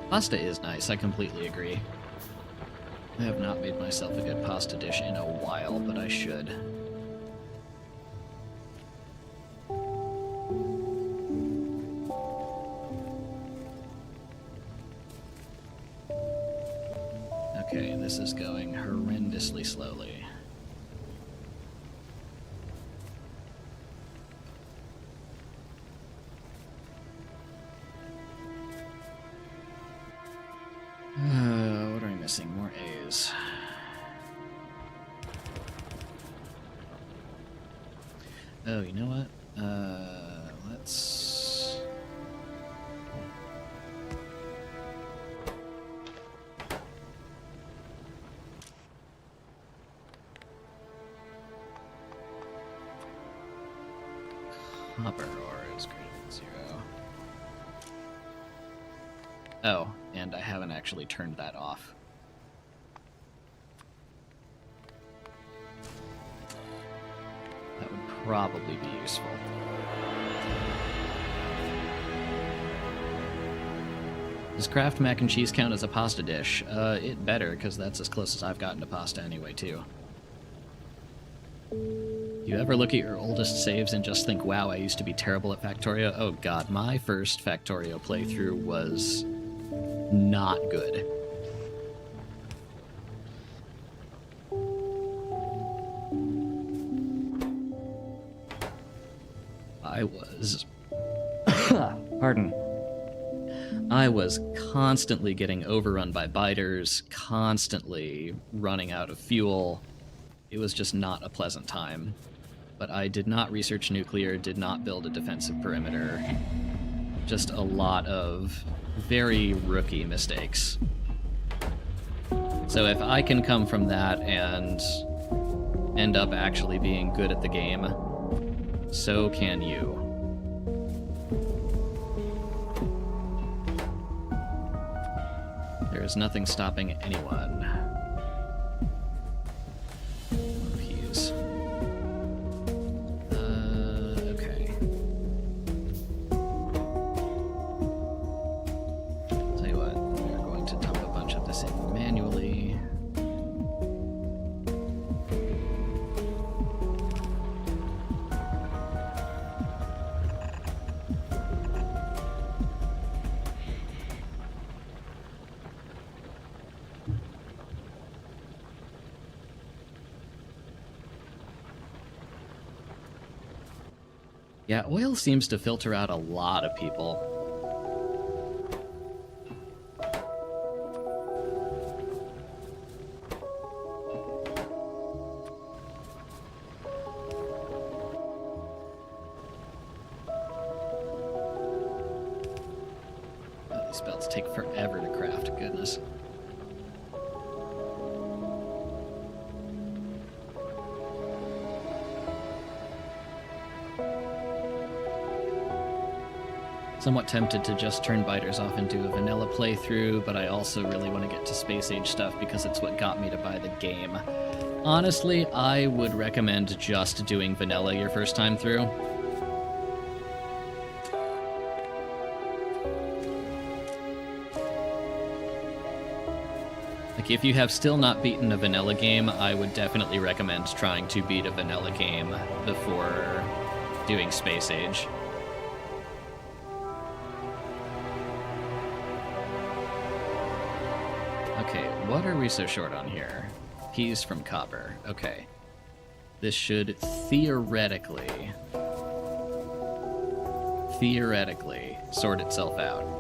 A: Pasta is nice, I completely agree. I have not made myself a good pasta dish in a while, but I should. Okay, this is going horrendously slowly. What are we missing? More A's. Oh, you know what? Let's... Copper ore is greater than 0. Oh, and I haven't actually turned that off. That would probably be useful. Does Kraft mac and cheese count as a pasta dish? It better, because that's as close as I've gotten to pasta anyway, too. You ever look at your oldest saves and just think, wow, I used to be terrible at Factorio? Oh god, my first Factorio playthrough was not good. I was... Pardon. I was constantly getting overrun by biters, constantly running out of fuel. It was just not a pleasant time. But I did not research nuclear, did not build a defensive perimeter. Just a lot of very rookie mistakes. So if I can come from that and end up actually being good at the game, so can you. There is nothing stopping anyone. Peas. Okay. Tell you what, we're going to dump a bunch of this in manually. Yeah, oil seems to filter out a lot of people. Oh, these belts take forever to craft, goodness. Somewhat tempted to just turn biters off and do a vanilla playthrough, but I also really want to get to Space Age stuff because it's what got me to buy the game. Honestly, I would recommend just doing vanilla your first time through. Like, if you have still not beaten a vanilla game, I would definitely recommend trying to beat a vanilla game before doing Space Age. Okay, what are we so short on here? Keys from copper. Okay. This should theoretically sort itself out.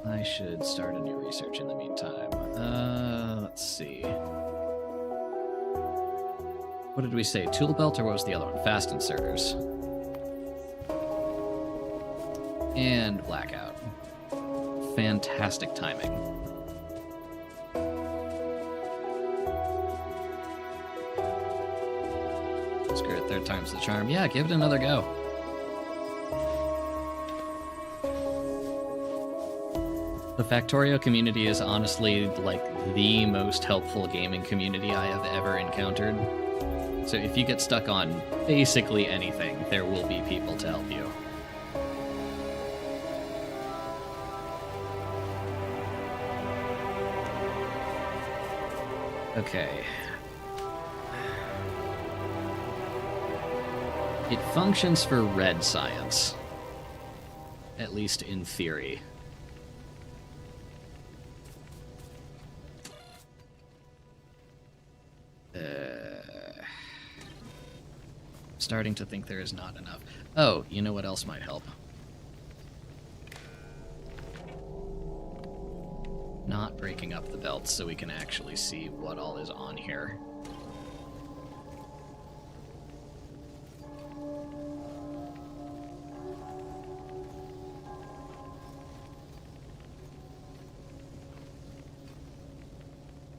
A: I should start a new research in the meantime. Let's see. What did we say? Tool belt, or what was the other one? Fast inserters. And blackout. Fantastic timing. Screw it, third time's the charm. Yeah, give it another go. The Factorio community is honestly, like, the most helpful gaming community I have ever encountered. So if you get stuck on basically anything, there will be people to help you. Okay. It functions for red science. At least in theory. Starting to think there is not enough. Oh, you know what else might help? Not breaking up the belts so we can actually see what all is on here.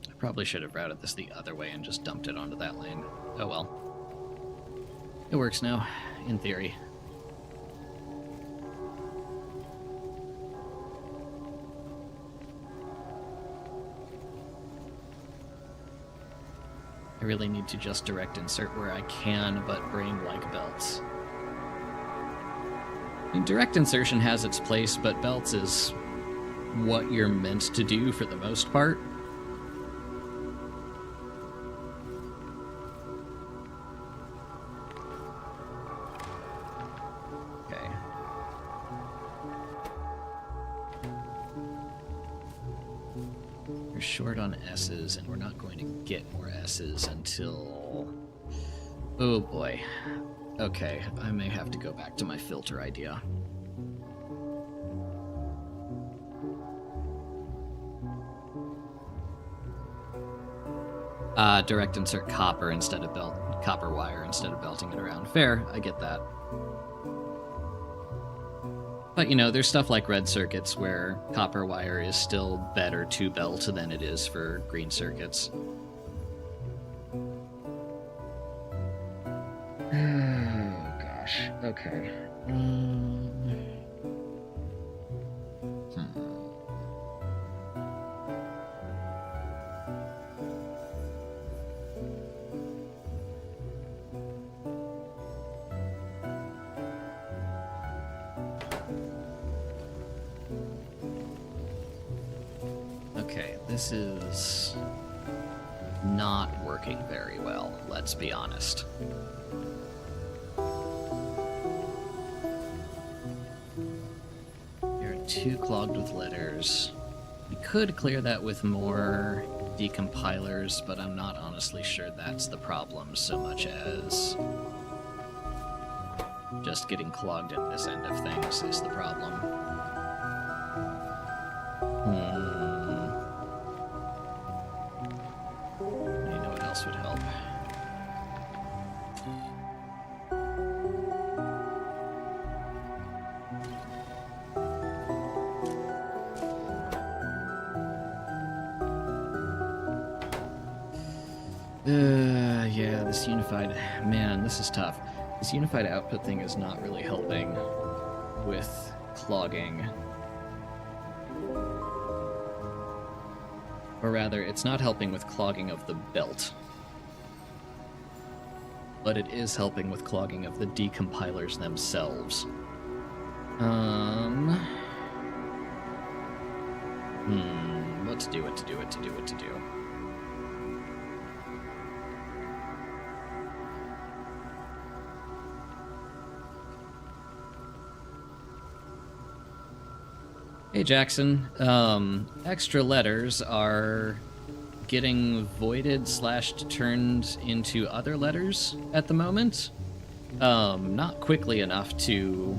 A: I probably should have routed this the other way and just dumped it onto that lane. Oh well. It works now, in theory. I really need to just direct insert where I can, but brain-like belts. I mean, direct insertion has its place, but belts is what you're meant to do for the most part. Short on S's, and we're not going to get more S's until... Oh boy. Okay, I may have to go back to my filter idea. Direct insert copper instead of copper wire instead of belting it around. Fair, I get that. But, you know, there's stuff like red circuits where copper wire is still better to belt than it is for green circuits. Oh, gosh. Okay. This is not working very well, let's be honest. You're too clogged with letters. We could clear that with more decompilers, but I'm not honestly sure that's the problem so much as just getting clogged at this end of things is the problem. Would help. Yeah, this unified... Man, this is tough. This unified output thing is not really helping with clogging. Or rather, it's not helping with clogging of the belt. But it is helping with clogging of the decompilers themselves. What to do, what to do, what to do, what to do. Hey, Jackson. Extra letters are getting voided / turned into other letters at the moment. Not quickly enough to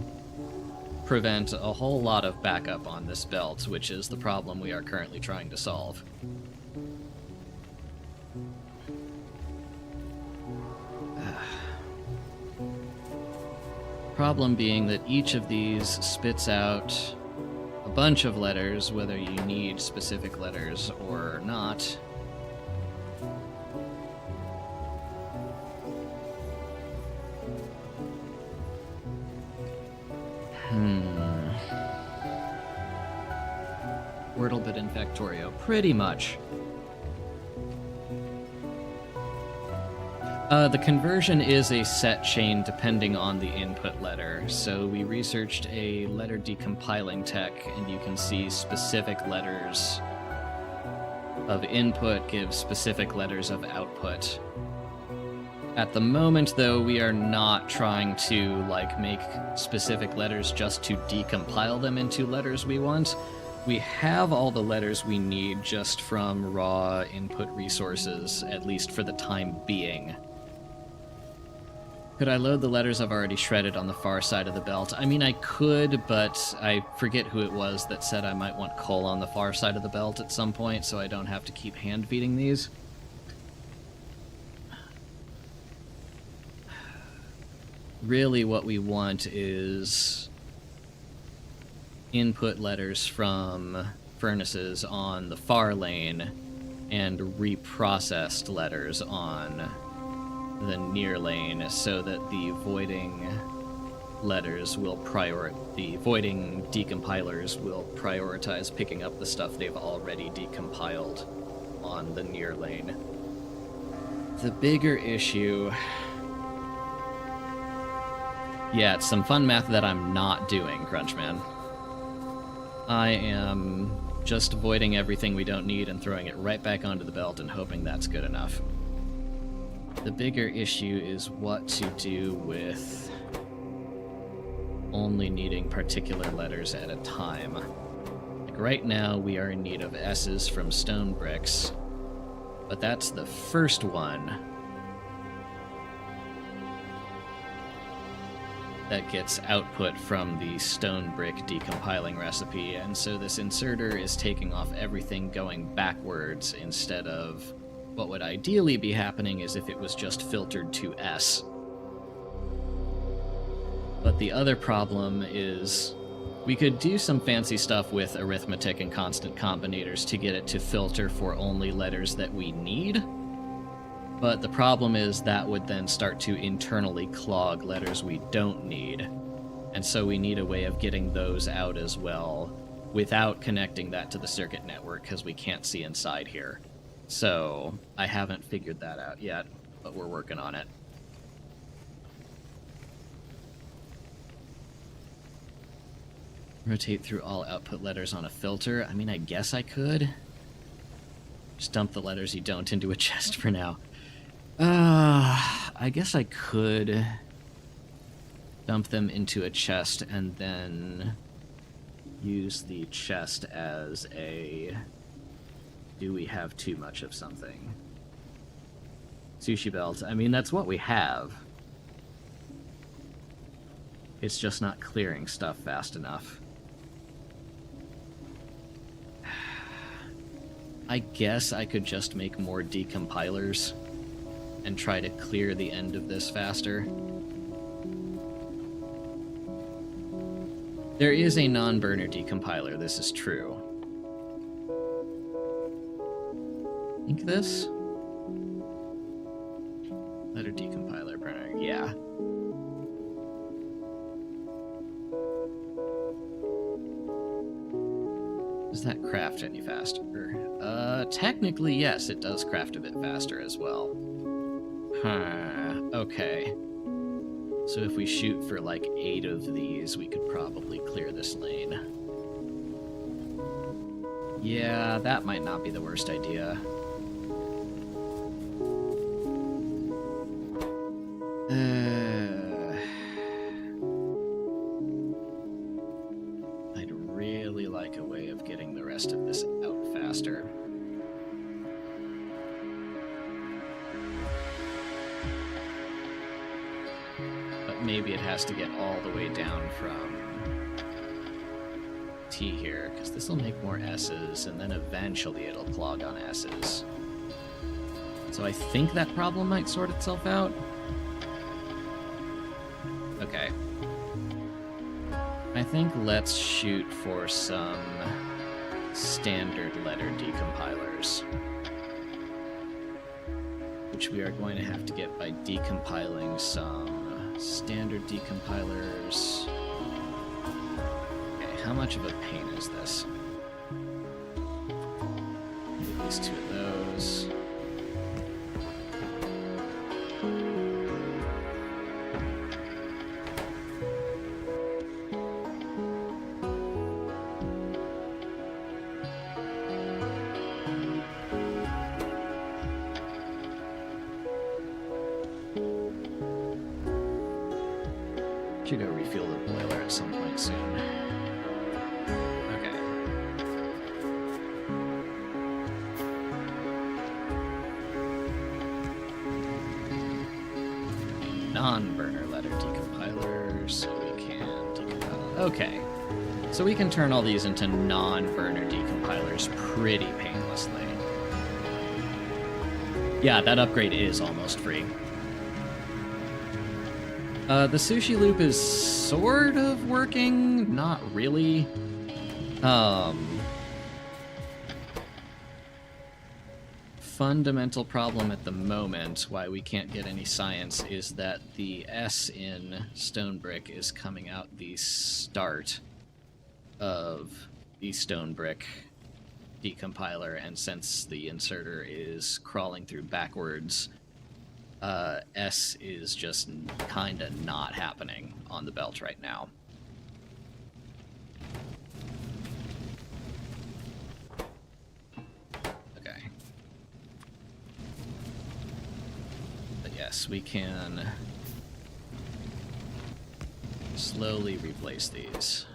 A: prevent a whole lot of backup on this belt, which is the problem we are currently trying to solve. Problem being that each of these spits out a bunch of letters, whether you need specific letters or not. Wordle in Factorio, pretty much. The conversion is a set chain depending on the input letter. So we researched a letter decompiling tech, and you can see specific letters of input give specific letters of output. At the moment, though, we are not trying to, make specific letters just to decompile them into letters we want. We have all the letters we need just from raw input resources, at least for the time being. Could I load the letters I've already shredded on the far side of the belt? I mean, I could, but I forget who it was that said I might want coal on the far side of the belt at some point, so I don't have to keep hand-feeding these. Really, what we want is input letters from furnaces on the far lane and reprocessed letters on the near lane, so that the voiding letters will the voiding decompilers will prioritize picking up the stuff they've already decompiled on the near lane. The bigger issue... Yeah, it's some fun math that I'm not doing, Crunchman. I am just voiding everything we don't need and throwing it right back onto the belt and hoping that's good enough. The bigger issue is what to do with only needing particular letters at a time. Like right now, we are in need of S's from stone bricks, but that's the first one that gets output from the stone brick decompiling recipe, and so this inserter is taking off everything going backwards instead of what would ideally be happening is if it was just filtered to S. But the other problem is we could do some fancy stuff with arithmetic and constant combinators to get it to filter for only letters that we need. But the problem is that would then start to internally clog letters we don't need. And so we need a way of getting those out as well without connecting that to the circuit network, because we can't see inside here. So I haven't figured that out yet, but we're working on it. Rotate through all output letters on a filter. I mean, I guess I could. Just dump the letters you don't into a chest for now. I guess I could dump them into a chest and then use the chest as a... Do we have too much of something? Sushi belt. I mean, that's what we have. It's just not clearing stuff fast enough. I guess I could just make more decompilers and try to clear the end of this faster. There is a non-burner decompiler, this is true. Think this? Letter decompiler burner, yeah. Does that craft any faster? Technically, yes, it does craft a bit faster as well. Huh, okay. So if we shoot for like 8 of these, we could probably clear this lane. Yeah, that might not be the worst idea. I'd really like a way of getting the rest of this out faster. But maybe it has to get all the way down from T here, because this will make more S's, and then eventually it'll clog on S's. So I think that problem might sort itself out. Okay. I think let's shoot for some standard letter decompilers, which we are going to have to get by decompiling some standard decompilers. Okay, how much of a pain is this? At least 2 of those. Should go refuel the boiler at some point soon. Okay. Non-burner letter decompiler, so we can decompile. Okay. So we can turn all these into non-burner decompilers pretty painlessly. Yeah, that upgrade is almost free. The sushi loop is sort of working, not really. Fundamental problem at the moment, why we can't get any science, is that the S in Stone Brick is coming out the start of the Stone Brick decompiler, and since the inserter is crawling through backwards, S is just kind of not happening on the belt right now. Okay. But yes, we can slowly replace these.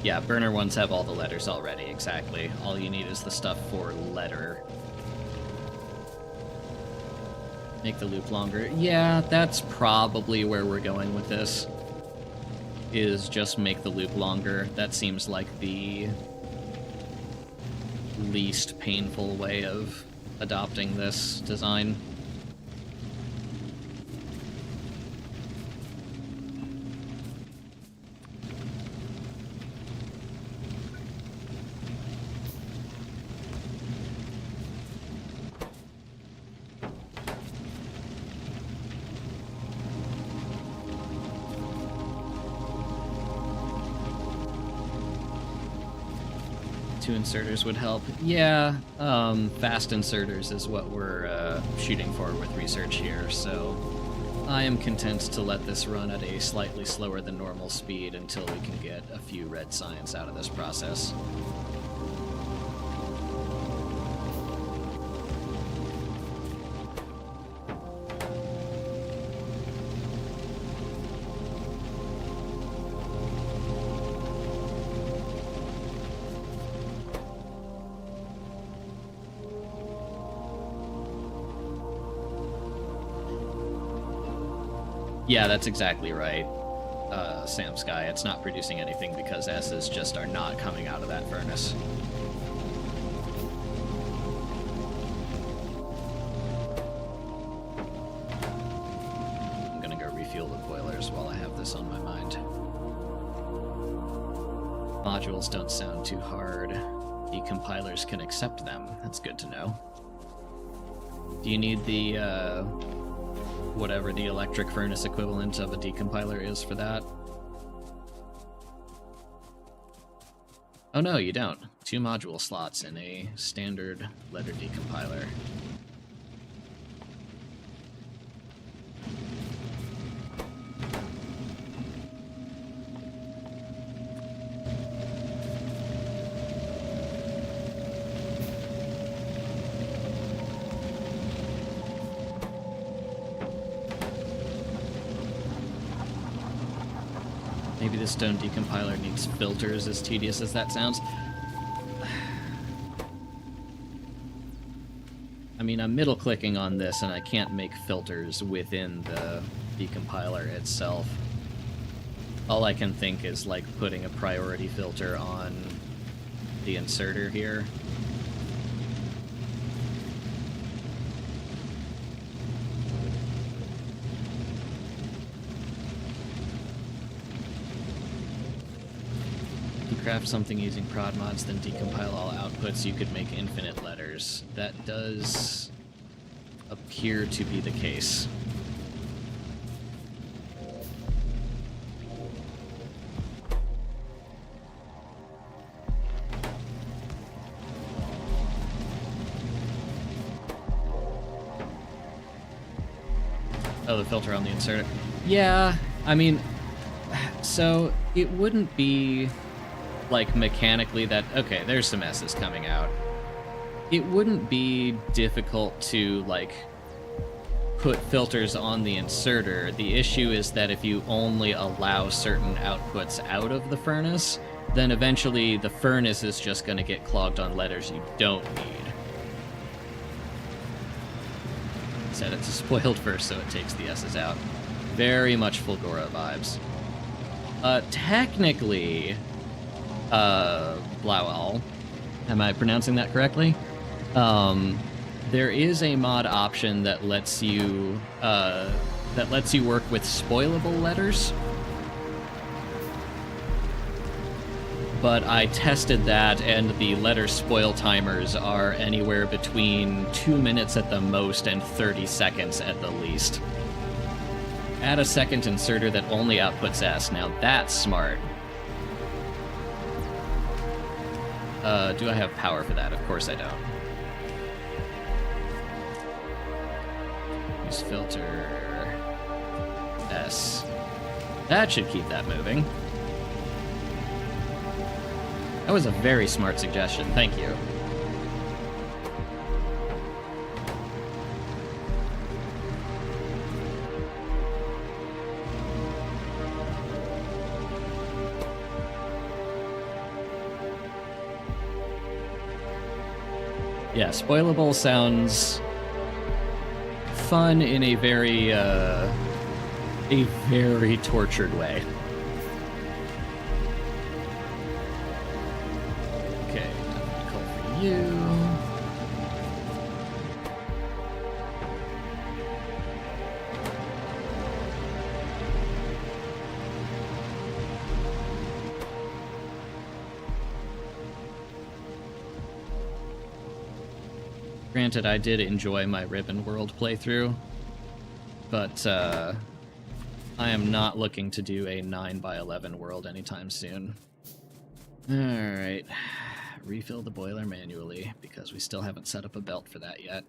A: Yeah, burner ones have all the letters already, exactly. All you need is the stuff for letter. Make the loop longer. Yeah, that's probably where we're going with this. Is just make the loop longer. That seems like the least painful way of adopting this design. Two inserters would help. Yeah, fast inserters is what we're shooting for with research here, so I am content to let this run at a slightly slower than normal speed until we can get a few red science out of this process. Yeah, that's exactly right, Sam Sky. It's not producing anything because S's just are not coming out of that furnace. I'm gonna go refuel the boilers while I have this on my mind. Modules don't sound too hard. Decompilers can accept them. That's good to know. Do you need the, whatever the electric furnace equivalent of a decompiler is for that? Oh no, you don't. 2 module slots in a standard letter decompiler. Maybe the stone decompiler needs filters, as tedious as that sounds. I mean, I'm middle-clicking on this, and I can't make filters within the decompiler itself. All I can think is, like, putting a priority filter on the inserter here. Craft something using prod mods, then decompile all outputs, you could make infinite letters. That does appear to be the case. Oh, the filter on the inserter. Yeah, I mean, so it wouldn't be like mechanically that, okay, there's some S's coming out. It wouldn't be difficult to like put filters on the inserter. The issue is that if you only allow certain outputs out of the furnace, then eventually the furnace is just going to get clogged on letters you don't need. Set it to spoiled first so it takes the S's out. Very much Fulgora vibes. Technically, Blaual, am I pronouncing that correctly? There is a mod option that lets you work with spoilable letters. But I tested that, and the letter spoil timers are anywhere between 2 minutes at the most and 30 seconds at the least. Add a second inserter that only outputs S. Now that's smart. Do I have power for that? Of course I don't. Use filter S. That should keep that moving. That was a very smart suggestion. Thank you. Yeah, spoilable sounds fun in a very tortured way. Okay, call for you. Granted, I did enjoy my Ribbon World playthrough, but I am not looking to do a 9x11 world anytime soon. Alright, refill the boiler manually, because we still haven't set up a belt for that yet.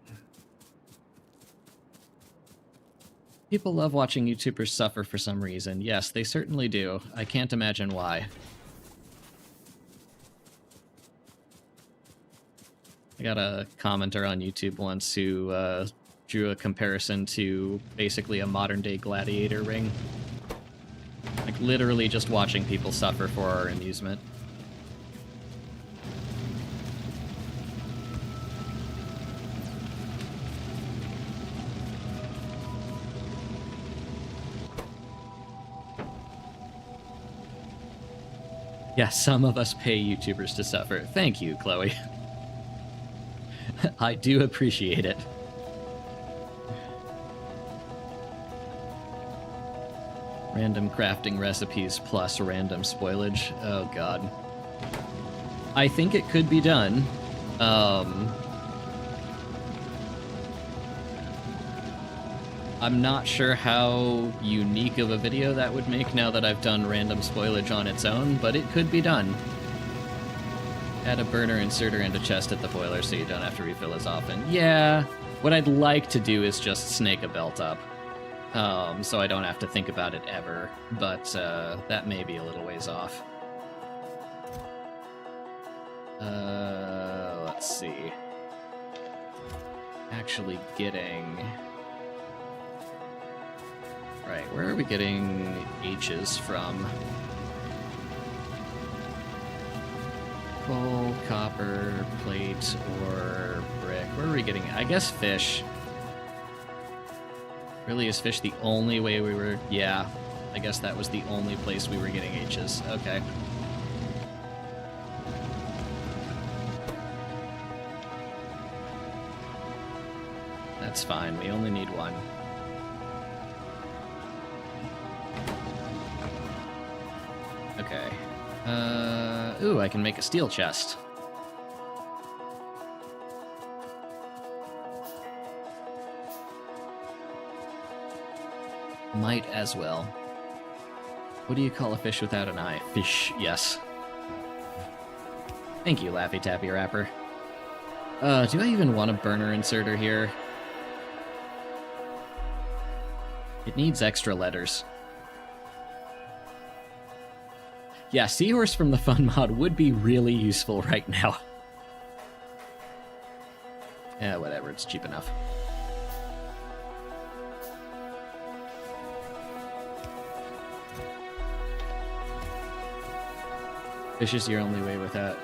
A: People love watching YouTubers suffer for some reason. Yes, they certainly do. I can't imagine why. I got a commenter on YouTube once who drew a comparison to basically a modern-day gladiator ring. Like, literally just watching people suffer for our amusement. Yeah, some of us pay YouTubers to suffer. Thank you, Chloe. I do appreciate it. Random crafting recipes plus random spoilage. Oh god. I think it could be done. I'm not sure how unique of a video that would make now that I've done random spoilage on its own, but it could be done. Add a burner inserter and a chest at the boiler so you don't have to refill as often. Yeah, what I'd like to do is just snake a belt up, so I don't have to think about it ever, but that may be a little ways off. Let's see. Actually getting... Right, where are we getting H's from? Coal, copper, plate, or brick. Where are we getting it? I guess fish. Really, is fish the only way we were... Yeah, I guess that was the only place we were getting H's. Okay. That's fine, we only need one. Okay. Ooh, I can make a steel chest. Might as well. What do you call a fish without an eye? Fish, yes. Thank you, Laffy Taffy Rapper. Do I even want a burner inserter here? It needs extra letters. Yeah, Seahorse from the Fun mod would be really useful right now. Yeah, whatever, it's cheap enough. Fish is your only way to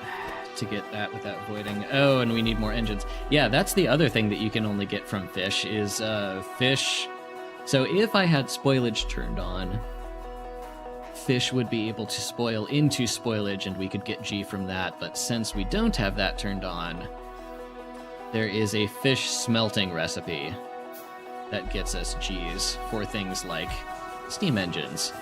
A: get that without voiding. Oh, and we need more engines. Yeah, that's the other thing that you can only get from fish is fish. So if I had spoilage turned on, fish would be able to spoil into spoilage and we could get G from that, but since we don't have that turned on, there is a fish smelting recipe that gets us Gs for things like steam engines.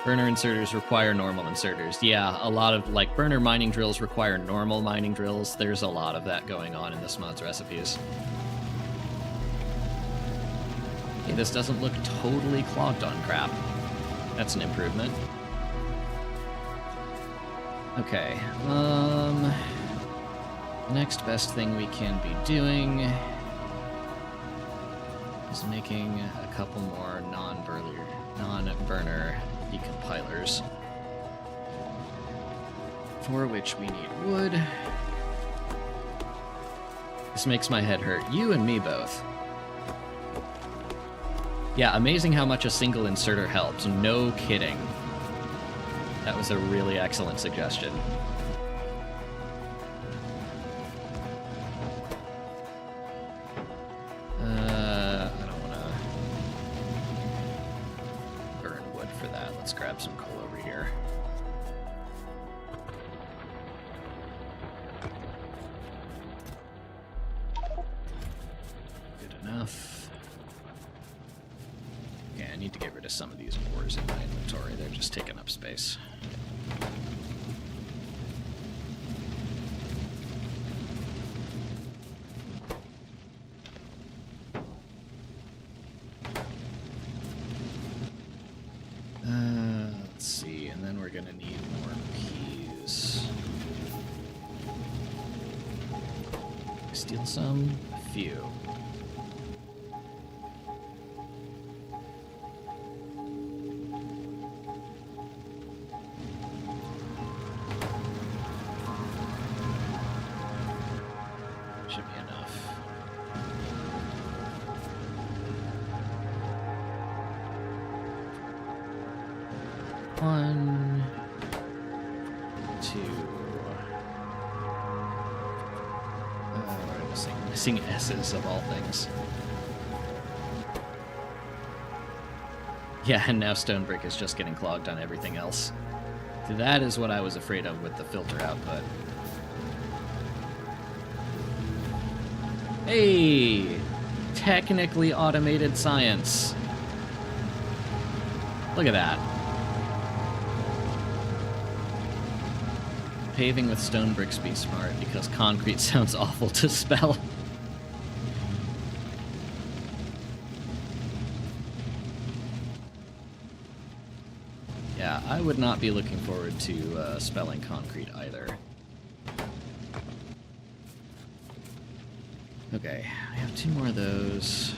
A: Burner inserters require normal inserters. Yeah, a lot of, like, burner mining drills require normal mining drills. There's a lot of that going on in this mod's recipes. Hey, this doesn't look totally clogged on crap. That's an improvement. Okay, the next best thing we can be doing is making a couple more non-burner decompilers, for which we need wood. This makes my head hurt. You and me both. Yeah, amazing how much a single inserter helps. No kidding. That was a really excellent suggestion. I don't want to burn wood for that. Let's grab some coal over here. Good enough. Okay, I need to get rid of some of these ores in my inventory. They're just taking up space. Let's see, and then we're gonna need more peas. Steal some? A few. Should be enough. One, two. I'm missing S's of all things. Yeah, and now stone brick is just getting clogged on everything else. That is what I was afraid of with the filter output. Hey! Technically automated science. Look at that. Paving with stone bricks be smart because concrete sounds awful to spell. Yeah, I would not be looking forward to spelling concrete either. Okay, I have 2 more of those.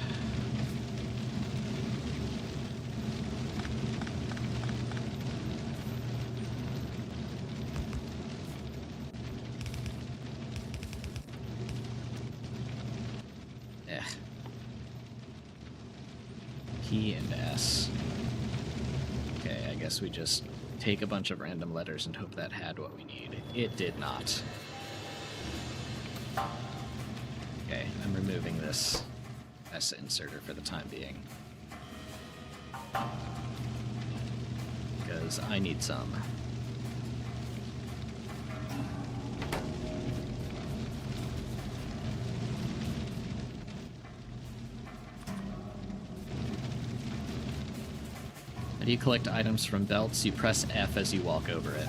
A: P and S. I guess we just take a bunch of random letters and hope that had what we need. It did not. Okay, I'm removing this S inserter for the time being. Because I need some. How do you collect items from belts? You press F as you walk over it.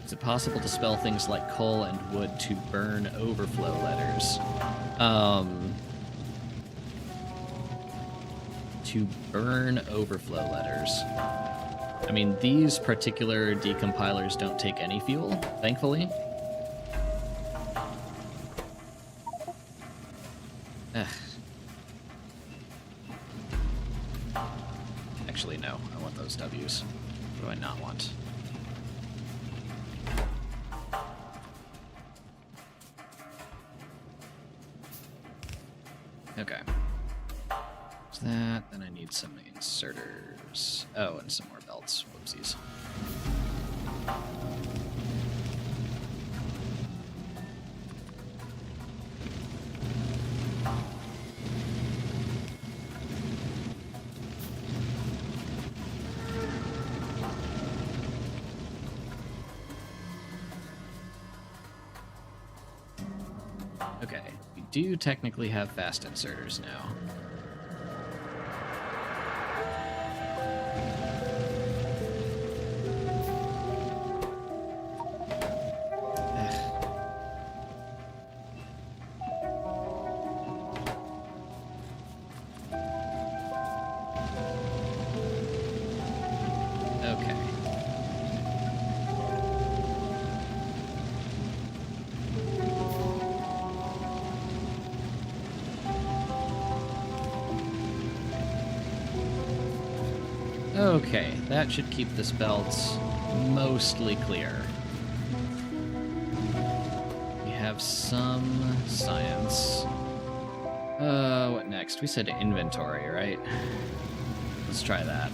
A: Is it possible to spell things like coal and wood to burn overflow letters? To burn overflow letters. I mean, these particular decompilers don't take any fuel, thankfully. Ugh. Actually, no. I want those W's. What do I not want? Okay. There's that. Then I need some inserters. Oh, and some more belts. Whoopsies. Okay, we do technically have fast inserters now. Okay. Okay, that should keep this belt mostly clear. We have some science. What next? We said inventory, right? Let's try that.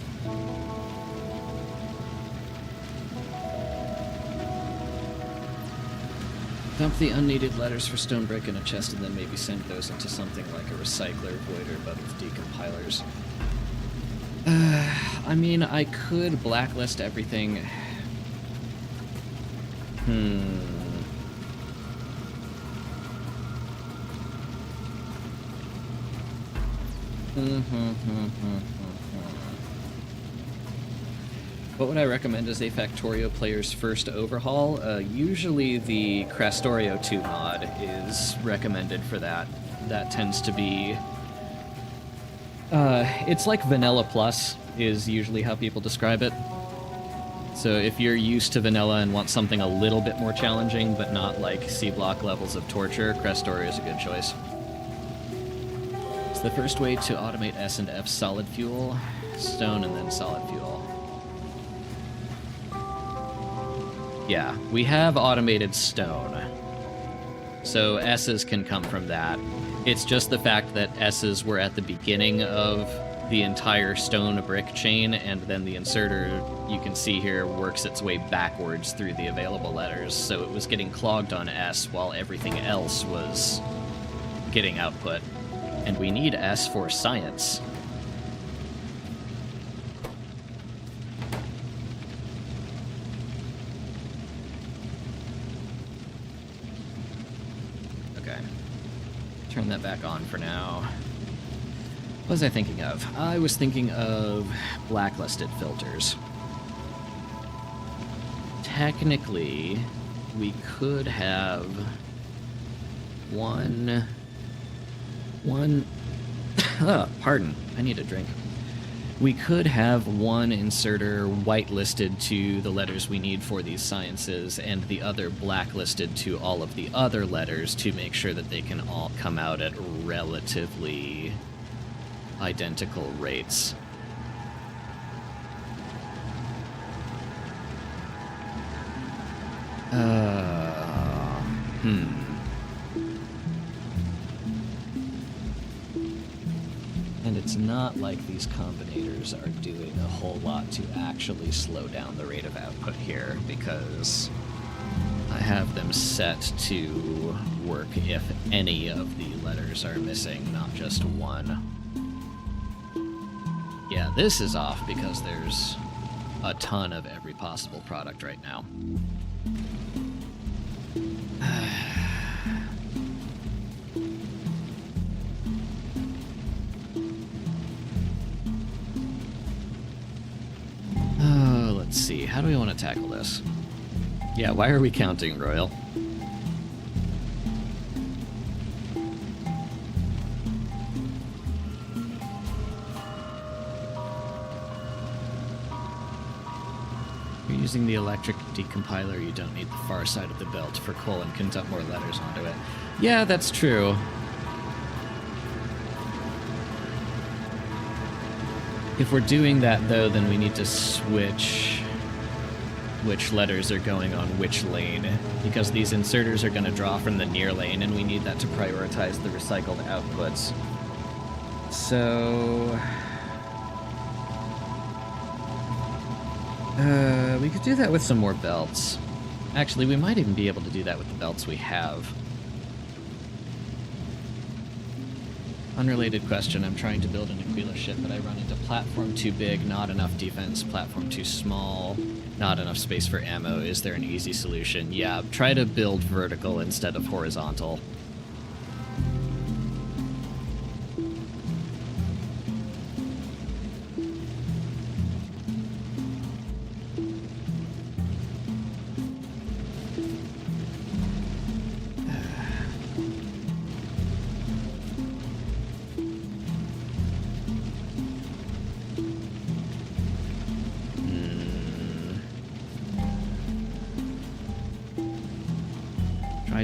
A: Dump the unneeded letters for stone brick in a chest and then maybe send those into something like a recycler, voider, but with decompilers. I mean, I could blacklist everything. What would I recommend as a Factorio player's first overhaul? Usually the Crastorio 2 mod is recommended for that. That tends to be... it's like Vanilla Plus is usually how people describe it. So if you're used to Vanilla and want something a little bit more challenging, but not like C-block levels of torture, Crastorio is a good choice. It's the first way to automate S and F solid fuel, stone, and then solid fuel. Yeah, we have automated stone. So S's can come from that. It's just the fact that S's were at the beginning of the entire stone brick chain, and then the inserter, you can see here, works its way backwards through the available letters, so it was getting clogged on S while everything else was getting output. And we need S for science. Okay. Turn that back on for now. What was I thinking of? I was thinking of blacklisted filters. Technically, we could have one... pardon, I need a drink. We could have one inserter whitelisted to the letters we need for these sciences, and the other blacklisted to all of the other letters to make sure that they can all come out at relatively identical rates. And it's not like these combinators are doing a whole lot to actually slow down the rate of output here, because I have them set to work if any of the letters are missing, not just one. Yeah, this is off because there's a ton of every possible product right now. Oh, let's see. How do we want to tackle this? Yeah, why are we counting, Royal? You're using the electric decompiler, you don't need the far side of the belt for coal and can dump more letters onto it. Yeah, that's true. If we're doing that, though, then we need to switch which letters are going on which lane, because these inserters are going to draw from the near lane, and we need that to prioritize the recycled outputs. So... we could do that with some more belts. Actually, we might even be able to do that with the belts we have. Unrelated question, I'm trying to build an Aquila ship, but I run into platform too big, not enough defense, platform too small, not enough space for ammo. Is there an easy solution? Yeah, try to build vertical instead of horizontal.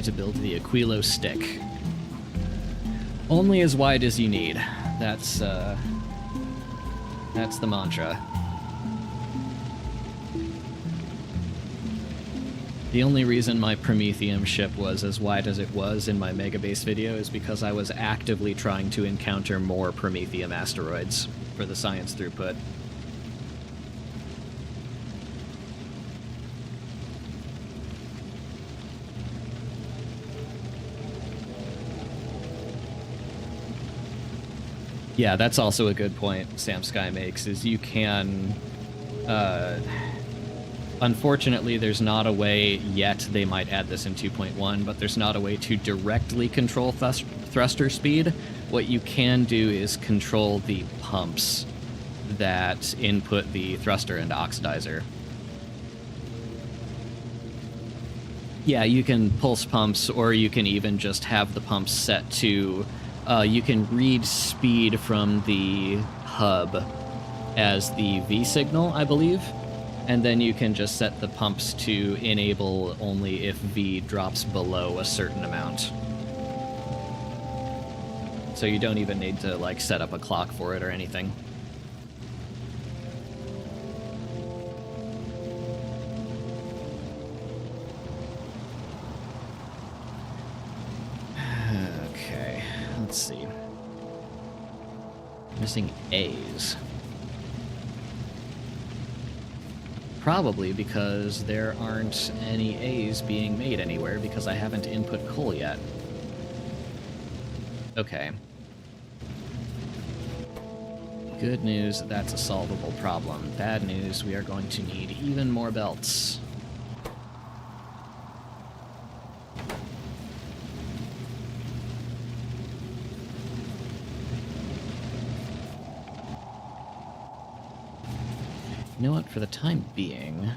A: To build the Aquilo stick. Only as wide as you need. That's the mantra. The only reason my Prometheum ship was as wide as it was in my Megabase video is because I was actively trying to encounter more Prometheum asteroids for the science throughput. Yeah, that's also a good point Sam Sky makes, is you can... unfortunately, there's not a way yet, they might add this in 2.1, but there's not a way to directly control thruster speed. What you can do is control the pumps that input the thruster and oxidizer. Yeah, you can pulse pumps, or you can even just have the pumps set to... you can read speed from the hub as the V signal, I believe, and then you can just set the pumps to enable only if V drops below a certain amount. So you don't even need to, like, set up a clock for it or anything. Let's see. Missing A's. Probably because there aren't any A's being made anywhere because I haven't input coal yet. Okay. Good news, that's a solvable problem. Bad news, we are going to need even more belts. You know what, for the time being...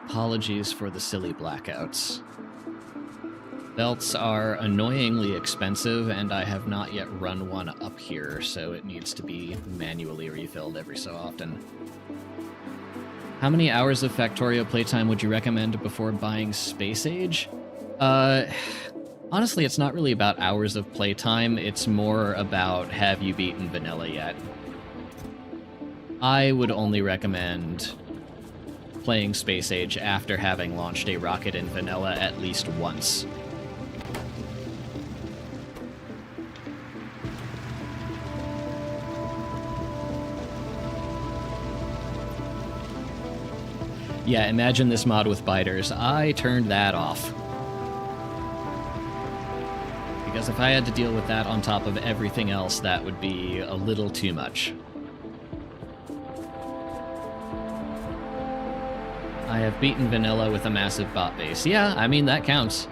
A: Apologies for the silly blackouts. Belts are annoyingly expensive, and I have not yet run one up here, so it needs to be manually refilled every so often. How many hours of Factorio playtime would you recommend before buying Space Age? Honestly, it's not really about hours of playtime, it's more about have you beaten vanilla yet. I would only recommend playing Space Age after having launched a rocket in vanilla at least once. Yeah, imagine this mod with biters. I turned that off. Because if I had to deal with that on top of everything else, that would be a little too much. I have beaten vanilla with a massive bot base. Yeah, I mean, that counts.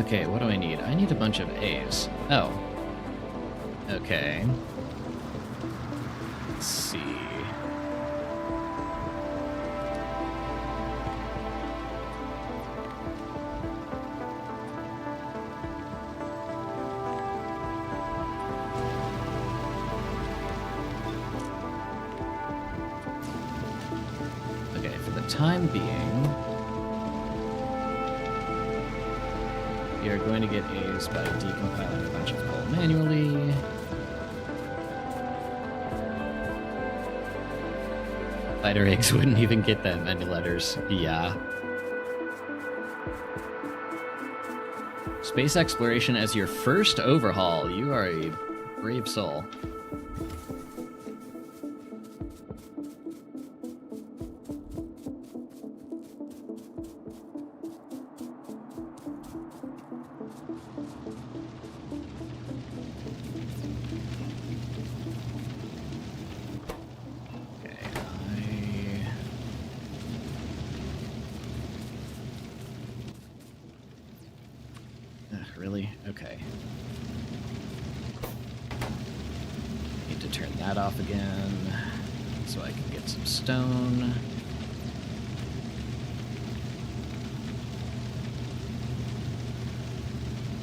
A: Okay, what do I need? I need a bunch of A's. Oh. Okay. Let's see. Okay, for the time being, we are going to get A's by decompiling a bunch of code manually. Spider eggs wouldn't even get that many letters. Yeah. Space exploration as your first overhaul. You are a brave soul. Really? Okay. Need to turn that off again so I can get some stone.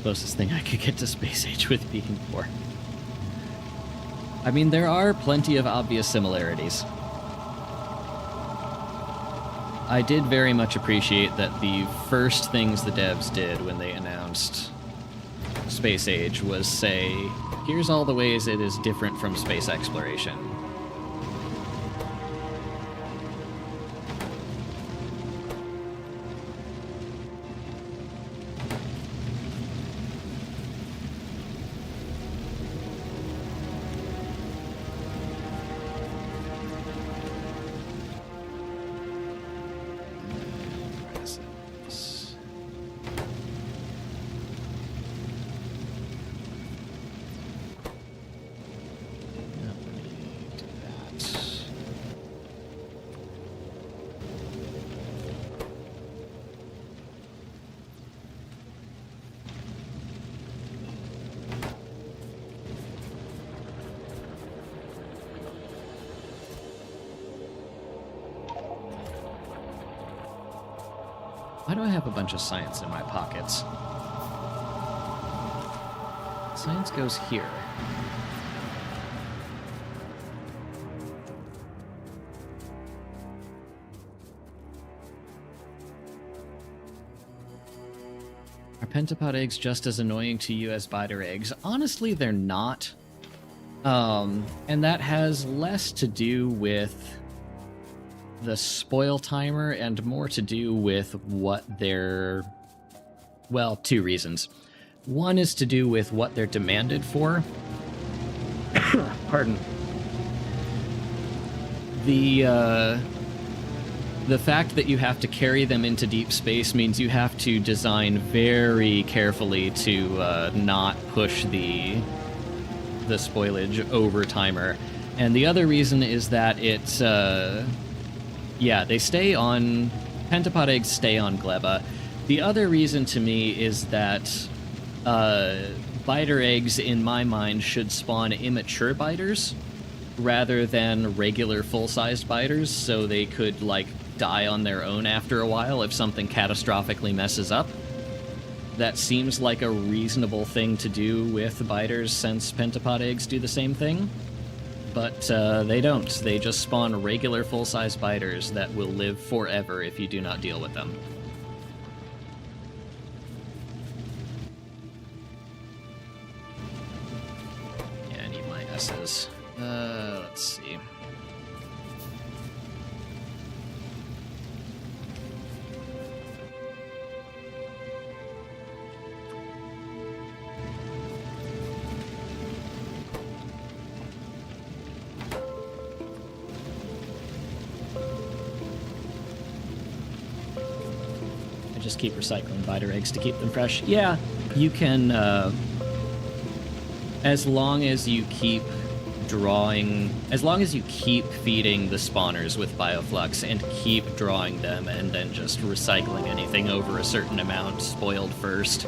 A: Closest thing I could get to Space Age with being poor. I mean, there are plenty of obvious similarities. I did very much appreciate that the first things the devs did when they announced Space Age was say, here's all the ways it is different from space exploration. Why do I have a bunch of science in my pockets? Science goes here. Are pentapod eggs just as annoying to you as biter eggs? Honestly, they're not. And that has less to do with the spoil timer and more to do with what they're... Well, two reasons. One is to do with what they're demanded for. Pardon. The fact that you have to carry them into deep space means you have to design very carefully to not push the spoilage over timer. And the other reason is that it's... yeah, they stay on... Pentapod eggs stay on Gleba. The other reason to me is that biter eggs, in my mind, should spawn immature biters rather than regular full-sized biters, so they could, like, die on their own after a while if something catastrophically messes up. That seems like a reasonable thing to do with biters, since pentapod eggs do the same thing. But they don't. They just spawn regular full-size biters that will live forever if you do not deal with them. Yeah, I need my S's. Let's see.
B: Just keep recycling biter eggs to keep them fresh. Yeah, you can, as long as you keep feeding the spawners with bioflux and keep drawing them and then just recycling anything over a certain amount spoiled first,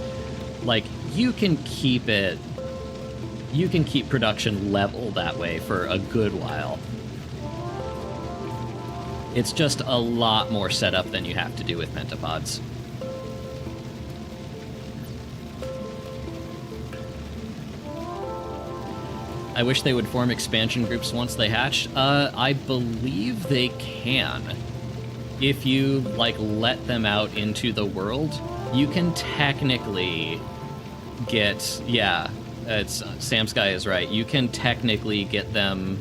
B: like, you can keep production level that way for a good while. It's just a lot more setup than you have to do with pentapods. I wish they would form expansion groups once they hatch. I believe they can. If you, like, let them out into the world, you can technically get... Yeah, Sam Sky is right. You can technically get them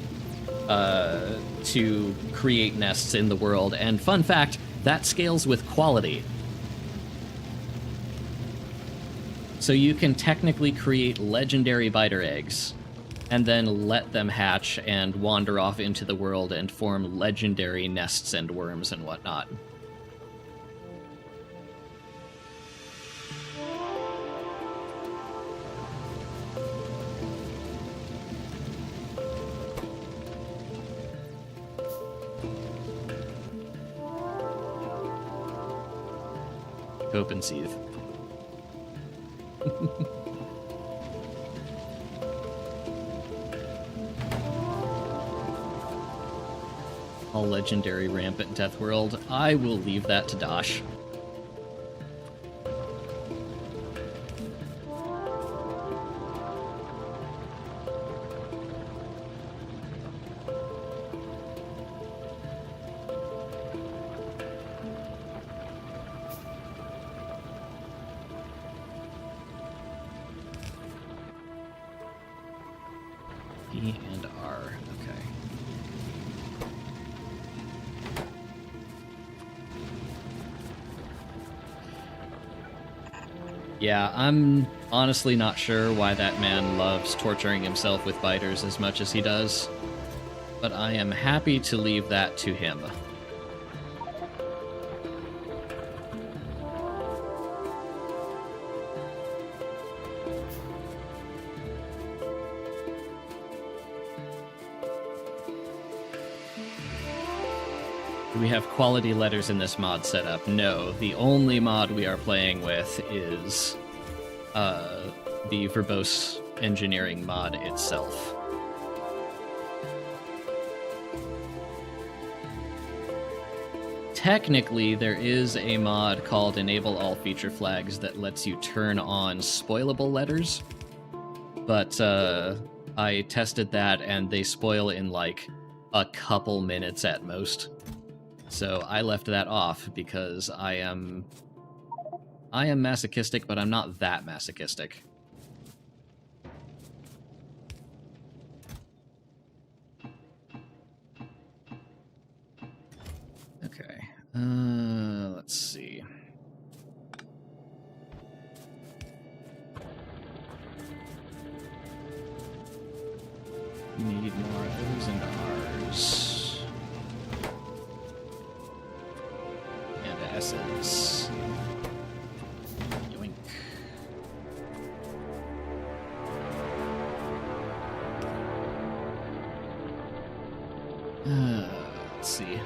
B: to create nests in the world. And fun fact, that scales with quality. So you can technically create legendary biter eggs and then let them hatch and wander off into the world and form legendary nests and worms and whatnot. Hope and seethe. All legendary rampant Death World. I will leave that to Dosh. E and R. Okay. Yeah, I'm honestly not sure why that man loves torturing himself with biters as much as he does, but I am happy to leave that to him. Do we have quality letters in this mod setup? No. The only mod we are playing with is the verbose engineering mod itself. Technically, there is a mod called Enable All Feature Flags that lets you turn on spoilable letters, but I tested that and they spoil in like a couple minutes at most. So I left that off because I am masochistic, but I'm not that masochistic. Okay, let's see. We need more O's and R's. S's. Yoink. Let's see.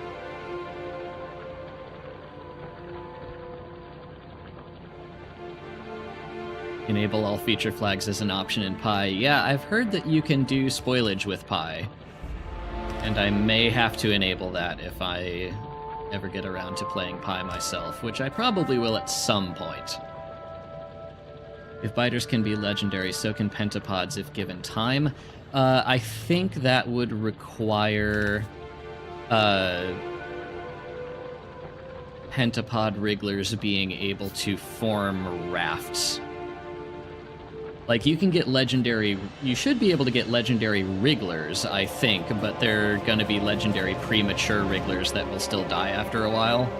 B: Enable all feature flags as an option in Pi. Yeah, I've heard that you can do spoilage with Pi, and I may have to enable that if I ever get around to playing Pi myself, which I probably will at some point. If biters can be legendary, so can pentapods if given time. I think that would require pentapod wrigglers being able to form rafts.
A: Like, you can get legendary... You should be able to get legendary wrigglers, I think, but they're gonna be legendary premature wrigglers that will still die after a while.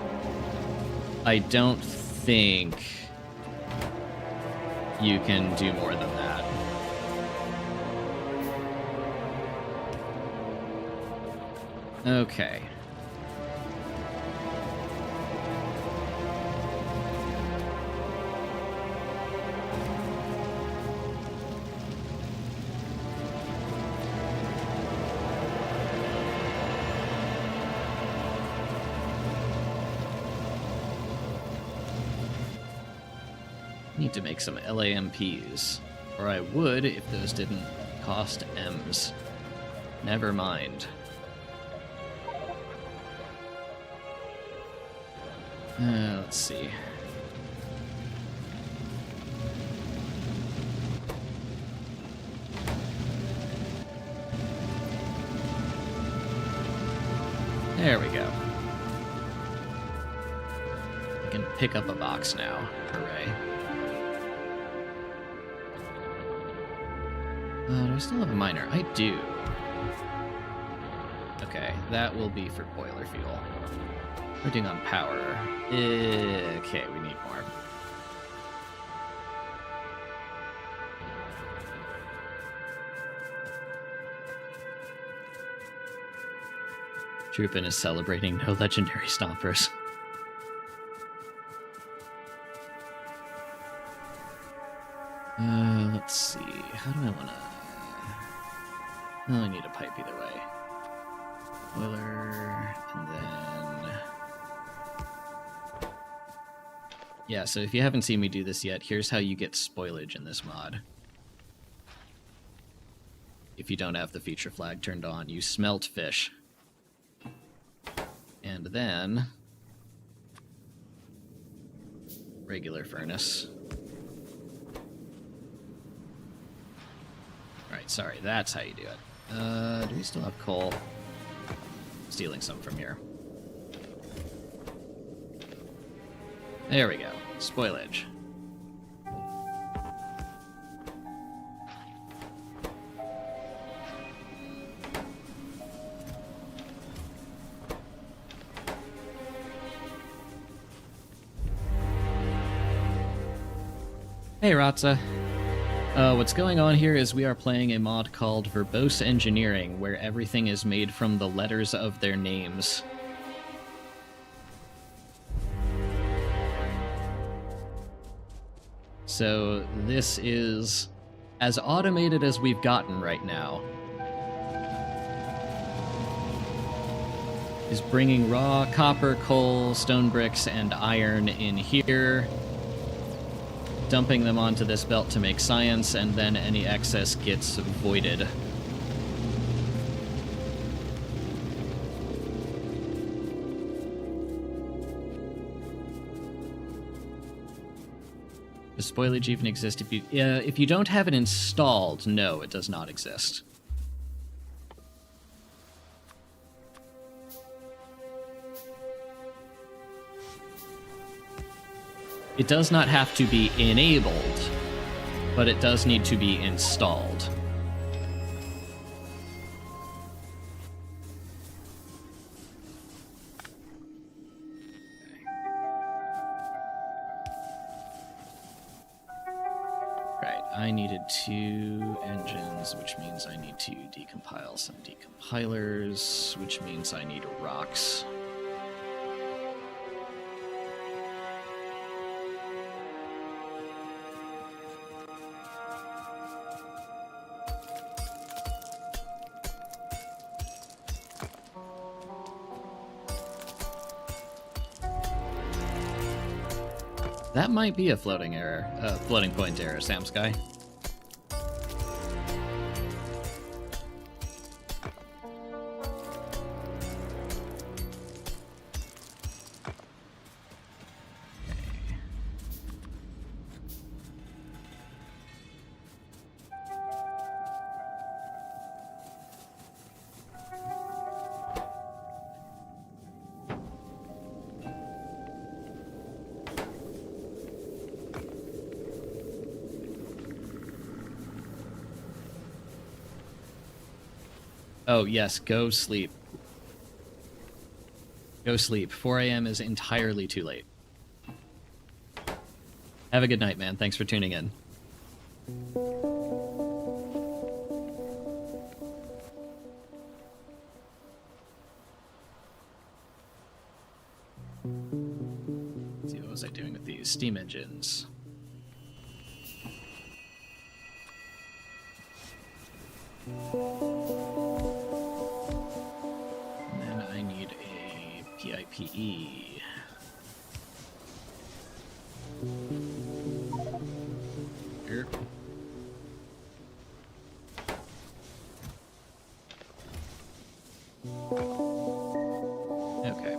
A: I don't think you can do more than that. Okay. Need to make some LAMPs, or I would if those didn't cost M's. Never mind. Let's see. There we go. I can pick up a box now. Hooray. Do I still have a miner? I do. Okay, that will be for boiler fuel. We're doing on power. Okay, we need more. Troopin is celebrating no legendary stompers. Let's see. How do I want to... Oh, I need a pipe either way. Boiler, and then... Yeah, so if you haven't seen me do this yet, here's how you get spoilage in this mod. If you don't have the feature flag turned on, you smelt fish. And then... regular furnace. Alright, sorry, that's how you do it. Do we still have coal? Stealing some from here. There we go. Spoilage. Hey, Ratza. What's going on here is we are playing a mod called Verbose Engineering, where everything is made from the letters of their names. So this is as automated as we've gotten right now. Is bringing raw copper, coal, stone bricks, and iron in here, dumping them onto this belt to make science, and then any excess gets voided. Does spoilage even exist if you don't have it installed? No, it does not exist. It does not have to be enabled, but it does need to be installed. Right, I needed 2 engines, which means I need to decompile some decompilers, which means I need rocks. That might be a floating point error, Sam Sky. Oh, yes, go sleep. Go sleep. 4 a.m. is entirely too late. Have a good night, man. Thanks for tuning in. Let's see, what was I doing with these? Steam engines. And then I need a PIPE. Here. Okay.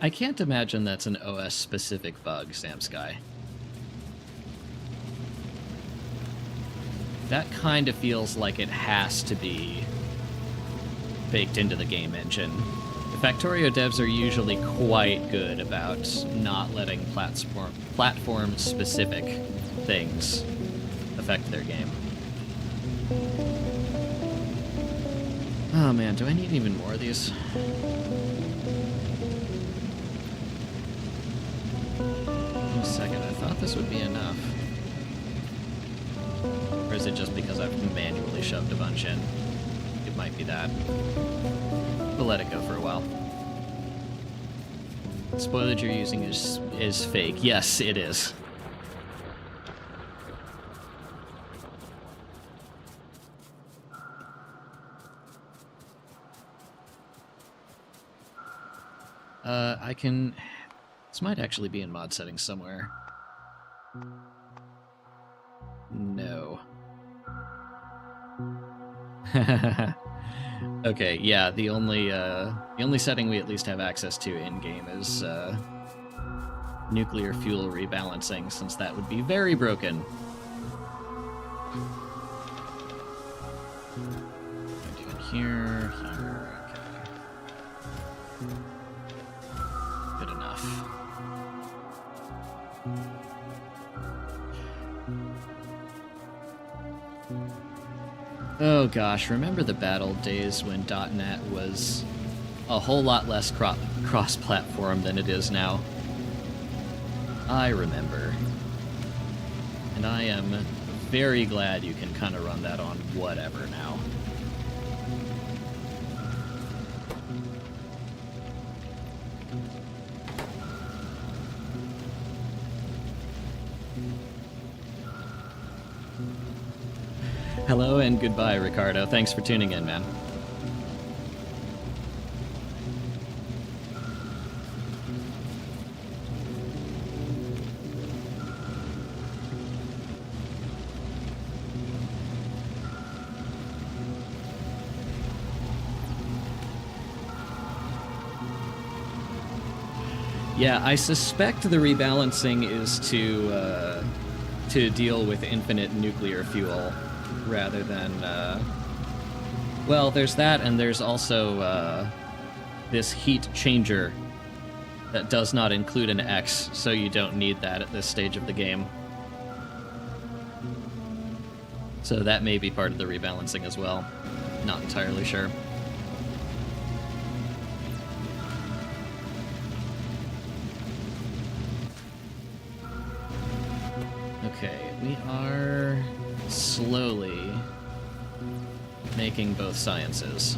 A: I can't imagine that's an OS-specific bug, Sam Sky. That kind of feels like it has to be baked into the game engine. The Factorio devs are usually quite good about not letting platform-specific things affect their game. Oh man, do I need even more of these? Wait a second, I thought this would be enough. Or is it just because I've manually shoved a bunch in? It might be that. We'll let it go for a while. The spoilage you're using is fake. Yes, it is. I can... This might actually be in mod settings somewhere. No. Okay, yeah, the only setting we at least have access to in-game is nuclear fuel rebalancing, since that would be very broken. What am I doing here? Here, okay. Good enough. Oh gosh, remember the bad old days when .NET was a whole lot less cross-platform than it is now? I remember. And I am very glad you can kind of run that on whatever now. Hello and goodbye, Ricardo. Thanks for tuning in, man. Yeah, I suspect the rebalancing is to deal with infinite nuclear fuel, rather than, well, there's that, and there's also this heat changer that does not include an X, so you don't need that at this stage of the game. So that may be part of the rebalancing as well. Not entirely sure. Okay, we are slowly making both sciences.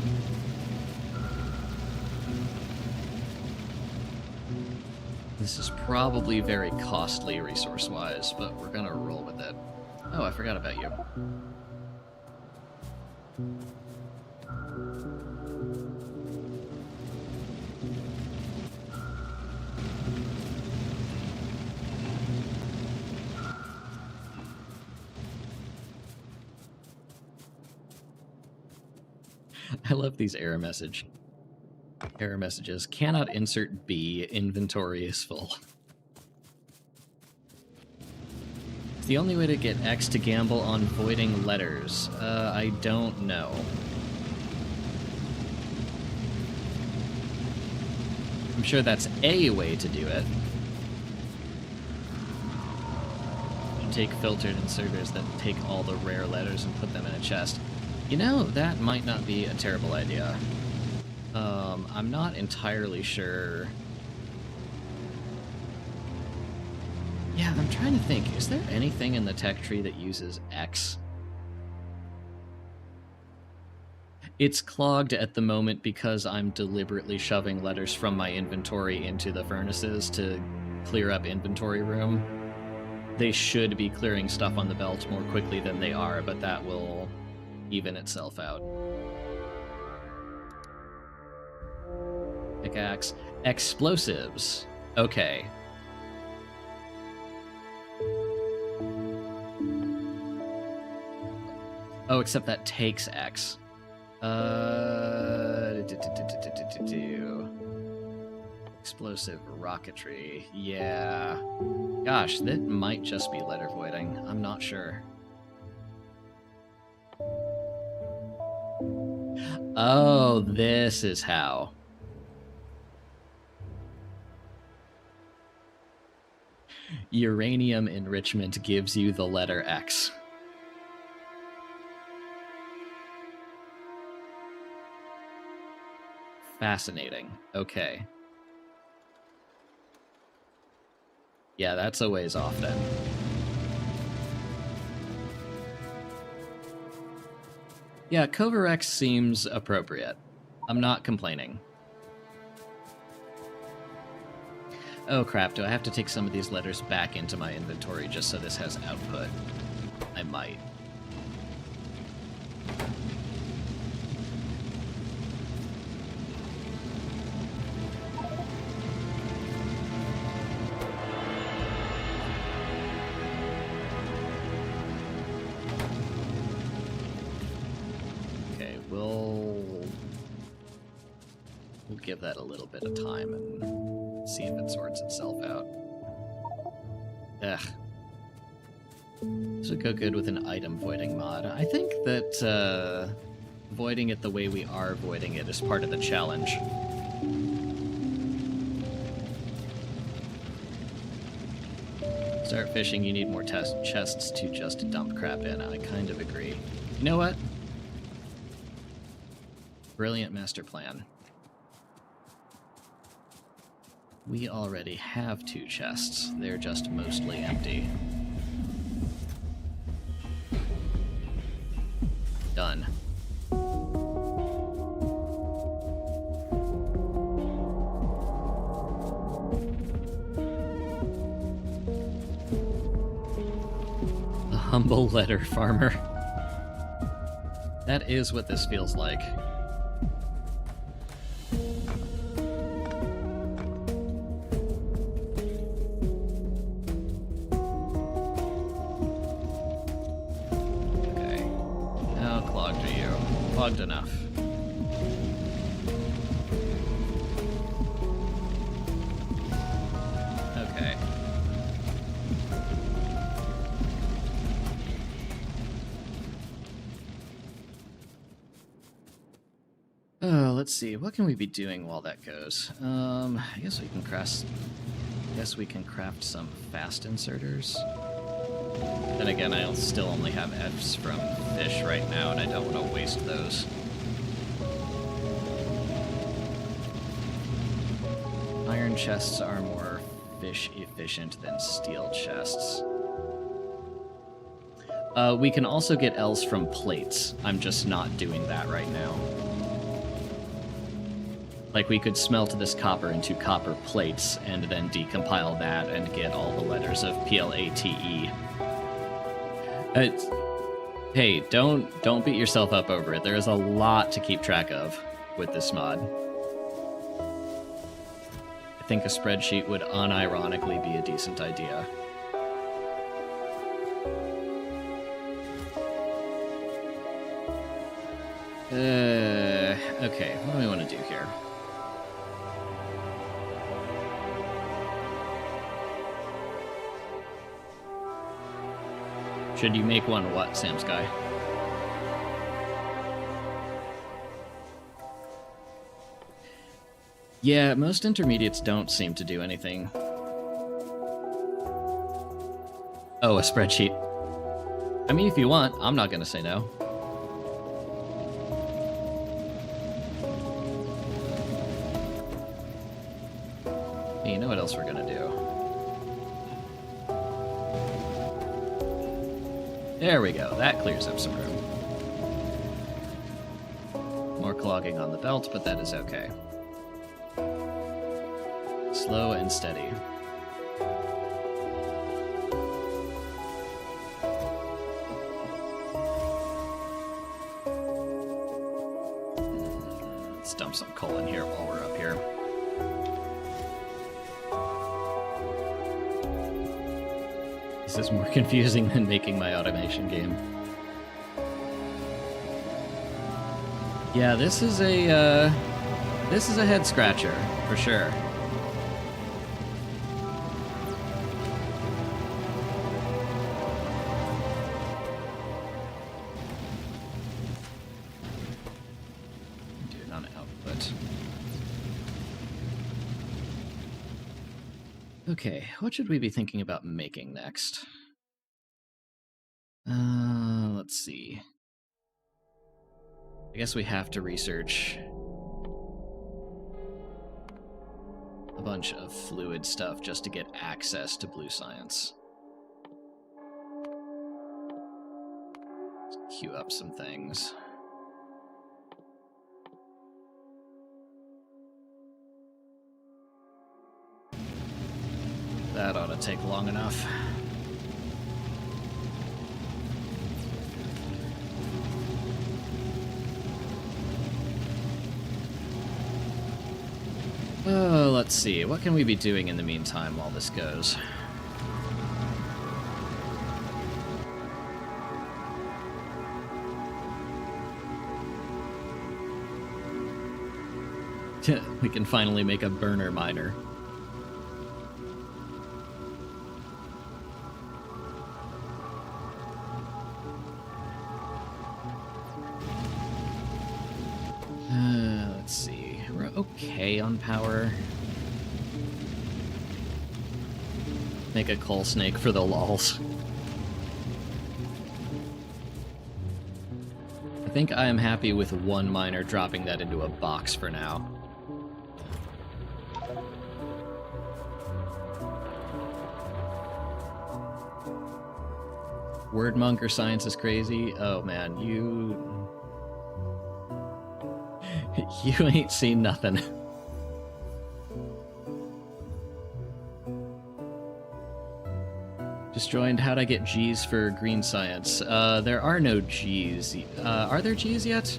A: This is probably very costly resource-wise, but we're gonna roll with it. Oh, I forgot about you. I love these error messages. Cannot insert B. Inventory is full. It's the only way to get X to gamble on voiding letters. I don't know. I'm sure that's a way to do it. You take filtered inserters that take all the rare letters and put them in a chest. You know, that might not be a terrible idea. I'm not entirely sure. Yeah, I'm trying to think. Is there anything in the tech tree that uses X? It's clogged at the moment because I'm deliberately shoving letters from my inventory into the furnaces to clear up inventory room. They should be clearing stuff on the belt more quickly than they are, but that will even itself out. Pickaxe. Explosives. Okay. Oh, except that takes X. Explosive rocketry. Yeah. Gosh, that might just be letter voiding. I'm not sure. Oh, this is how. Uranium enrichment gives you the letter X. Fascinating. Okay. Yeah, that's a ways off then. Yeah, Cover X seems appropriate. I'm not complaining. Oh crap, do I have to take some of these letters back into my inventory just so this has output? I might. We'll give that a little bit of time and see if it sorts itself out. Ugh. This would go good with an item voiding mod. I think that voiding it the way we are voiding it is part of the challenge. Start fishing, you need more chests to just dump crap in. I kind of agree. You know what? Brilliant master plan. We already have 2 chests. They're just mostly empty. Done. A humble letter farmer. That is what this feels like. Plugged enough. Okay. Let's see. What can we be doing while that goes? I guess we can craft some fast inserters. Then again, I'll still only have Fs from fish right now, and I don't want to waste those. Iron chests are more fish efficient than steel chests. We can also get Ls from plates. I'm just not doing that right now. Like, we could smelt this copper into copper plates and then decompile that and get all the letters of PLATE. Hey, don't beat yourself up over it. There is a lot to keep track of with this mod. I think a spreadsheet would unironically be a decent idea. Okay, what do we want to do here? Should you make one what, Sam Sky? Yeah, most intermediates don't seem to do anything. Oh, a spreadsheet. I mean, if you want, I'm not gonna say no. Hey, you know what else we're gonna do? There we go, that clears up some room. More clogging on the belt, but that is okay. Slow and steady. Let's dump some coal in here while we're up here. This is more confusing than making my automation game. Yeah, this is a head scratcher for sure. Do not output. Okay, what should we be thinking about making next? Let's see. I guess we have to research a bunch of fluid stuff just to get access to blue science. Let's queue up some things. That ought to take long enough. Oh, let's see. What can we be doing in the meantime while this goes? We can finally make a burner miner. Let's see. We're okay on power. Make a coal snake for the lols. I think I am happy with one miner dropping that into a box for now. Wordmonger science is crazy. Oh man, you ain't seen nothing. Just joined How'd I Get G's for green science. There are no G's. Are there G's yet?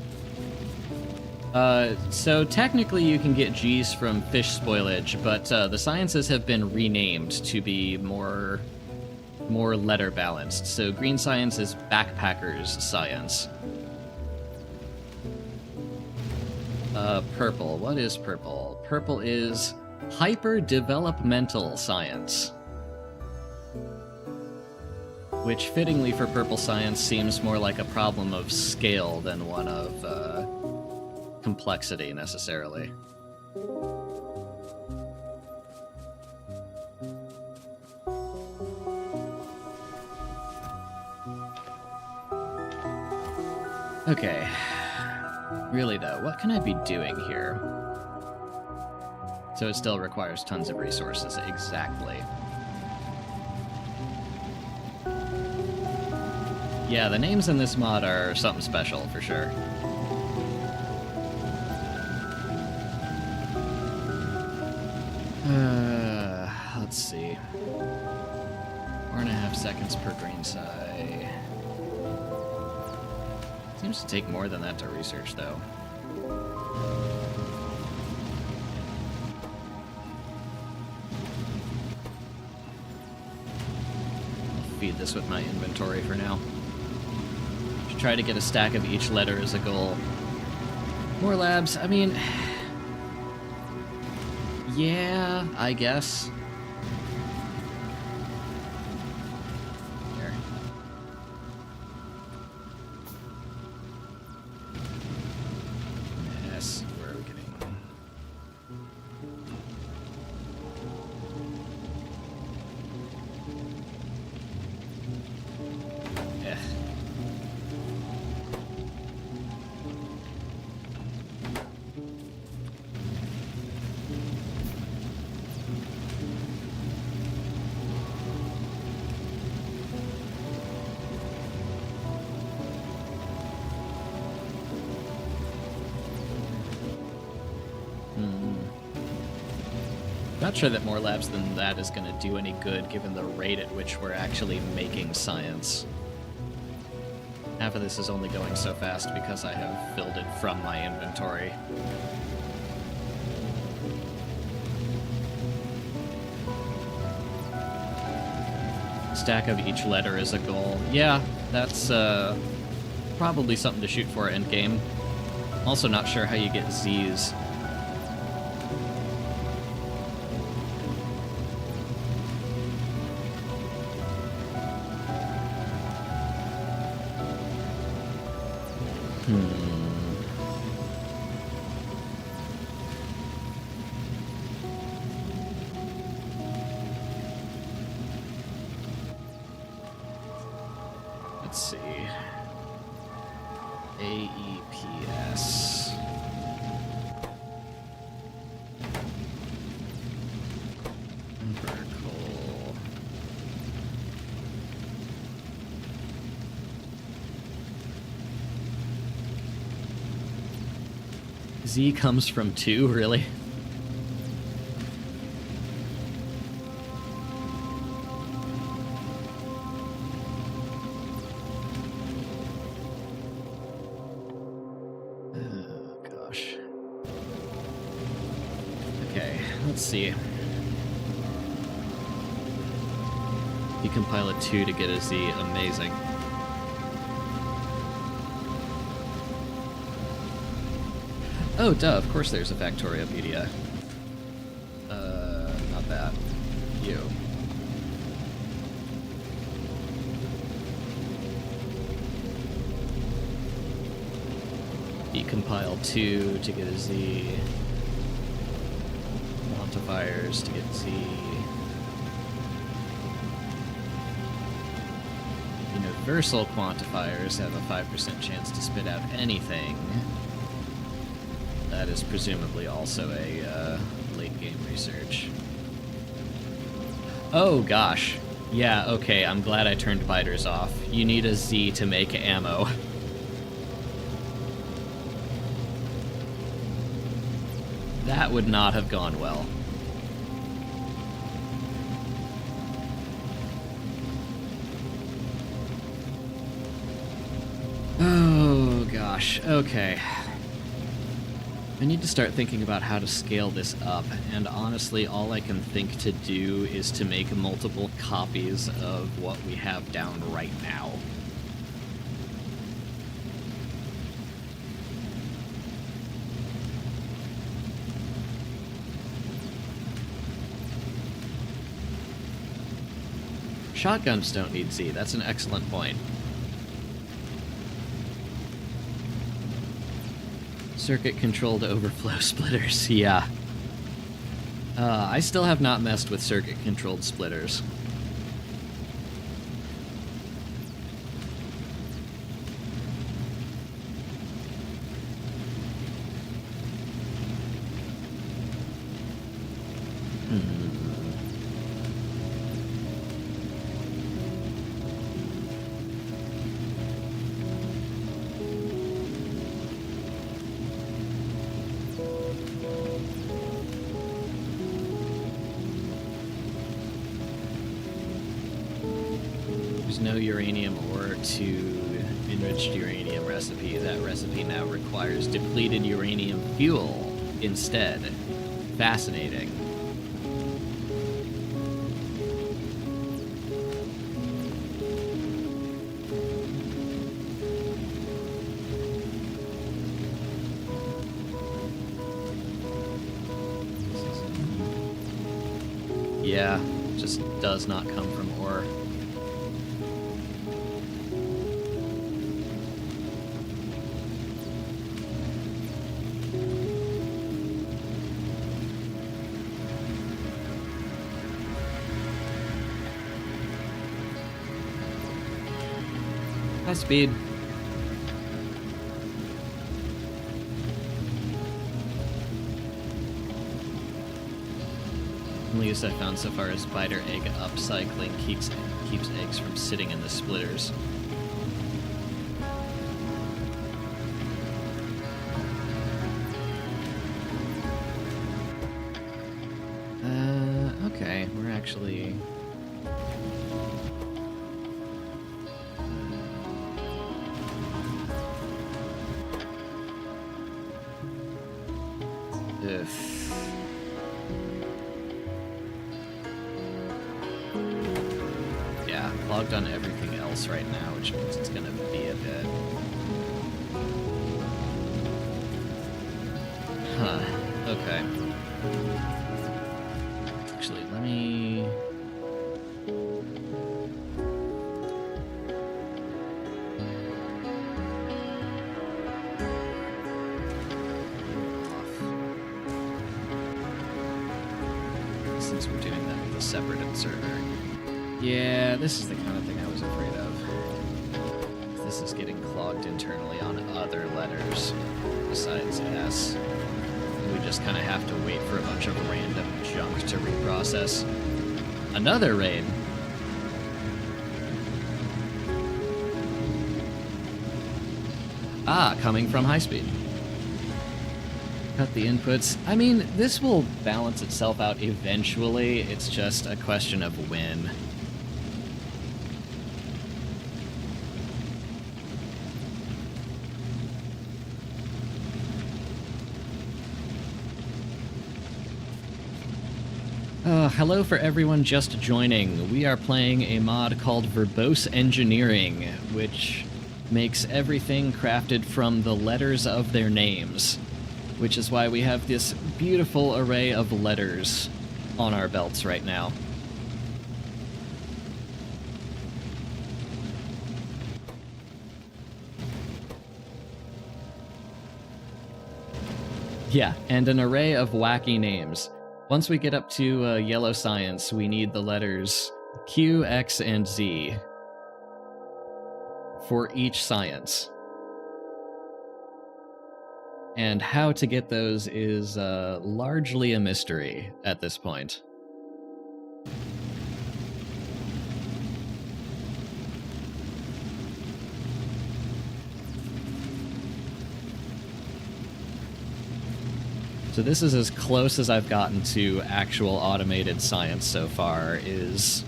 A: So technically you can get G's from fish spoilage, but the sciences have been renamed to be more letter balanced. So green science is backpackers science. Purple. What is purple? Purple is hyper-developmental science. Which, fittingly for purple science, seems more like a problem of scale than one of complexity, necessarily. Okay. Really, though, what can I be doing here? So it still requires tons of resources. Exactly. Yeah, the names in this mod are something special, for sure. Let's see. 4.5 seconds per green sci. Seems to take more than that to research, though. I'll feed this with my inventory for now. Should try to get a stack of each letter as a goal. More labs, I mean... yeah, I guess. Not sure that more labs than that is going to do any good given the rate at which we're actually making science. Half of this is only going so fast because I have filled it from my inventory. Stack of each letter is a goal. Yeah, that's probably something to shoot for endgame. Also not sure how you get Z's. Let's see. AEPS. Vertical. Z comes from 2, really? Let's see. Decompile a 2 to get a Z. Amazing. Oh, duh. Of course there's a Factoriopedia. Not that. You. Decompile 2 to get a Z. Quantifiers to get Z. Universal quantifiers have a 5% chance to spit out anything. That is presumably also a late game research. Oh gosh. Yeah, okay, I'm glad I turned biters off. You need a Z to make ammo. That would not have gone well. Oh gosh, okay. I need to start thinking about how to scale this up, and honestly all I can think to do is to make multiple copies of what we have down right now. Shotguns don't need Z, that's an excellent point. Circuit-controlled overflow splitters, yeah. I still have not messed with circuit-controlled splitters. No uranium ore to enriched uranium recipe. That recipe now requires depleted uranium fuel instead. Fascinating. Yeah, just does not come from ore. High speed. Only use I found so far is biter egg upcycling keeps eggs from sitting in the splitters. actually... Ugh. Yeah, clogged on everything else right now, which means it's gonna be a bit... Huh, okay. Actually, let me... Since we're doing that with a separate inserter. Yeah, this is the kind of thing I was afraid of. This is getting clogged internally on other letters besides S. We just kind of have to wait for a bunch of random junk to reprocess. Another raid! Ah, coming from high speed. Cut the inputs. I mean, this will balance itself out eventually. It's just a question of when. Hello for everyone just joining. We are playing a mod called Verbose Engineering, which makes everything crafted from the letters of their names, which is why we have this beautiful array of letters on our belts right now. Yeah, and an array of wacky names. Once we get up to yellow science, we need the letters Q, X, and Z for each science. And how to get those is largely a mystery at this point. So this is as close as I've gotten to actual automated science so far, is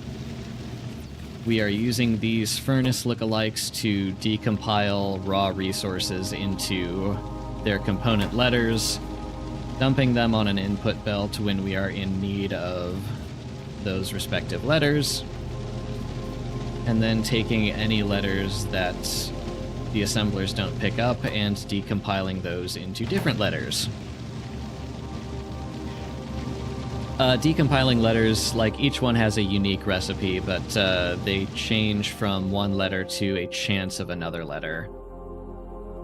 A: we are using these furnace lookalikes to decompile raw resources into their component letters, dumping them on an input belt when we are in need of those respective letters, and then taking any letters that the assemblers don't pick up and decompiling those into different letters. Decompiling letters, like, each one has a unique recipe, but they change from one letter to a chance of another letter.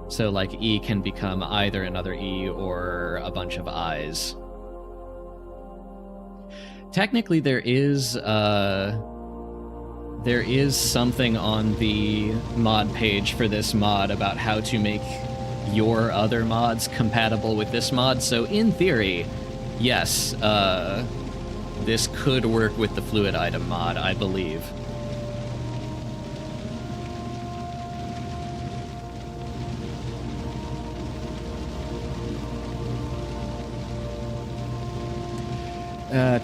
A: So, like, E can become either another E or a bunch of I's. Technically, there is something on the mod page for this mod about how to make your other mods compatible with this mod, so in theory, yes, this could work with the fluid item mod, I believe.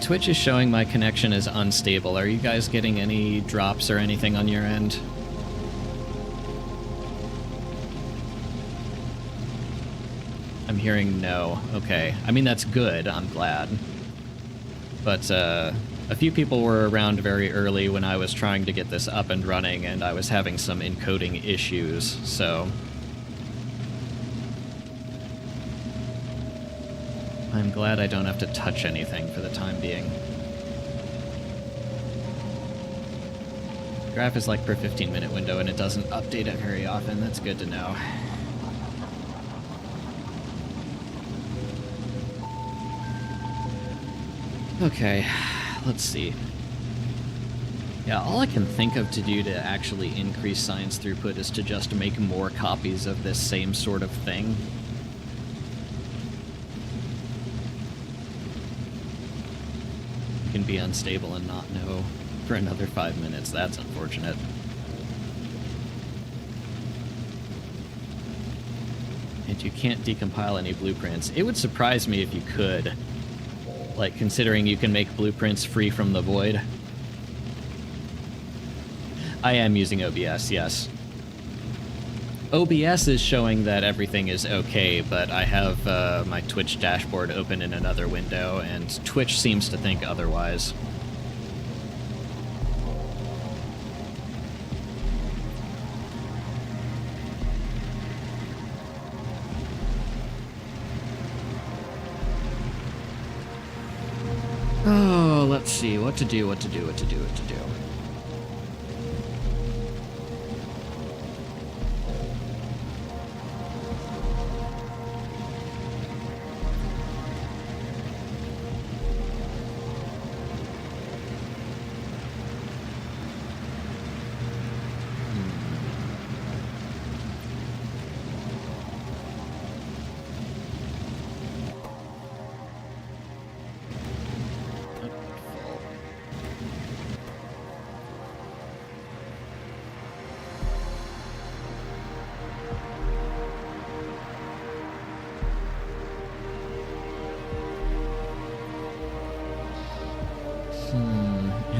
A: Twitch is showing my connection is unstable. Are you guys getting any drops or anything on your end? I'm hearing no. Okay. I mean, that's good. I'm glad. But a few people were around very early when I was trying to get this up and running, and I was having some encoding issues, so... I'm glad I don't have to touch anything for the time being. Graph is like per 15-minute window, and it doesn't update it very often. That's good to know. Okay, let's see. Yeah, all I can think of to do to actually increase science throughput is to just make more copies of this same sort of thing. You can be unstable and not know for another 5 minutes. That's unfortunate. And you can't decompile any blueprints. It would surprise me if you could. Like, considering you can make blueprints free from the void. I am using OBS, yes. OBS is showing that everything is okay, but I have my Twitch dashboard open in another window, and Twitch seems to think otherwise. Oh, let's see. What to do.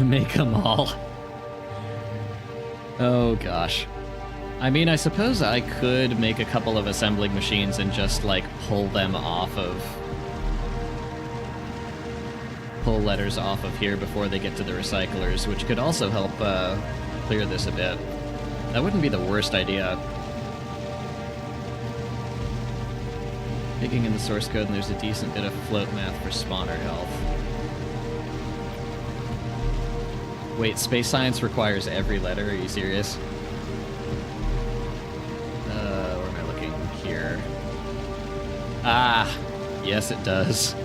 A: Make them all. Oh gosh. I mean, I suppose I could make a couple of assembling machines and just, like, pull letters off of here before they get to the recyclers, which could also help clear this a bit. That wouldn't be the worst idea. Digging in the source code, and there's a decent bit of float math for spawner health. Wait, space science requires every letter? Are you serious? Where am I looking? Here. Ah! Yes, it does.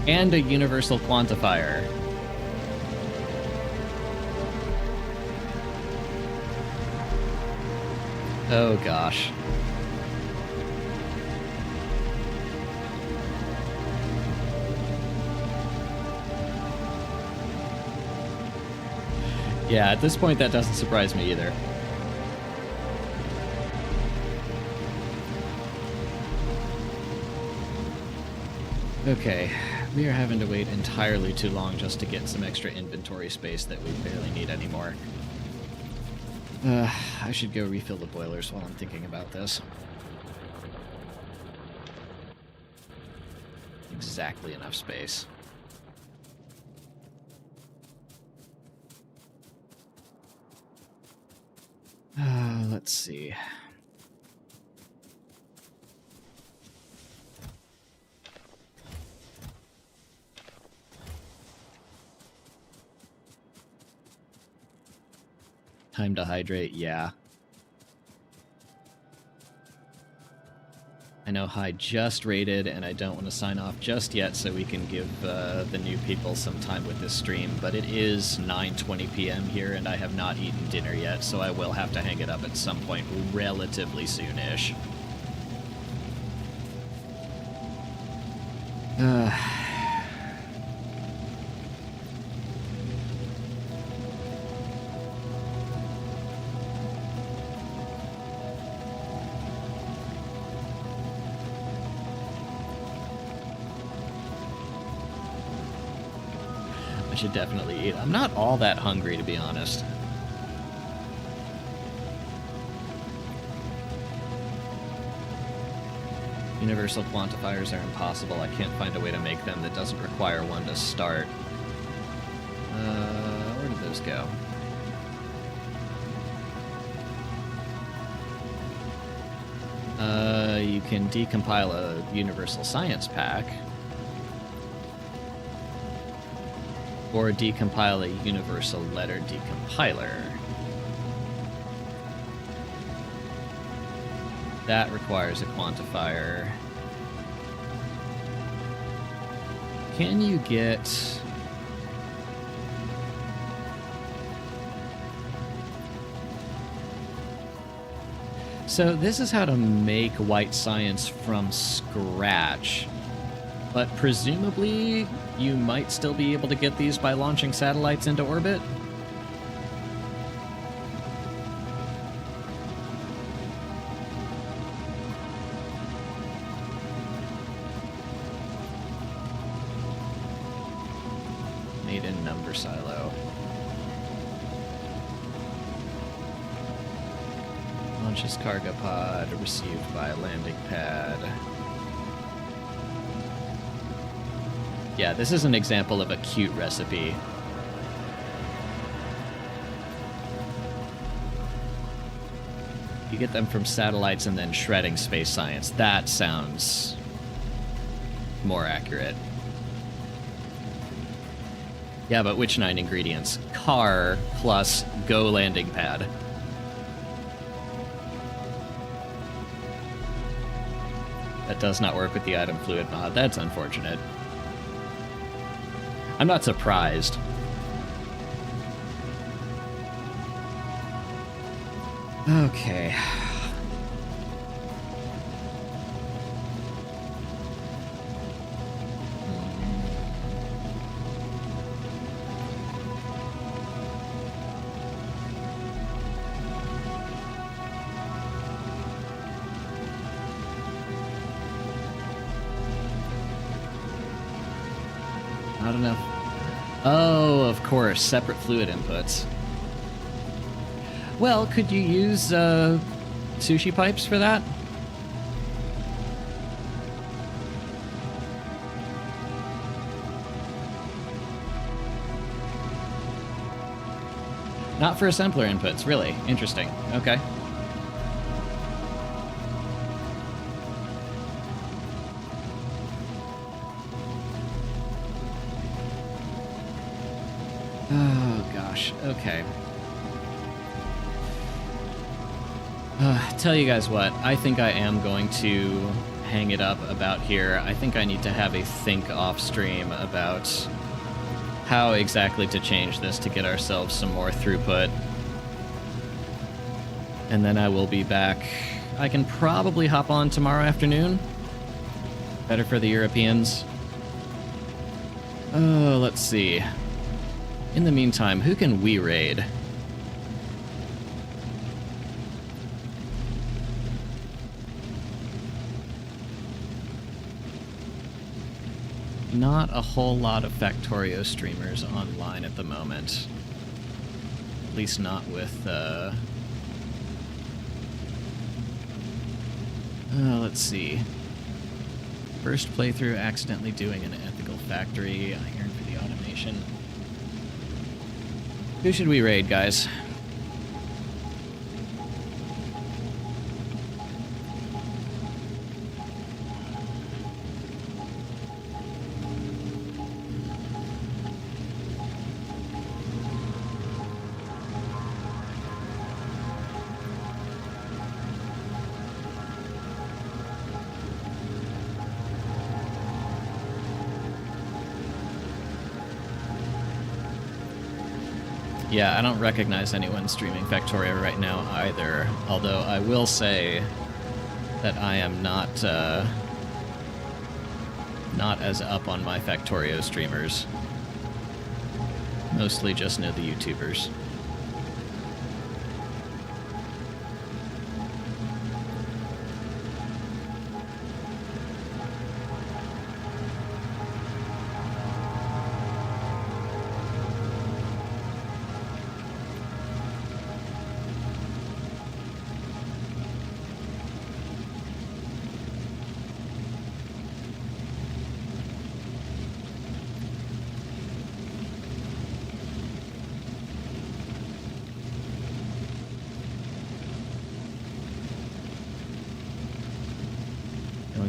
A: And a universal quantifier. Oh gosh. Yeah, at this point that doesn't surprise me either. Okay, we are having to wait entirely too long just to get some extra inventory space that we barely need anymore. I should go refill the boilers while I'm thinking about this. Exactly enough space. Let's see. Time to hydrate, yeah. I know Hyde just raided, and I don't want to sign off just yet so we can give the new people some time with this stream, but it is 9:20 p.m. here, and I have not eaten dinner yet, so I will have to hang it up at some point relatively soonish. Should definitely eat. I'm not all that hungry, to be honest. Universal quantifiers are impossible. I can't find a way to make them that doesn't require one to start. Where did those go? You can decompile a universal science pack. Or decompile a universal letter decompiler. That requires a quantifier. Can you get... So this is how to make white science from scratch. But presumably, you might still be able to get these by launching satellites into orbit? water silo. Launches cargo pod, received by landing pad. Yeah, this is an example of a cute recipe. You get them from satellites and then shredding space science. That sounds more accurate. Yeah, but which 9 ingredients? Car plus go landing pad. That does not work with the item fluid mod. That's unfortunate. I'm not surprised. Okay. Not enough. Oh, of course, separate fluid inputs. Well, could you use sushi pipes for that? Not for assembler inputs, really. Interesting. Okay. Oh, gosh. Okay. Tell you guys what, I think I am going to hang it up about here. I think I need to have a think off stream about how exactly to change this to get ourselves some more throughput. And then I will be back. I can probably hop on tomorrow afternoon. Better for the Europeans. Oh, let's see. In the meantime, who can we raid? Not a whole lot of Factorio streamers online at the moment. At least not with, let's see. First playthrough, accidentally doing an ethical factory. Iron for the automation. Who should we raid, guys? Yeah, I don't recognize anyone streaming Factorio right now either, although I will say that I am not as up on my Factorio streamers. Mostly just know the YouTubers.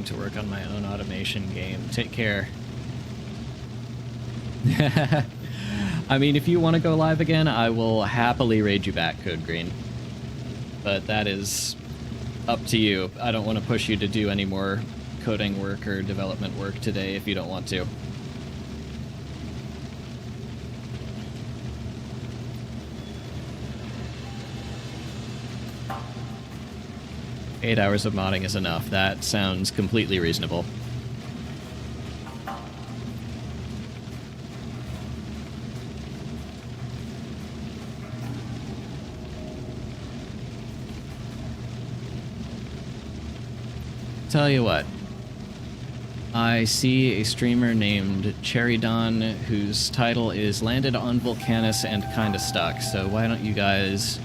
A: To work on my own automation game. Take care. I mean, if you want to go live again, I will happily raid you back, Code Green. But that is up to you. I don't want to push you to do any more coding work or development work today if you don't want to. Eight hours of modding is enough. That sounds completely reasonable. Tell you what. I see a streamer named Cherry Don whose title is Landed on Vulcanus and Kinda Stuck, so why don't you guys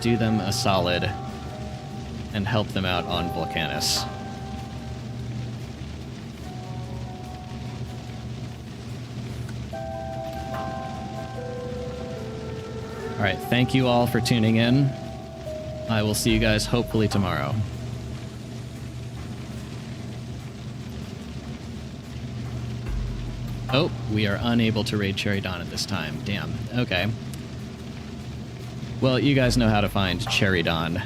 A: do them a solid and help them out on Vulcanus. Alright, thank you all for tuning in. I will see you guys hopefully tomorrow. Oh, we are unable to raid Cherry Dawn at this time. Damn. Okay. Well, you guys know how to find Cherry Dawn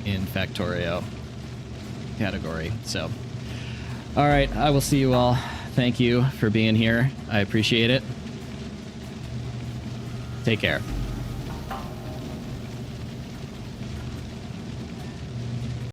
A: in Factorio category, so. Alright, I will see you all. Thank you for being here. I appreciate it. Take care.